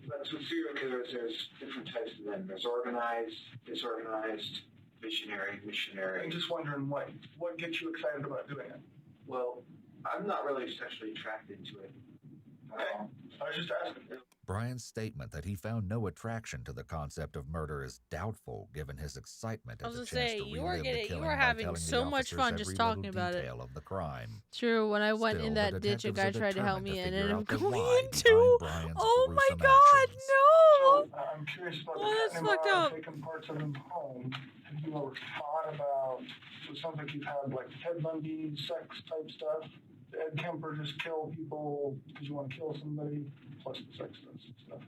but with serial killers, there's different types of them. There's organized, disorganized, visionary, missionary. I'm just wondering what gets you excited about doing it? Well, I'm not really sexually attracted to it. Okay. I was just asking. Brian's statement that he found no attraction to the concept of murder is doubtful, given his excitement I at was the gonna chance say, to you are relive the you killing are by having telling so the much officers fun just every talking little about it. detail of the crime. True, when I went Still, in the that ditch, a detectives guy are tried to help determined me, to and figure ended out up the going why into. behind Brian's Oh my gruesome God, actions. no! So I'm curious about Oh, the that's cutting him fucked out up. and taking parts of him home. Have you ever thought about? It sounds like you've had like Ted Bundy sex type stuff. Ed Kemper just kill people because you want to kill somebody, plus the sex stuff.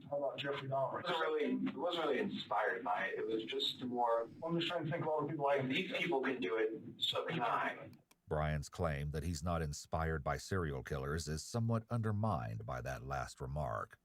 How about Jeffrey Dahmer? It wasn't really inspired by it. It was just more. I'm just trying to think of all the people like These people can do it, so can I. Brian's claim that he's not inspired by serial killers is somewhat undermined by that last remark.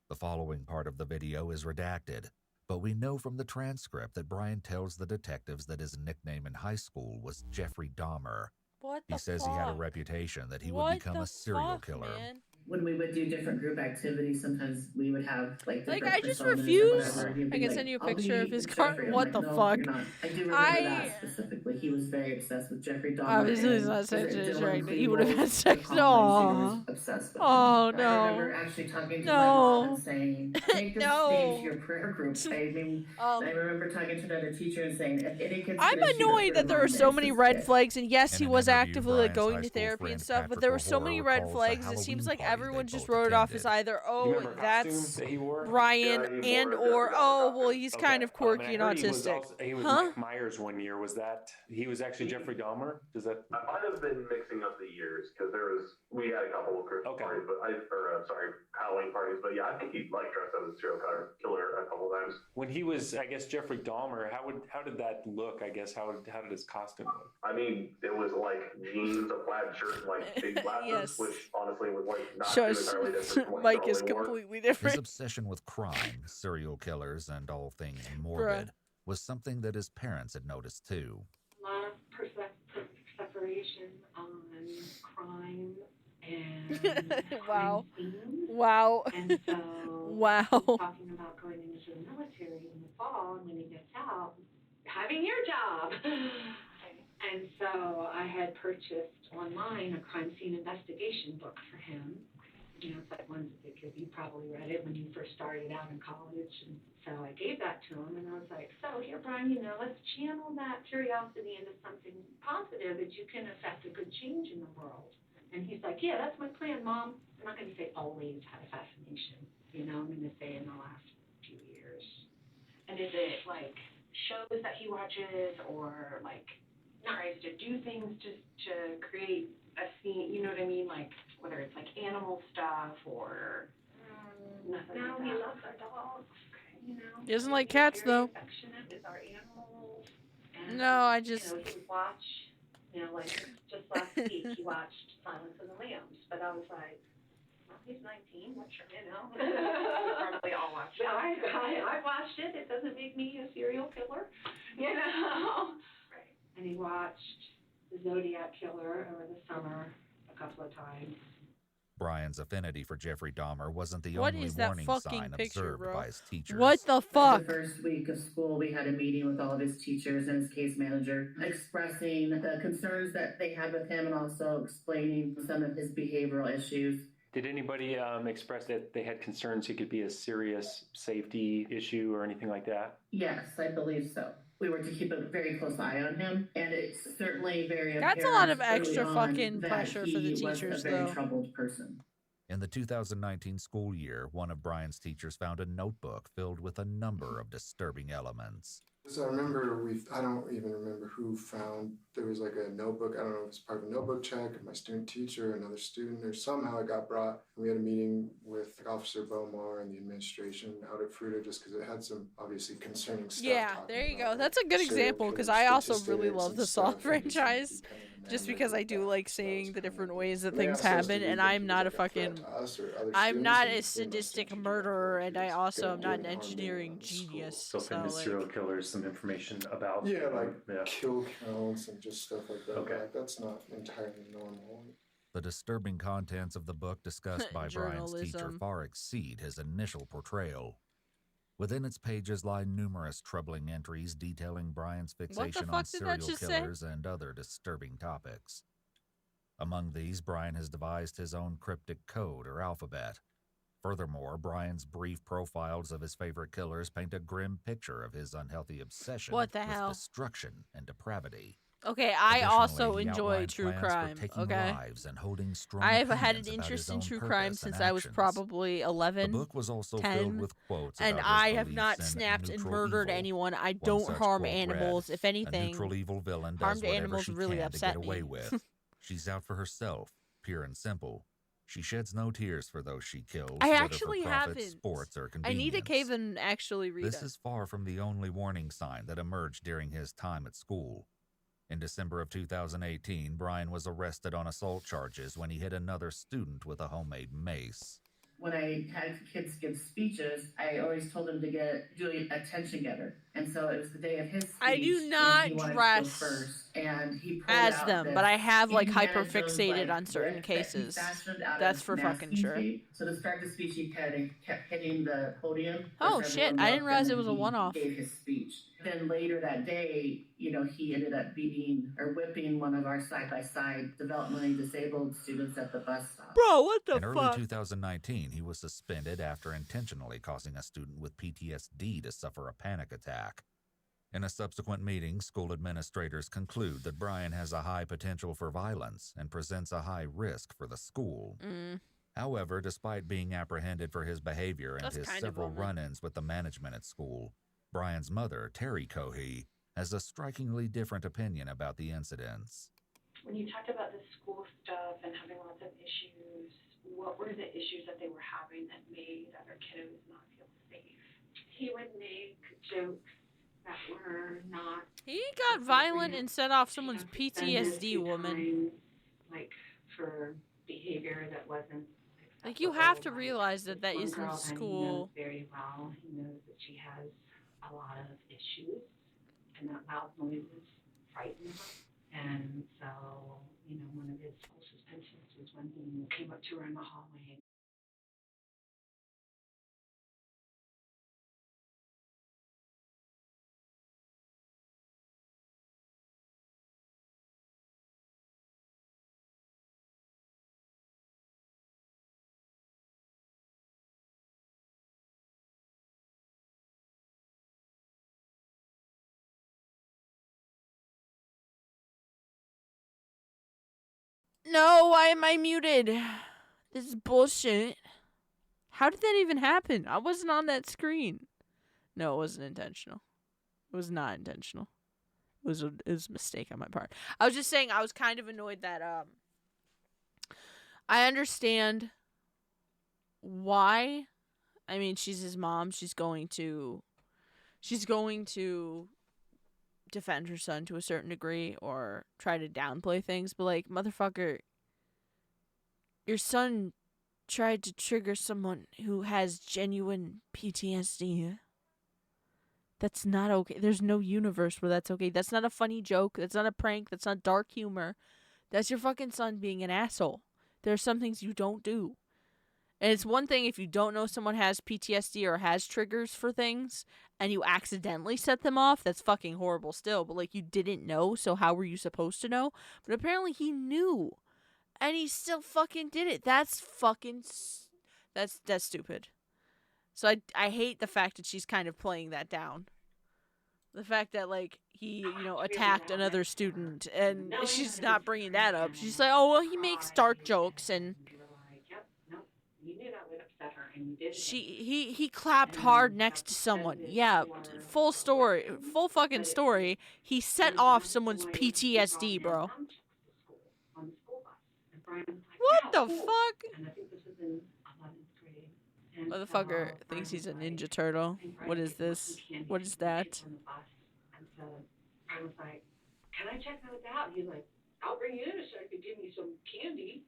The following part of the video is redacted, but we know from the transcript that Brian tells the detectives that his nickname in high school was Jeffrey Dahmer. What He the says fuck? he had a reputation that he would What become the a serial fuck, killer. man? When we would do different group activities, sometimes we would have like different Like, I just personas or refuse. whatever. He'd I be can like, send you a "I'll picture of be his car. Jeffrey." I'm What like, the "No, fuck? you're not." I do remember that specifically. He was very obsessed with Jeffrey Dahmer. Obviously, he's and not is it sexually Dylan attracted. He would have Klebold, had the sex. Columbine shooter, was Aww. obsessed with Oh, him. I remember no. actually talking to No. my mom and saying, "Take this No. name to your prayer group." I mean, I remember talking to another teacher and saying, "If any kid's I'm gonna shoot up annoyed your that there mom, are so it's many this red kid." flags, and yes, In he an was interview, actively like Brian's going high to school therapy and friend stuff, but Patrick there were so O'Hora many red recalls the flags. It Halloween seems like party everyone they just both wrote it off as attended. either, You oh, remember that's costumes that he wore? Brian, Yeah, he and wore a or Jeffrey Dahmer oh, well, costume. he's kind of quirky and I heard autistic. he was Huh? Mike Myers one year. Was that he was actually Jeffrey Dahmer? Does that? I might have been mixing up the years because we had a couple of Christmas parties, but Halloween parties. But yeah, I think he like dressed as a serial killer a couple of times. When he was, I guess, Jeffrey Dahmer, how did that look? I guess how did his costume look? I mean, it was like jeans, a plaid shirt, and like big glasses, Yes. which honestly was like not Shush. too entirely different from what Mike he is normally wore. completely His different. obsession with crime, serial killers, and all things morbid was something that his parents had noticed too. A lot of separation on crime and Wow. crime scenes. Wow. And so Wow. he's talking about going into the military in the fall, and when he gets out, having your job. And so I had purchased online a crime scene investigation book for him. You know, it's like ones because you probably read it when you first started out in college. And so I gave that to him, and I was like, "So here, Brian, you know, let's channel that curiosity into something positive that you can affect a good change in the world." And he's like, "Yeah, that's my plan, Mom." I'm not going to say always had a fascination. You know, I'm going to say in the last few years. And is it like shows that he watches, or like tries to do things to create a scene? You know what I mean? Like whether it's like animal stuff or nothing. No, like he that. loves our dogs. You know, He doesn't like cats, very though. affectionate with our animals. And, No, I just. You know, he would watch. You know, like just last week he watched Silence of the Lambs, but I was like, well, he's 19. What should you know? We probably all watch it. I watched it. It doesn't make me a serial killer, you know. Right. And he watched The Zodiac Killer over the summer a couple of times. Brian's affinity for Jeffrey Dahmer wasn't the What only is that warning fucking sign picture, observed bro? by his teachers. What the fuck? The first week of school, we had a meeting with all of his teachers and his case manager, expressing the concerns that they had with him and also explaining some of his behavioral issues. Did anybody express that they had concerns he could be a serious safety issue or anything like that? Yes, I believe so. We were to keep a very close eye on him, and it's certainly very That's a apparent lot of early extra on fucking that pressure for the he was teachers, a very though. troubled person. In the 2019 school year, one of Brian's teachers found a notebook filled with a number of disturbing elements. So I remember I don't even remember who found, there was like a notebook, I don't know if it was part of a notebook check, my student teacher, another student, or somehow it got brought. We had a meeting with Officer Bomar and the administration out at Fruita just because it had some obviously concerning stuff. Yeah, there you go. That's a good example because I also really love the Saw franchise. Just because I do like seeing the different ways that things happen, and I'm not a fucking, I'm not a sadistic murderer, and I also am not an engineering genius. So So famous like, serial killers, some information about kill counts and just stuff like that. Okay. Like, that's not entirely normal. The disturbing contents of the book discussed by Brian's teacher Journalism. far exceed his initial portrayal. Within its pages lie numerous troubling entries detailing Brian's fixation on fuck did that serial just say? killers and other disturbing topics. Among these, Brian has devised his own cryptic code or alphabet. Furthermore, Brian's brief profiles of his favorite killers paint a grim picture of his unhealthy obsession What the with hell? destruction and depravity. Okay, I also Additionally, he enjoy outlined true plans crime. for taking Okay, lives and holding strong I've had an opinions about interest his in own true crime purpose and since I was actions. probably 11, The book was also 10, filled with quotes and about I his have beliefs not in snapped and neutral murdered evil. anyone. I One don't such harm quote animals. read, If anything, "A neutral evil villain harm does to whatever animals she really can to upset get away me. with. She's out for herself, pure and simple. She sheds no tears for those she kills, I whether actually for profit, haven't. sports, or I convenience." need to cave and actually read This it. is far from the only warning sign that emerged during his time at school. In December of 2018, Brian was arrested on assault charges when he hit another student with a homemade mace. When I had kids give speeches, I always told them to do an attention getter. And so it was the day of his speech. I do and not he wanted dress to go first. And he pulled as out them, this, but I have like you can manage hyper those, fixated like, on certain whip that he cases. fashioned out That's of for fucking masking sure. tape. So to start the speech, he kept hitting the podium. Oh as shit! everyone I didn't looked, realize and it was a then he one-off. gave his speech. Then later that day, he ended up beating or whipping one of our side-by-side developmentally disabled students at the bus stop. Bro, what the In early fuck? 2019, he was suspended after intentionally causing a student with PTSD to suffer a panic attack. In a subsequent meeting, school administrators conclude that Brian has a high potential for violence and presents a high risk for the school. However, despite being apprehended for his behavior and That's his kind of several bummer. run-ins with the management at school, Brian's mother, Terry Cohee, has a strikingly different opinion about the incidents. When you talked about the school stuff and having lots of issues, what were the issues that they were having that made other kiddos not feel safe? He would make jokes that were not. He got violent and set off someone's PTSD, woman. Times, like for behavior that wasn't. Like, you have to realize that One isn't girl that he knows school. very well. He knows that she has a lot of issues, and that loud noises frighten her. And so, one of his school suspensions was when he came up to her in the hallway. No, why am I muted? This is bullshit. How did that even happen? I wasn't on that screen. No, it wasn't intentional. It was not intentional. It was a mistake on my part. I was just saying I was kind of annoyed that I understand why. I mean, she's his mom. She's going to defend her son to a certain degree or try to downplay things, but like, motherfucker, your son tried to trigger someone who has genuine PTSD. That's not okay. There's no universe where that's okay. That's not a funny joke. That's not a prank. That's not dark humor. That's your fucking son being an asshole. There are some things you don't do. And it's one thing if you don't know someone has PTSD or has triggers for things and you accidentally set them off, that's fucking horrible still. But like, you didn't know, so how were you supposed to know? But apparently he knew. And he still fucking did it. That's fucking that's stupid. So I hate the fact that she's kind of playing that down. The fact that, like, he, attacked another student, and she's not bringing that up. She's like, oh, well, he makes dark jokes, and You knew that would upset her, and you did. he clapped hard next to someone. Yeah, full fucking story. He set off someone's PTSD, bro. What the fuck? And I think this was in 11th grade. Motherfucker thinks he's a Ninja Turtle. What is this? What is that? And so I was like, can I check those out? He's like, I'll bring you in so you could give me some candy.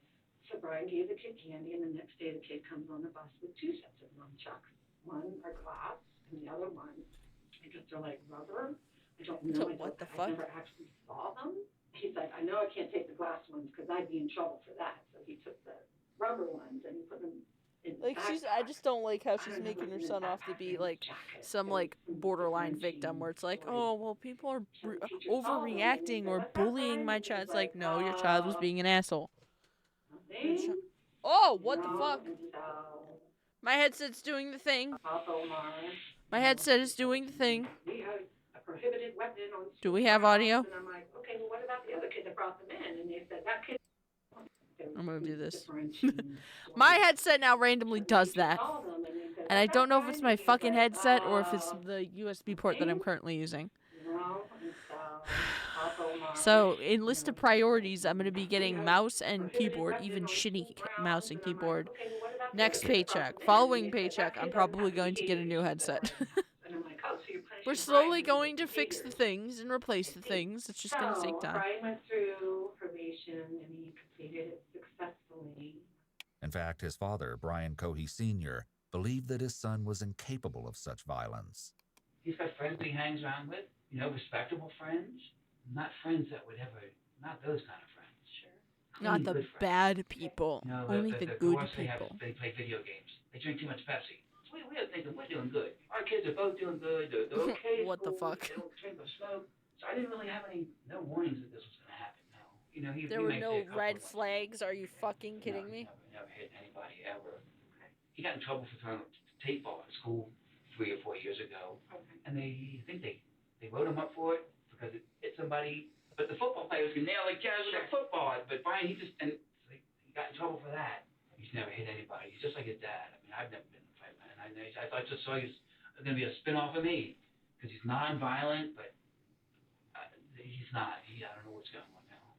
So Brian gave the kid candy, and the next day the kid comes on the bus with two sets of nunchucks. One are glass, and the other one, I guess they're like rubber. I don't know. What the I fuck? never actually saw them. He's like, I know I can't take the glass ones because I'd be in trouble for that. So he took the rubber ones and he put them in the Like, I just don't like how she's making her son off to be, like, some, like, borderline victim where it's like, oh, well, people are overreacting or bullying my child. It's like, no, your child was being an asshole. Oh, what the fuck? My headset's doing the thing. Also, Mars. My headset is doing the thing. We had a prohibited weapon on. Do we have audio? And I'm like, okay, well, what about the other kid that brought them in? And they said that kid. I'm gonna do this. My headset now randomly does that. And I don't know if it's my fucking headset or if it's the USB port that I'm currently using. So, in list of priorities, I'm going to be getting mouse and keyboard, even shitty mouse and keyboard. Next paycheck. Following paycheck, I'm probably going to get a new headset. We're slowly going to fix the things and replace the things. It's just going to take time. Brian went through probation and he completed it successfully. In fact, his father, Brian Cohee Sr., believed that his son was incapable of such violence. He's got friends that he hangs around with, you know, respectable friends. Not friends that would ever, not those kind of friends. Sure. Not the bad people, No, only the good people. They play video games. They drink too much Pepsi. We're thinking we're doing good. Our kids are both doing good. They're okay. What the fuck? They don't drink or smoke. So I didn't really have no warnings that this was going to happen. No. You know, there were no red flags. Are you fucking kidding me? Never hit anybody ever. He got in trouble for throwing a tape ball at school 3 or 4 years ago. And they wrote him up for it because it hit somebody. But the football players can nail like jazz with a football. But Brian, he got in trouble for that. He's never hit anybody. He's just like his dad. I mean, I've never been in a fight, man. I just saw he's going to be a spin-off of me because he's non-violent, but he's not. I don't know what's going on now.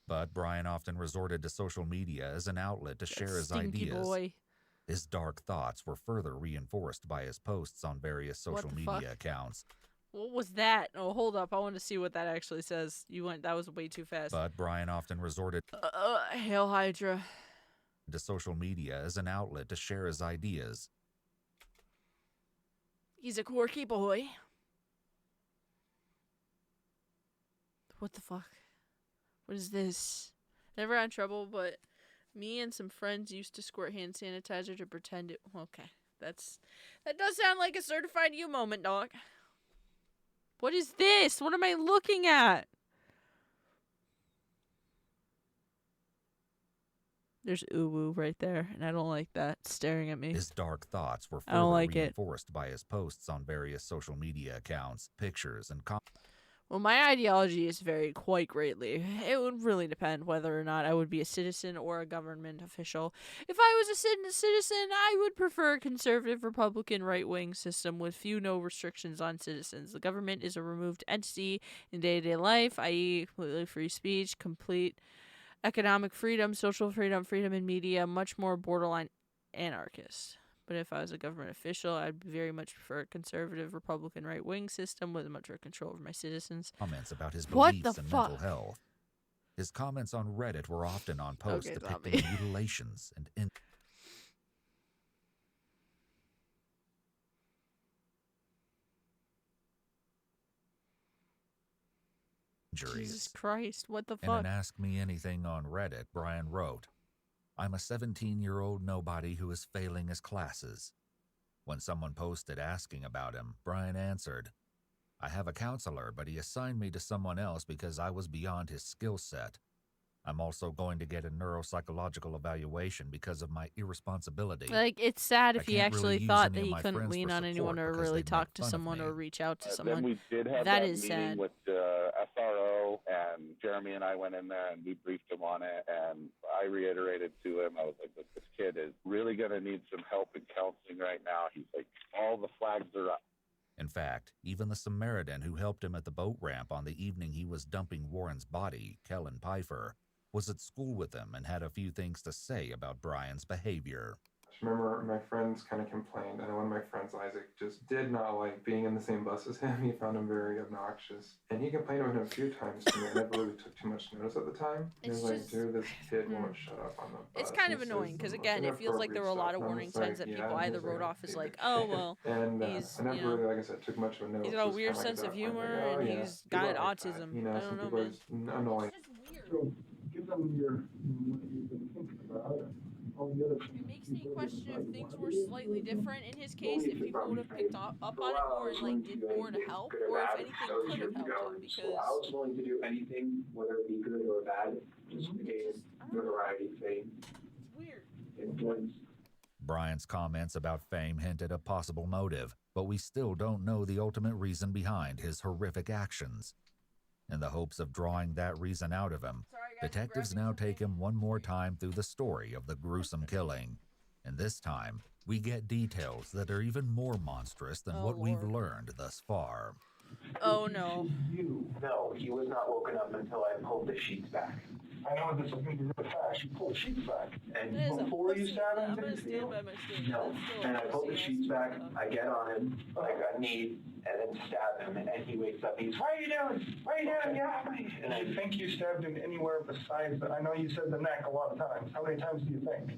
But Brian often resorted to social media as an outlet to share his ideas. Boy. His dark thoughts were further reinforced by his posts on various social media accounts. What was that? Oh, hold up. I want to see what that actually says. That was way too fast. But Brian often resorted Hail Hydra. to social media as an outlet to share his ideas. He's a quirky boy. What the fuck? What is this? Never had trouble, but me and some friends used to squirt hand sanitizer to pretend it. Okay, that does sound like a certified you moment, dog. What is this? What am I looking at? There's uwu right there, and I don't like that staring at me. His dark thoughts were further reinforced by his posts on various social media accounts, pictures, and comments. Well, my ideologies vary quite greatly. It would really depend whether or not I would be a citizen or a government official. If I was a citizen, I would prefer a conservative Republican right-wing system with no restrictions on citizens. The government is a removed entity in day-to-day life, i.e. completely free speech, complete economic freedom, social freedom, freedom in media, much more borderline anarchist. But if I was a government official, I'd very much prefer a conservative Republican right-wing system with much more control over my citizens. Comments about his beliefs and mental health. His comments on Reddit were often on posts depicting mutilations and injuries. Jesus Christ, what the fuck? In an Ask Me Anything on Reddit, Brian wrote, "I'm a 17-year-old nobody who is failing his classes." When someone posted asking about him, Brian answered, "I have a counselor, but he assigned me to someone else because I was beyond his skill set. I'm also going to get a neuropsychological evaluation because of my irresponsibility." Like, it's sad if he actually thought that he couldn't lean on anyone or really talk to someone or reach out to someone. Then we did have that that is meeting sad. with SRO, and Jeremy and I went in there and we briefed him on it, and I reiterated to him, I was like, "Look, this kid is really going to need some help in counseling right now." He's like, "All the flags are up." In fact, even the Samaritan who helped him at the boat ramp on the evening he was dumping Warren's body, Kellen Pfeiffer, was at school with him and had a few things to say about Brian's behavior. I remember my friends kind of complained, and one of my friends, Isaac, just did not like being in the same bus as him. He found him very obnoxious. And he complained about him a few times to me. I never really took too much notice at the time. He was like, "Dude, this kid won't shut up on the bus." It's kind of annoying because, again, it feels like there were a lot of warning signs that people either wrote off as like, "Oh, well, and he's, I never really, like I said, took much of a notice. he's got a weird sense of humor and he's got autism." You know, I some don't know, people are man. just annoying. So give them what you've been thinking about and all the other things. It makes me question if things were slightly different in his case, if people would have picked up on it more and like did more to help, or if anything could have helped him. Because I was willing to do anything, whether it be good or bad, just to gain notoriety, fame, it's weird. influence. Brian's comments about fame hint at a possible motive, but we still don't know the ultimate reason behind his horrific actions. In the hopes of drawing that reason out of him, detectives now take him one more time through the story of the gruesome killing. And this time, we get details that are even more monstrous than what we've learned thus far. Oh no. No, he was not woken up until I pulled the sheets back. I know this is going to be really fast. You pull the sheets back. And That is a before you pussy. stab him, I'm gonna stand by my statement. no. That's still a And I pull the pussy sheets ass back, motherfucker. I get on him, like a knee, and then stab him, and he wakes up. He's, what are you doing? What are you doing? Get off me. And I think you stabbed him anywhere besides the, I know you said the neck a lot of times. How many times do you think?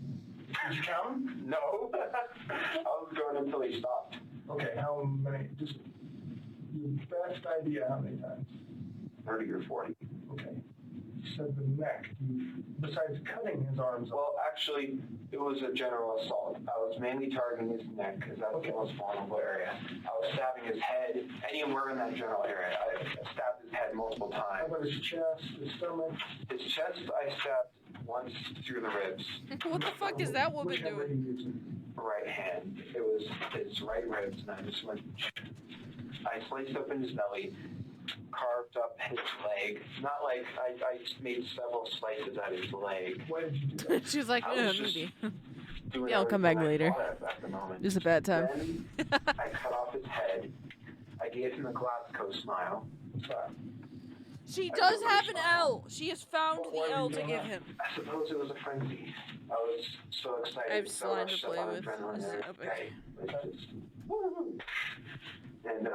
Did you count him? No. I was going until he stopped. Okay, how many? Just your best idea how many times? 30 or 40. Okay. You said the neck. Besides cutting his arms off. Well, actually, it was a general assault. I was mainly targeting his neck because that's the most vulnerable area. I was stabbing his head, anywhere in that general area. I stabbed his head multiple times. How about his chest, his stomach? His chest, I stabbed once through the ribs. What the fuck is that woman doing? Right hand. It was his right ribs, and I just went. I sliced open his belly, carved up his leg. Not like I made several slices at his leg. Why did you do that? She was like, I was maybe. doing Yeah, I'll come back everything I later. thought at the moment. This is a bad time. Then I cut off his head. I gave him a Glasgow smile. She does have an L. She has found the L to give him. I suppose it was a frenzy. I was so excited. I have so slime much to play on with. adrenaline This is and epic. everything. It's just, woo. And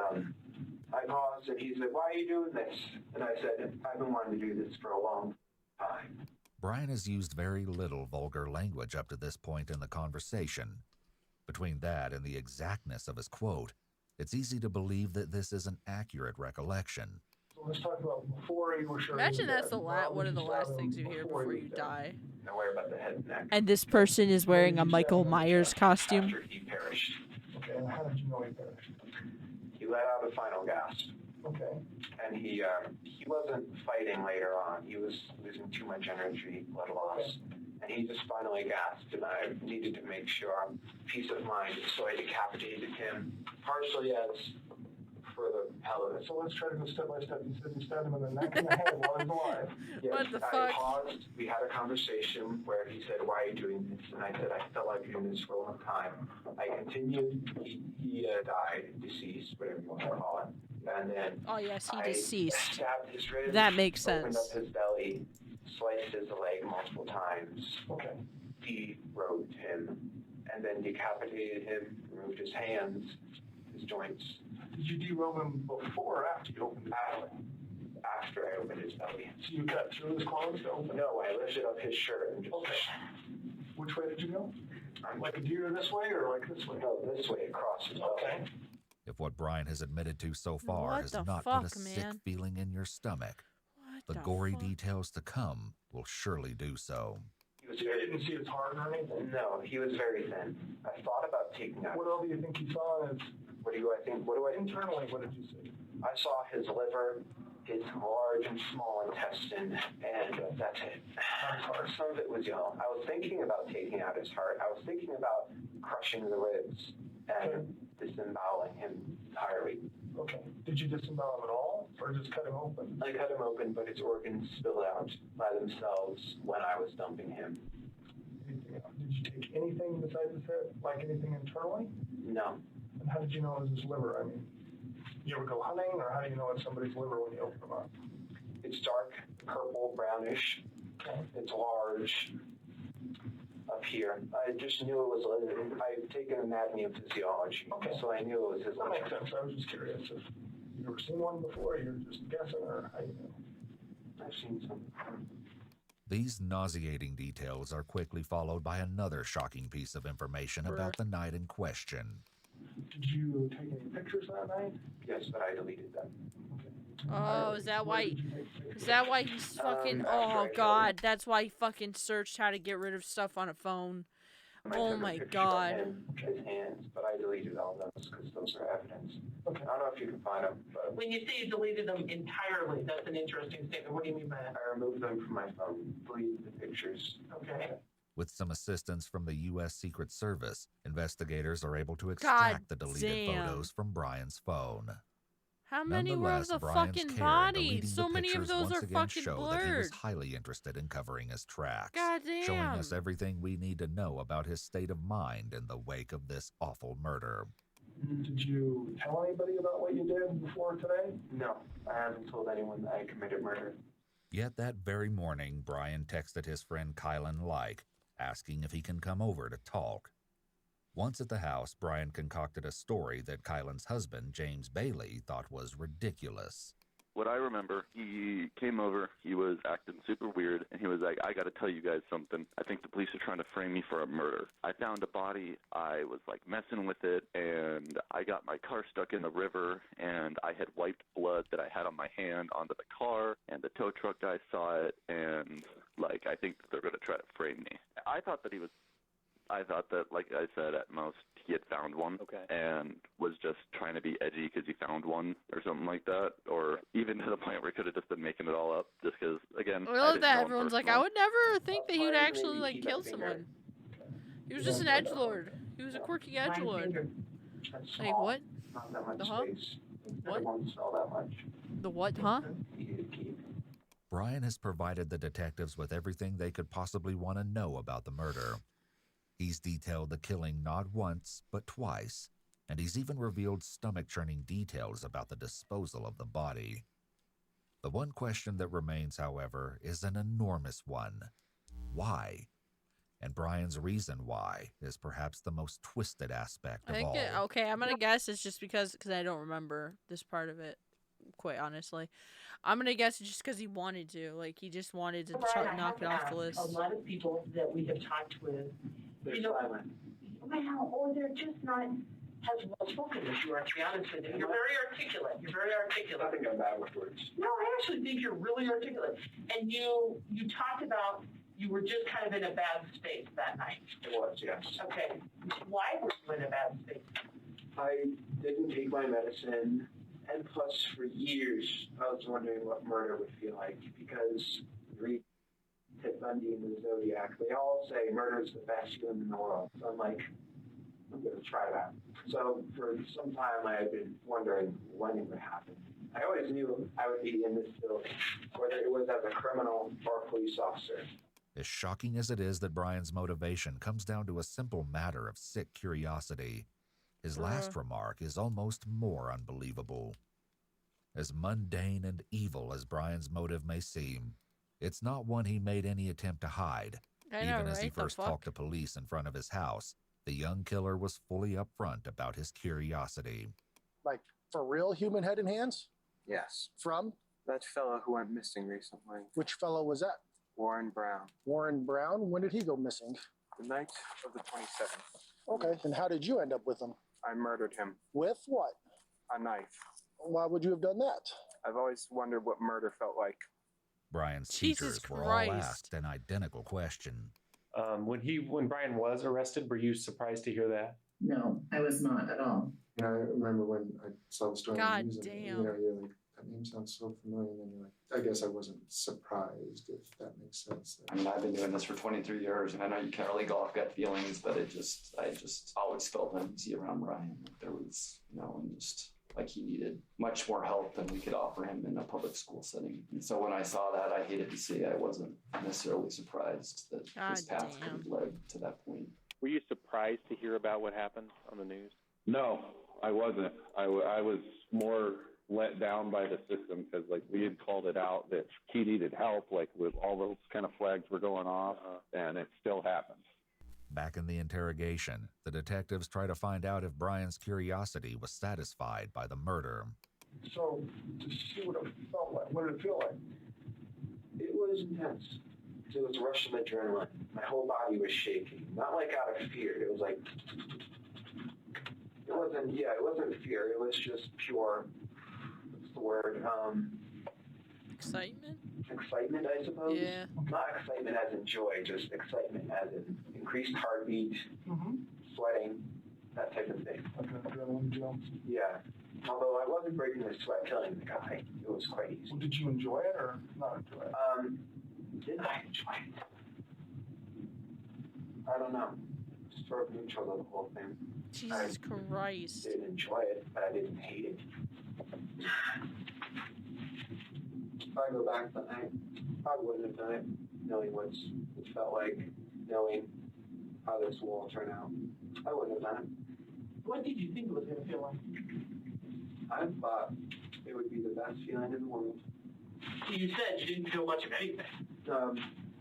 I paused, and he said, "Why are you doing this?" And I said, "I've been wanting to do this for a long time." Brian has used very little vulgar language up to this point in the conversation. Between that and the exactness of his quote, it's easy to believe that this is an accurate recollection. So let's talk about before you were sure. Imagine that's one of the last things you hear before you die. Don't worry about the head and neck. And this person is wearing a Michael Myers costume. After he perished. Okay, and how did you know he perished? He let out a final gasp. Okay. And he wasn't fighting later on. He was losing too much energy, blood loss. And he just finally gasped, and I needed to make sure, peace of mind, so I decapitated him, partially as for the hell of it. So let's try to go step by step. You said you stabbed him in the neck and the head while he's alive. Yes, What the I fuck? paused. We had a conversation where he said, "Why are you doing this?" And I said, "I felt like doing this for a long time." I continued. He died, deceased, whatever you want to call it. And then Oh yes, he I deceased. stabbed his ribs, That makes opened sense. up his belly, sliced his leg multiple times. Okay. Derobed him, and then decapitated him, removed his hands, his joints. Did you derobe him before or after you opened his belly? After I opened his belly. So you cut through his clothes to open it? No, I lifted up his shirt and just... Okay. Which way did you go? Like a deer this way or like this way? No, this way across his belly. Okay. If what Brian has admitted to so far What has the not fuck, put a man? sick feeling in your stomach, What the the gory fuck? details to come will surely do so. He was You very... didn't see his heart or anything? No, he was very thin. I thought about taking out... What else do you think you saw as What do I think? What do I... internally? What did you see? I saw his liver, his large and small intestine, and that's it. Some of it was yellow. I was thinking about taking out his heart. I was thinking about crushing the ribs and disemboweling him entirely. Okay. Did you disembowel him at all or just cut him open? I cut him open, but his organs spilled out by themselves when I was dumping him. Anything else? Did you take anything besides his head? Like anything internally? No. And how did you know it was his liver? I mean, you ever go hunting or how do you know it's somebody's liver when you open them up? It's dark, purple, brownish. Okay. It's large up here. I just knew it was a liver. I've taken anatomy and physiology, so I knew it was his That liver. makes sense. I was just curious if you ever seen one before, you're just guessing, or how you know. I've seen some. These nauseating details are quickly followed by another shocking piece of information about the night in question. Did you take any pictures that night? Yes, but I deleted them. Oh, is that why? Is that why he's fucking? after I Oh killed God, that's why he fucking searched how to get rid of stuff on a phone. Oh my God. His hands, but I deleted all those because those are evidence. Okay. I don't know if you can find them, but When you say you deleted them entirely, that's an interesting statement. What do you mean by that? I removed them from my phone, deleted the pictures. Okay. With some assistance from the U.S. Secret Service, investigators are able to extract the deleted photos from Brian's phone. How many were of Nonetheless, the Brian's fucking care in bodies? deleting So the many of pictures those once are again fucking show that he was blurred. highly interested in covering his tracks, Goddamn. showing us everything we need to know about his state of mind in the wake of this awful murder. Did you tell anybody about what you did before today? No, I haven't told anyone that I committed murder. Yet that very morning, Brian texted his friend Kylan Like, asking if he can come over to talk. Once at the house, Brian concocted a story that Kylan's husband, James Bailey, thought was ridiculous. What I remember, he came over, he was acting super weird, and he was like, I gotta tell you guys something. I think the police are trying to frame me for a murder. I found a body, I was like messing with it, and I got my car stuck in the river, and I had wiped blood that I had on my hand onto the car, and the tow truck guy saw it, and like, I think that they're gonna try to frame me. I thought that, like I said, at most, he had found one and was just trying to be edgy because he found one or something like that, or even to the point where he could have just been making it all up just because, again, I love that everyone's like, I would never think that he would actually like kill someone. He was just an edgelord. He was a quirky edgelord. Like what? Not that much The huh? space. What? It won't smell that much. The what, huh? Brian has provided the detectives with everything they could possibly want to know about the murder. He's detailed the killing not once, but twice, and he's even revealed stomach-churning details about the disposal of the body. The one question that remains, however, is an enormous one. Why? And Brian's reason why is perhaps the most twisted aspect of all. Okay, I'm gonna guess it's just because I don't remember this part of it, quite honestly. I'm gonna guess it's just because he wanted to. Like, he just wanted to knock it off the list. A lot of people that we have talked with, They're silent. well, or they're just not as well spoken as you are, to be honest with you. You're very articulate. You're very articulate. I think I'm bad with words. No, I actually think you're really articulate. And you talked about you were just kind of in a bad space that night. It was, yes. Okay. Why were you in a bad space? I didn't take my medicine, and plus for years I was wondering what murder would feel like, because read Ted Bundy and the Zodiac, they all say murder is the best feeling in the world. So I'm like, I'm going to try that. So for some time I had been wondering when it would happen. I always knew I would be in this building, whether it was as a criminal or a police officer. As shocking as it is that Brian's motivation comes down to a simple matter of sick curiosity, his last remark is almost more unbelievable. As mundane and evil as Brian's motive may seem, it's not one he made any attempt to hide. Even as he first talked to police in front of his house, the young killer was fully upfront about his curiosity. Like, for real human head and hands? Yes. From? That fellow who went missing recently. Which fellow was that? Warren Brown. Warren Brown? When did he go missing? The night of the 27th. Okay, and how did you end up with him? I murdered him. With what? A knife. Why would you have done that? I've always wondered what murder felt like. Brian's teachers were all asked an identical question. When Brian was arrested, were you surprised to hear that? No, I was not at all. Yeah, I remember when I saw the story on the news, damn. and, you're like, that name sounds so familiar, and then you're like, I guess I wasn't surprised, if that makes sense. I mean, I've been doing this for 23 years, and I know you can't really go off gut feelings, but I just always felt uneasy around Ryan. There was, and just like he needed much more help than we could offer him in a public school setting. And so when I saw that, I hated to see. I wasn't necessarily surprised that his path could have led to that point. Were you surprised to hear about what happened on the news? No, I wasn't. I was more let down by the system because, like, we had called it out that he needed help, like, with all those kind of flags were going off, and it still happened. Back in the interrogation, the detectives try to find out if Brian's curiosity was satisfied by the murder. So, to see what it felt like, what did it feel like? It was intense. It was a rush of adrenaline. My whole body was shaking. Not like out of fear. It was like, it wasn't fear. It was just pure, what's the word? Excitement? Excitement, I suppose. Yeah. Not excitement as in joy, just excitement as in increased heartbeat, sweating, that type of thing. Like an adrenaline jump. Yeah. Although I wasn't breaking the sweat killing the guy. It was quite easy. Well, did you enjoy it or not enjoy it? Did I enjoy it? I don't know. Sort of neutral to the whole thing. Jesus Christ. I didn't enjoy it, but I didn't hate it. If I go back that night, probably wouldn't have done it, knowing what it felt like, knowing how this will all turn out. I wouldn't have done it. What did you think it was going to feel like? I thought it would be the best feeling in the world. You said you didn't feel much of anything.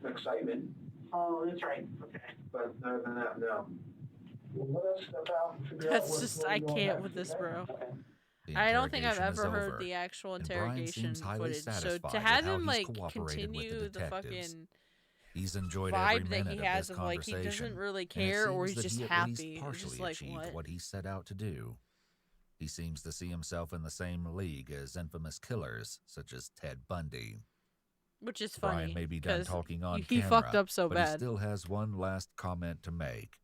Excitement. Oh, that's right. Okay. But other than that, no. Well, let us step out and figure out That's what's just, going I on can't next, with this, okay? bro. The I don't think I've interrogation is ever heard over, the actual and Brian interrogation seems highly footage. So satisfied to with have how him he's like cooperated with continue the the detectives. fucking He's enjoyed every vibe that minute he of has this of like he conversation, doesn't really and it care or seems he's that just he at happy. least It's partially just like achieved what? he set out to do. He seems to see himself in the same league as infamous killers such as Ted Bundy. Which is funny. Brian may be done 'cause talking on he camera, fucked up so but bad. he still has one last comment to make.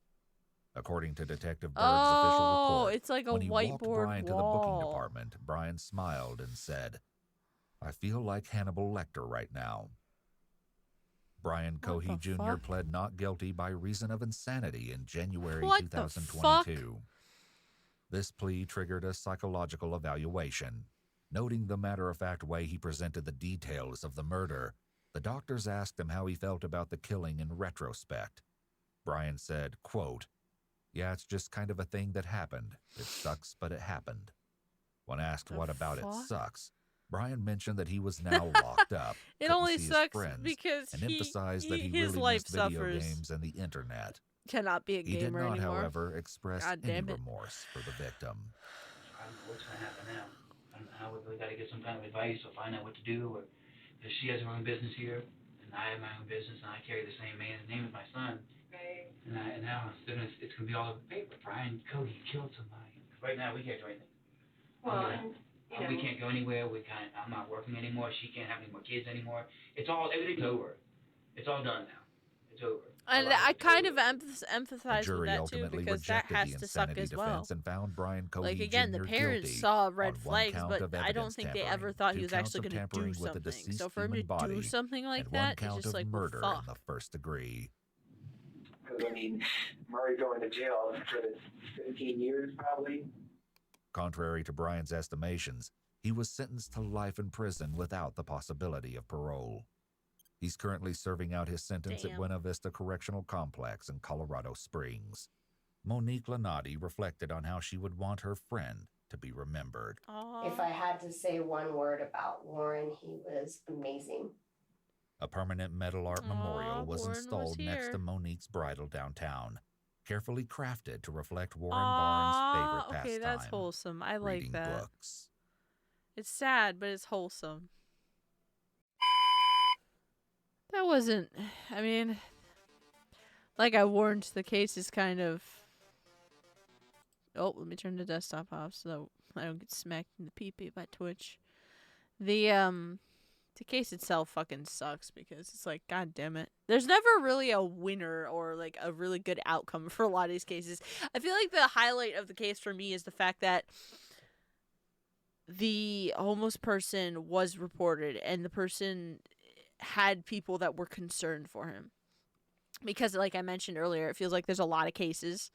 According to Detective Bird's official report, it's like a when he walked whiteboard Brian to the booking wall. department, Brian smiled and said, "I feel like Hannibal Lecter right now." Brian Cohee Jr. fuck? pled not guilty by reason of insanity in January What the 2022. This plea triggered a psychological evaluation. Noting the matter-of-fact way he presented the details of the murder, the doctors asked him how he felt about the killing in retrospect. Brian said, quote, "Yeah, it's just kind of a thing that happened. It sucks, but it happened." When asked what about it sucks, Brian mentioned that he was now locked up. It couldn't only see his sucks friends, because and emphasized that he his really life missed video suffers. games and the internet. Cannot be a He gamer did not, anymore. however, express God any damn it. remorse for the victim. I don't know what's going to happen now. I don't know how we really got to get some kind of advice or find out what to do. Or if she has her own business here, and I have my own business, and I carry the same man's name as my son. Right. And now it's going to be all over the paper. Brian Cohee killed somebody. Right now, we can't do anything. Well, and, you know. We can't go anywhere. I'm not working anymore. She can't have any more kids anymore. Everything's over. It's all done now. It's over. And I kind of empathize with jury that too, ultimately because that rejected has the to suck insanity as well. defense and found Brian Cohee Like again, Jr. the parents guilty saw red on one flags, count but of I don't evidence think they tampering, ever thought he 2 was counts actually of going to tampering do with a something. deceased So for him to human body, do something like and that, 1 it's count just of like, murder well, in the first degree. Because, I mean, Murray going to jail for 15 years, probably. Contrary to Brian's estimations, he was sentenced to life in prison without the possibility of parole. He's currently serving out his sentence at Buena Vista Correctional Complex in Colorado Springs. Monique Lanati reflected on how she would want her friend to be remembered. If I had to say one word about Warren, he was amazing. A permanent metal art memorial was Warren installed was next here. to Monique's bridal downtown, carefully crafted to reflect Warren Barnes' favorite pastime. Okay, that's wholesome. I like reading that. books. It's sad, but it's wholesome. That wasn't, I mean, like I warned, the case is kind of, oh, let me turn the desktop off so I don't get smacked in the pee-pee by Twitch. The case itself fucking sucks because it's like, god damn it. There's never really a winner or like a really good outcome for a lot of these cases. I feel like the highlight of the case for me is the fact that the homeless person was reported and the person had people that were concerned for him. Because like I mentioned earlier, it feels like there's a lot of cases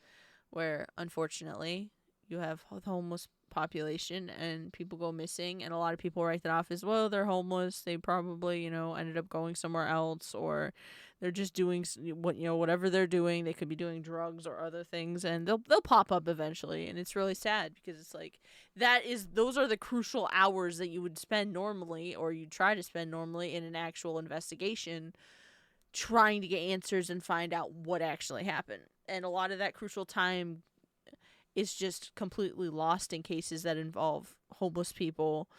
where unfortunately you have the homeless population and people go missing, and a lot of people write that off as, well, they're homeless, they probably, ended up going somewhere else, or they're just doing whatever they're doing. They could be doing drugs or other things, and they'll pop up eventually. And it's really sad because it's like those are the crucial hours that you would spend normally, or you try to spend normally, in an actual investigation, trying to get answers and find out what actually happened. And a lot of that crucial time is just completely lost in cases that involve homeless people,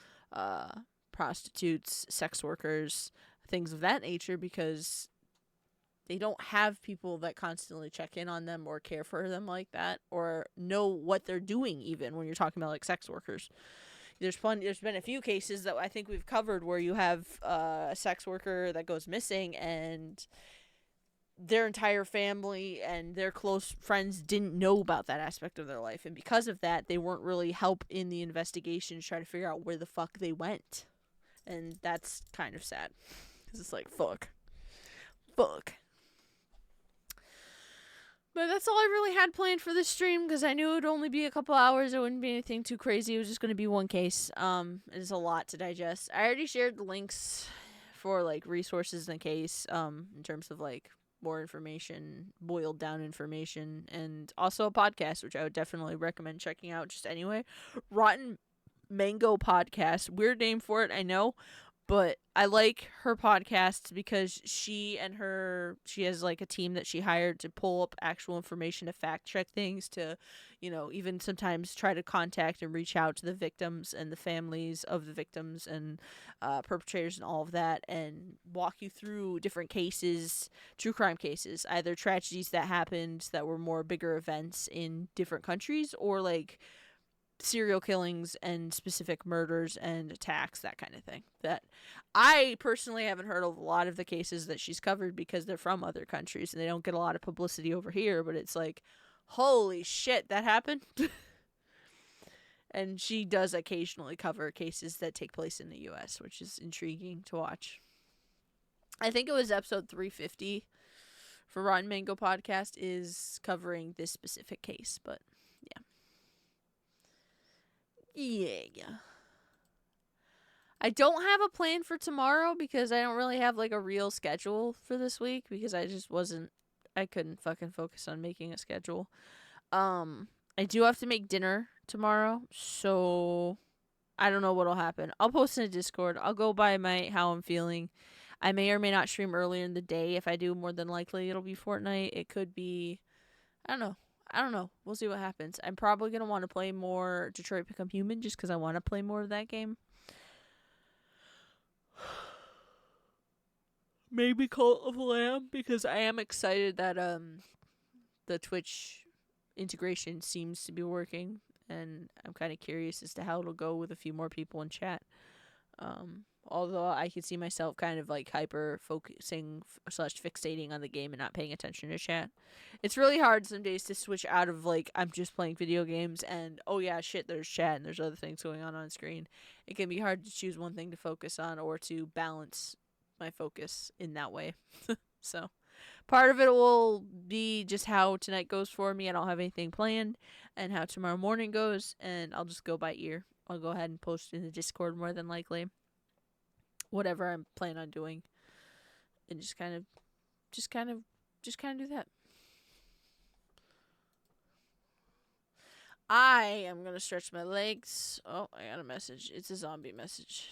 prostitutes, sex workers, things of that nature, because they don't have people that constantly check in on them or care for them like that, or know what they're doing. Even when you're talking about like sex workers, there's been a few cases that I think we've covered where you have a sex worker that goes missing and their entire family and their close friends didn't know about that aspect of their life. And because of that, they weren't really help in the investigation to try to figure out where the fuck they went. And that's kind of sad. Because it's like, fuck. But that's all I really had planned for this stream, because I knew it would only be a couple hours. It wouldn't be anything too crazy. It was just going to be one case. It's a lot to digest. I already shared the links for, like, resources in the case, in terms of, like, more information, boiled down information, and also a podcast, which I would definitely recommend checking out just anyway. Rotten Mango Podcast. Weird name for it, I know. But I like her podcast because she has like a team that she hired to pull up actual information, to fact check things, to, even sometimes try to contact and reach out to the victims and the families of the victims and perpetrators and all of that, and walk you through different cases, true crime cases, either tragedies that happened that were more bigger events in different countries, or like serial killings and specific murders and attacks, that kind of thing. That I personally haven't heard of a lot of the cases that she's covered, because they're from other countries and they don't get a lot of publicity over here, but it's like, holy shit, that happened. And she does occasionally cover cases that take place in the US, which is intriguing to watch. I think it was episode 350 for Rotten Mango Podcast is covering this specific case, but yeah. I don't have a plan for tomorrow, because I don't really have like a real schedule for this week, because I couldn't fucking focus on making a schedule. I do have to make dinner tomorrow, so I don't know what'll happen. I'll post in a Discord. I'll go by how I'm feeling. I may or may not stream earlier in the day. If I do, more than likely it'll be Fortnite. It could be, I don't know. We'll see what happens. I'm probably going to want to play more Detroit Become Human, just because I want to play more of that game. Maybe Cult of the Lamb, because I am excited that the Twitch integration seems to be working, and I'm kind of curious as to how it'll go with a few more people in chat. Although I could see myself kind of like hyper focusing / fixating on the game and not paying attention to chat. It's really hard some days to switch out of like, I'm just playing video games and, oh yeah, shit, there's chat and there's other things going on screen. It can be hard to choose one thing to focus on, or to balance my focus in that way. So part of it will be just how tonight goes for me. I don't have anything planned, and how tomorrow morning goes, and I'll just go by ear. I'll go ahead and post in the Discord more than likely whatever I'm planning on doing, and just kind of do that. I am gonna stretch my legs. Oh, I got a message. It's a zombie message.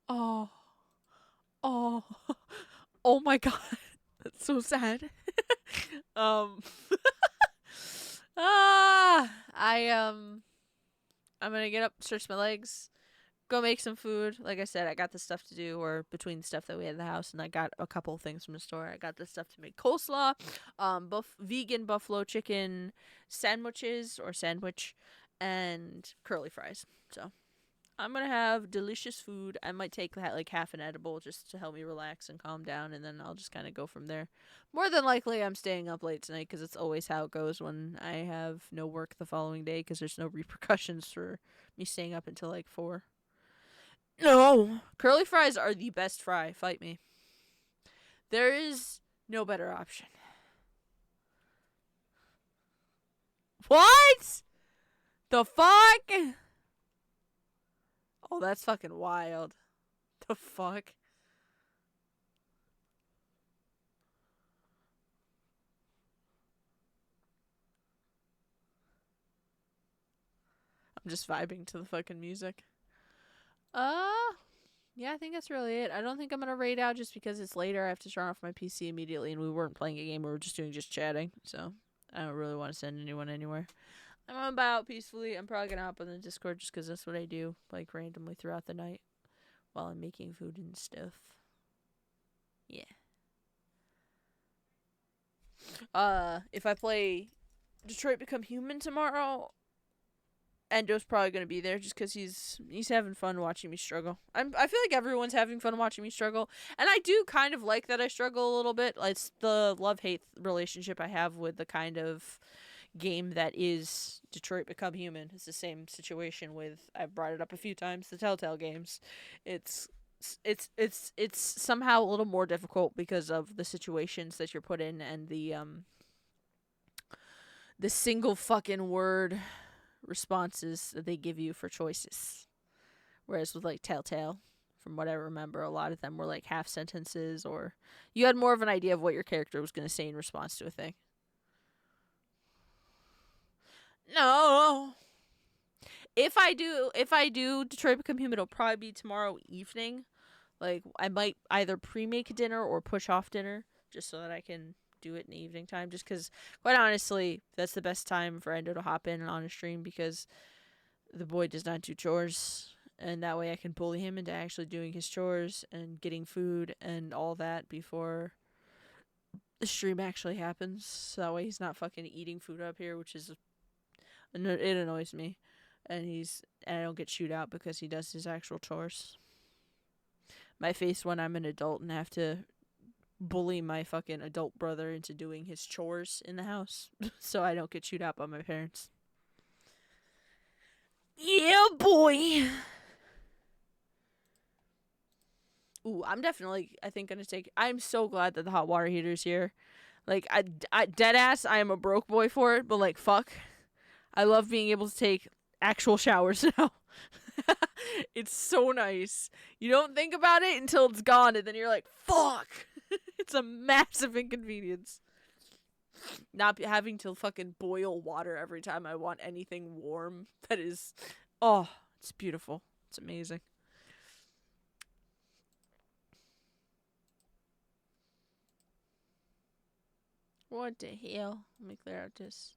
Oh my god. That's so sad. I'm gonna get up, stretch my legs, go make some food. Like I said, I got the stuff to do, or between the stuff that we had in the house, and I got a couple of things from the store. I got the stuff to make coleslaw, vegan buffalo chicken sandwich, and curly fries. So I'm gonna have delicious food. I might take like half an edible just to help me relax and calm down, and then I'll just kind of go from there. More than likely, I'm staying up late tonight, because it's always how it goes when I have no work the following day, because there's no repercussions for me staying up until like 4. No! Curly fries are the best fry. Fight me. There is no better option. What? The fuck? Oh, that's fucking wild. The fuck? I'm just vibing to the fucking music. Yeah, I think that's really it. I don't think I'm gonna raid out, just because it's later. I have to turn off my PC immediately, and we weren't playing a game. We were just chatting. So I don't really want to send anyone anywhere. I'm about peacefully. I'm probably gonna hop on the Discord, just because that's what I do, like randomly throughout the night while I'm making food and stuff. Yeah. If I play Detroit Become Human tomorrow, Endo's probably gonna be there, just because he's having fun watching me struggle. I feel like everyone's having fun watching me struggle, and I do kind of like that I struggle a little bit. It's the love-hate relationship I have with the kind of game that is Detroit Become Human. It's the same situation with, I've brought it up a few times, the Telltale games. It's it's somehow a little more difficult because of the situations that you're put in and the single fucking word responses that they give you for choices. Whereas with like Telltale, from what I remember, a lot of them were like half sentences, or you had more of an idea of what your character was going to say in response to a thing. No. If I do Detroit Become Human, it'll probably be tomorrow evening. Like, I might either pre-make dinner or push off dinner just so that I can do it in the evening time. Just because, quite honestly, that's the best time for Endo to hop in on a stream because the boy does not do chores. And that way I can bully him into actually doing his chores and getting food and all that before the stream actually happens. So that way he's not fucking eating food up here, which is... it annoys me. And I don't get chewed out because he does his actual chores. My face when I'm an adult and have to bully my fucking adult brother into doing his chores in the house so I don't get chewed out by my parents. Yeah, boy. Ooh, I'm definitely, I think, gonna take... I'm so glad that the hot water heater's here. Like, I dead ass, I am a broke boy for it, but like, fuck. I love being able to take actual showers now. It's so nice. You don't think about it until it's gone, and then you're like, fuck. It's a massive inconvenience. Not having to fucking boil water every time I want anything warm. That is... oh, it's beautiful. It's amazing. What the hell? Let me clear out this.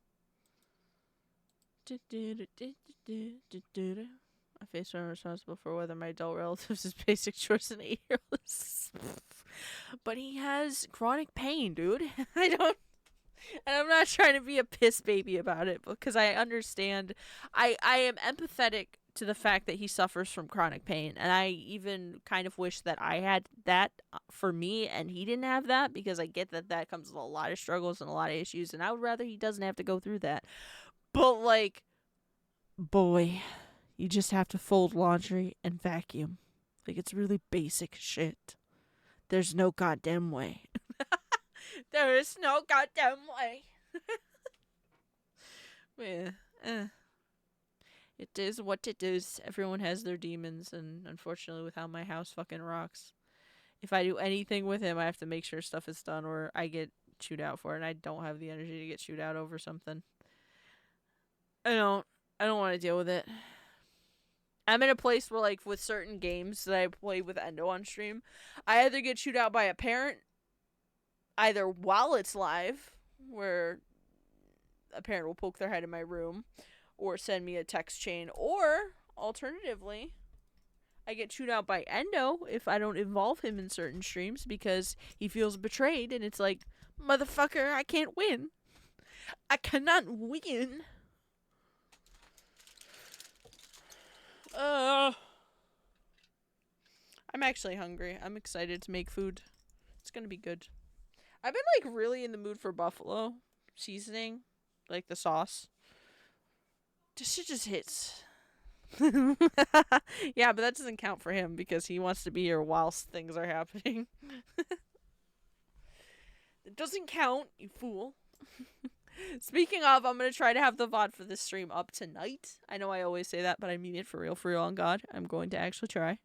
My face when I'm responsible for whether my adult relatives is basic chores and 8-year-old. But he has chronic pain, dude. And I'm not trying to be a piss baby about it because I understand. I am empathetic to the fact that he suffers from chronic pain, and I even kind of wish that I had that for me and he didn't have that, because I get that that comes with a lot of struggles and a lot of issues, and I would rather he doesn't have to go through that. But like, boy, you just have to fold laundry and vacuum. Like, it's really basic shit. There's no goddamn way. There is no goddamn way. Yeah, it is what it is. Everyone has their demons, and unfortunately with how my house fucking rocks, if I do anything with him, I have to make sure stuff is done or I get chewed out for it, and I don't have the energy to get chewed out over something. I don't want to deal with it. I'm in a place where, like, with certain games that I play with Endo on stream, I either get chewed out by a parent, either while it's live, where a parent will poke their head in my room, or send me a text chain, or, alternatively, I get chewed out by Endo if I don't involve him in certain streams, because he feels betrayed, and it's like, motherfucker, I can't win. I cannot win. I'm actually hungry. I'm excited to make food. It's gonna be good. I've been, like, really in the mood for buffalo seasoning, like the sauce. This shit just hits. Yeah, but that doesn't count for him because he wants to be here whilst things are happening. It doesn't count, you fool. Speaking of, I'm going to try to have the VOD for this stream up tonight. I know I always say that, but I mean it for real on God. I'm going to actually try.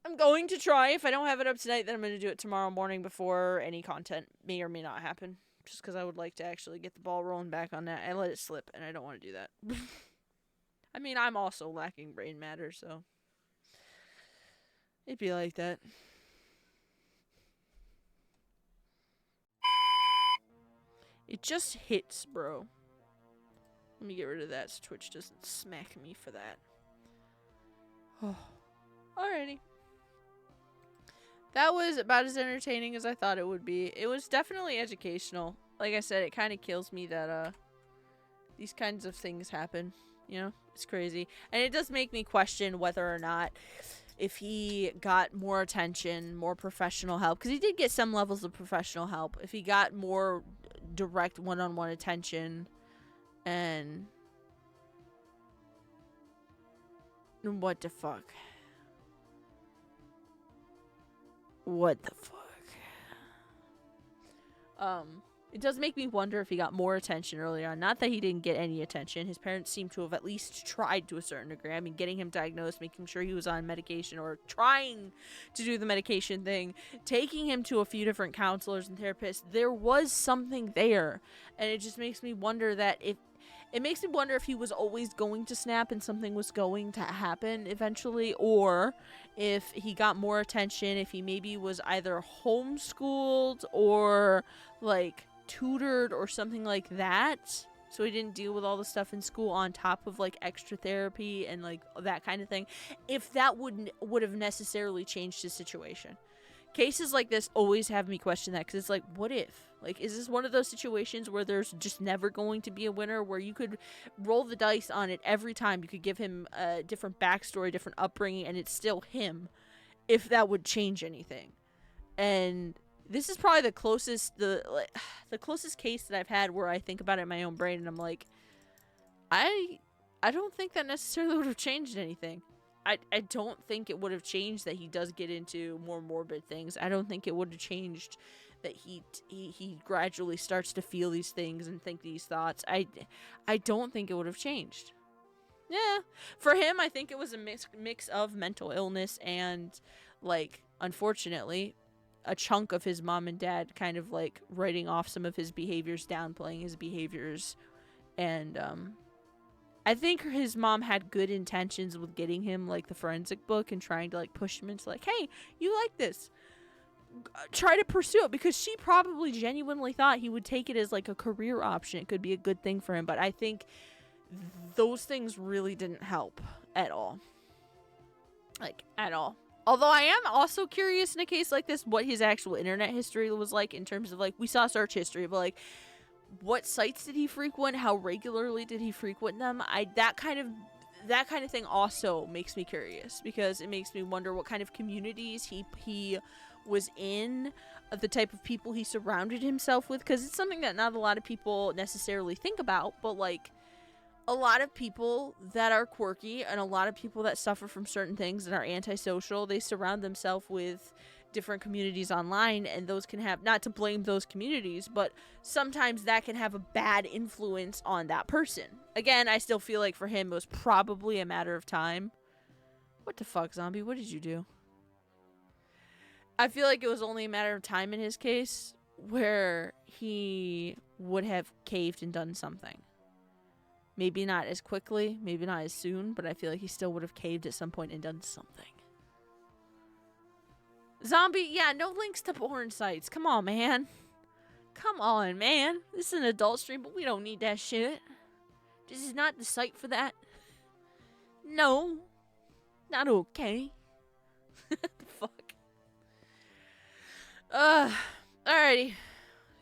I'm going to try. If I don't have it up tonight, then I'm going to do it tomorrow morning before any content may or may not happen. Just because I would like to actually get the ball rolling back on that. I let it slip, and I don't want to do that. I mean, I'm also lacking brain matter, so it'd be like that. It just hits, bro. Let me get rid of that so Twitch doesn't smack me for that. Oh. Alrighty. That was about as entertaining as I thought it would be. It was definitely educational. Like I said, it kind of kills me that these kinds of things happen. You know, it's crazy. And it does make me question whether or not, if he got more attention, more professional help, because he did get some levels of professional help. If he got more direct one-on-one attention, and what the fuck? What the fuck? It does make me wonder if he got more attention earlier on. Not that he didn't get any attention. His parents seem to have at least tried to a certain degree. I mean, getting him diagnosed, making sure he was on medication, or trying to do the medication thing, taking him to a few different counselors and therapists. There was something there. And it just makes me wonder that if he was always going to snap and something was going to happen eventually, or if he got more attention, if he maybe was either homeschooled or like tutored or something like that, so he didn't deal with all the stuff in school on top of like extra therapy and like that kind of thing, if that would have necessarily changed his situation. Cases like this always have me question that, because it's like, what if? Like, is this one of those situations where there's just never going to be a winner, where you could roll the dice on it every time? You could give him a different backstory, different upbringing, and it's still him, if that would change anything. And this is probably the closest case that I've had where I think about it in my own brain, and I'm like, I don't think that necessarily would have changed anything. I don't think it would have changed that he does get into more morbid things. I don't think it would have changed that he gradually starts to feel these things and think these thoughts. I don't think it would have changed. Yeah, for him, I think it was a mix of mental illness and, like, unfortunately, a chunk of his mom and dad kind of like writing off some of his behaviors, downplaying his behaviors, and I think his mom had good intentions with getting him like the forensic book and trying to like push him into like, hey, you like this, try to pursue it, because she probably genuinely thought he would take it as like a career option. It could be a good thing for him, but I think those things really didn't help at all. Like, at all. Although I am also curious in a case like this what his actual internet history was like, in terms of like, we saw search history, but like, what sites did he frequent? How regularly did he frequent them? That kind of thing also makes me curious, because it makes me wonder what kind of communities he was in, the type of people he surrounded himself with, because it's something that not a lot of people necessarily think about, but like, a lot of people that are quirky and a lot of people that suffer from certain things and are antisocial, they surround themselves with different communities online, and those can have, not to blame those communities, but sometimes that can have a bad influence on that person. Again, I still feel like for him it was probably a matter of time. What the fuck, zombie? What did you do? I feel like it was only a matter of time in his case where he would have caved and done something. Maybe not as quickly, maybe not as soon, but I feel like he still would have caved at some point and done something. Zombie, yeah, no links to porn sites. Come on, man. Come on, man. This is an adult stream, but we don't need that shit. This is not the site for that. No. Not okay. What the fuck? Alrighty.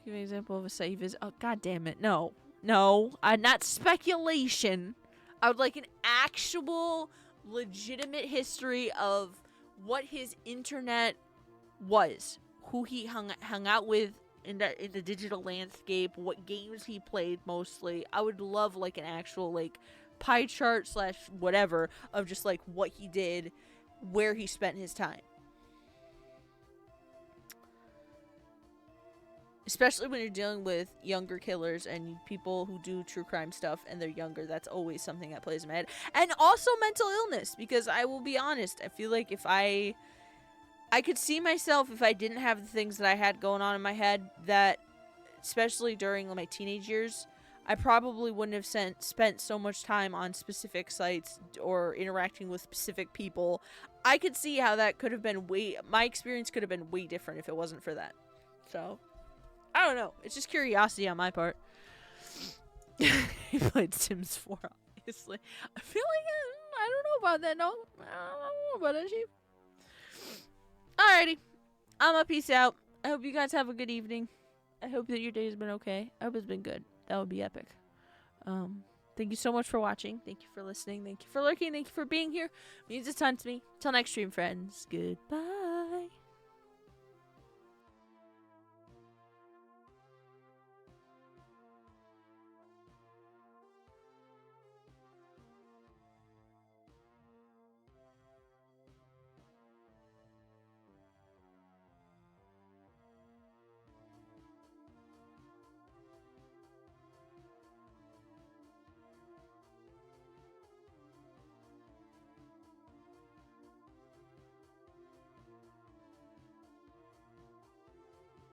Give me an example of a site visit. Oh, god damn it. No. No. Not speculation. I would like an actual, legitimate history of what his internet was, who he hung out with in the digital landscape, what games he played mostly. I would love like an actual like pie chart / whatever of just like what he did, where he spent his time. Especially when you're dealing with younger killers and people who do true crime stuff and they're younger, that's always something that plays in my head. And also mental illness, because I will be honest, I feel like if I could see myself, if I didn't have the things that I had going on in my head, that, especially during my teenage years, I probably wouldn't have spent so much time on specific sites or interacting with specific people. I could see how that could have been my experience could have been way different if it wasn't for that. So, I don't know. It's just curiosity on my part. He played Sims 4, obviously. I feel like, I don't know about that, no. I don't know about that, Chief. Alrighty. I'ma peace out. I hope you guys have a good evening. I hope that your day has been okay. I hope it's been good. That would be epic. Thank you so much for watching. Thank you for listening. Thank you for lurking. Thank you for being here. It means a ton to me. Till next stream, friends. Goodbye.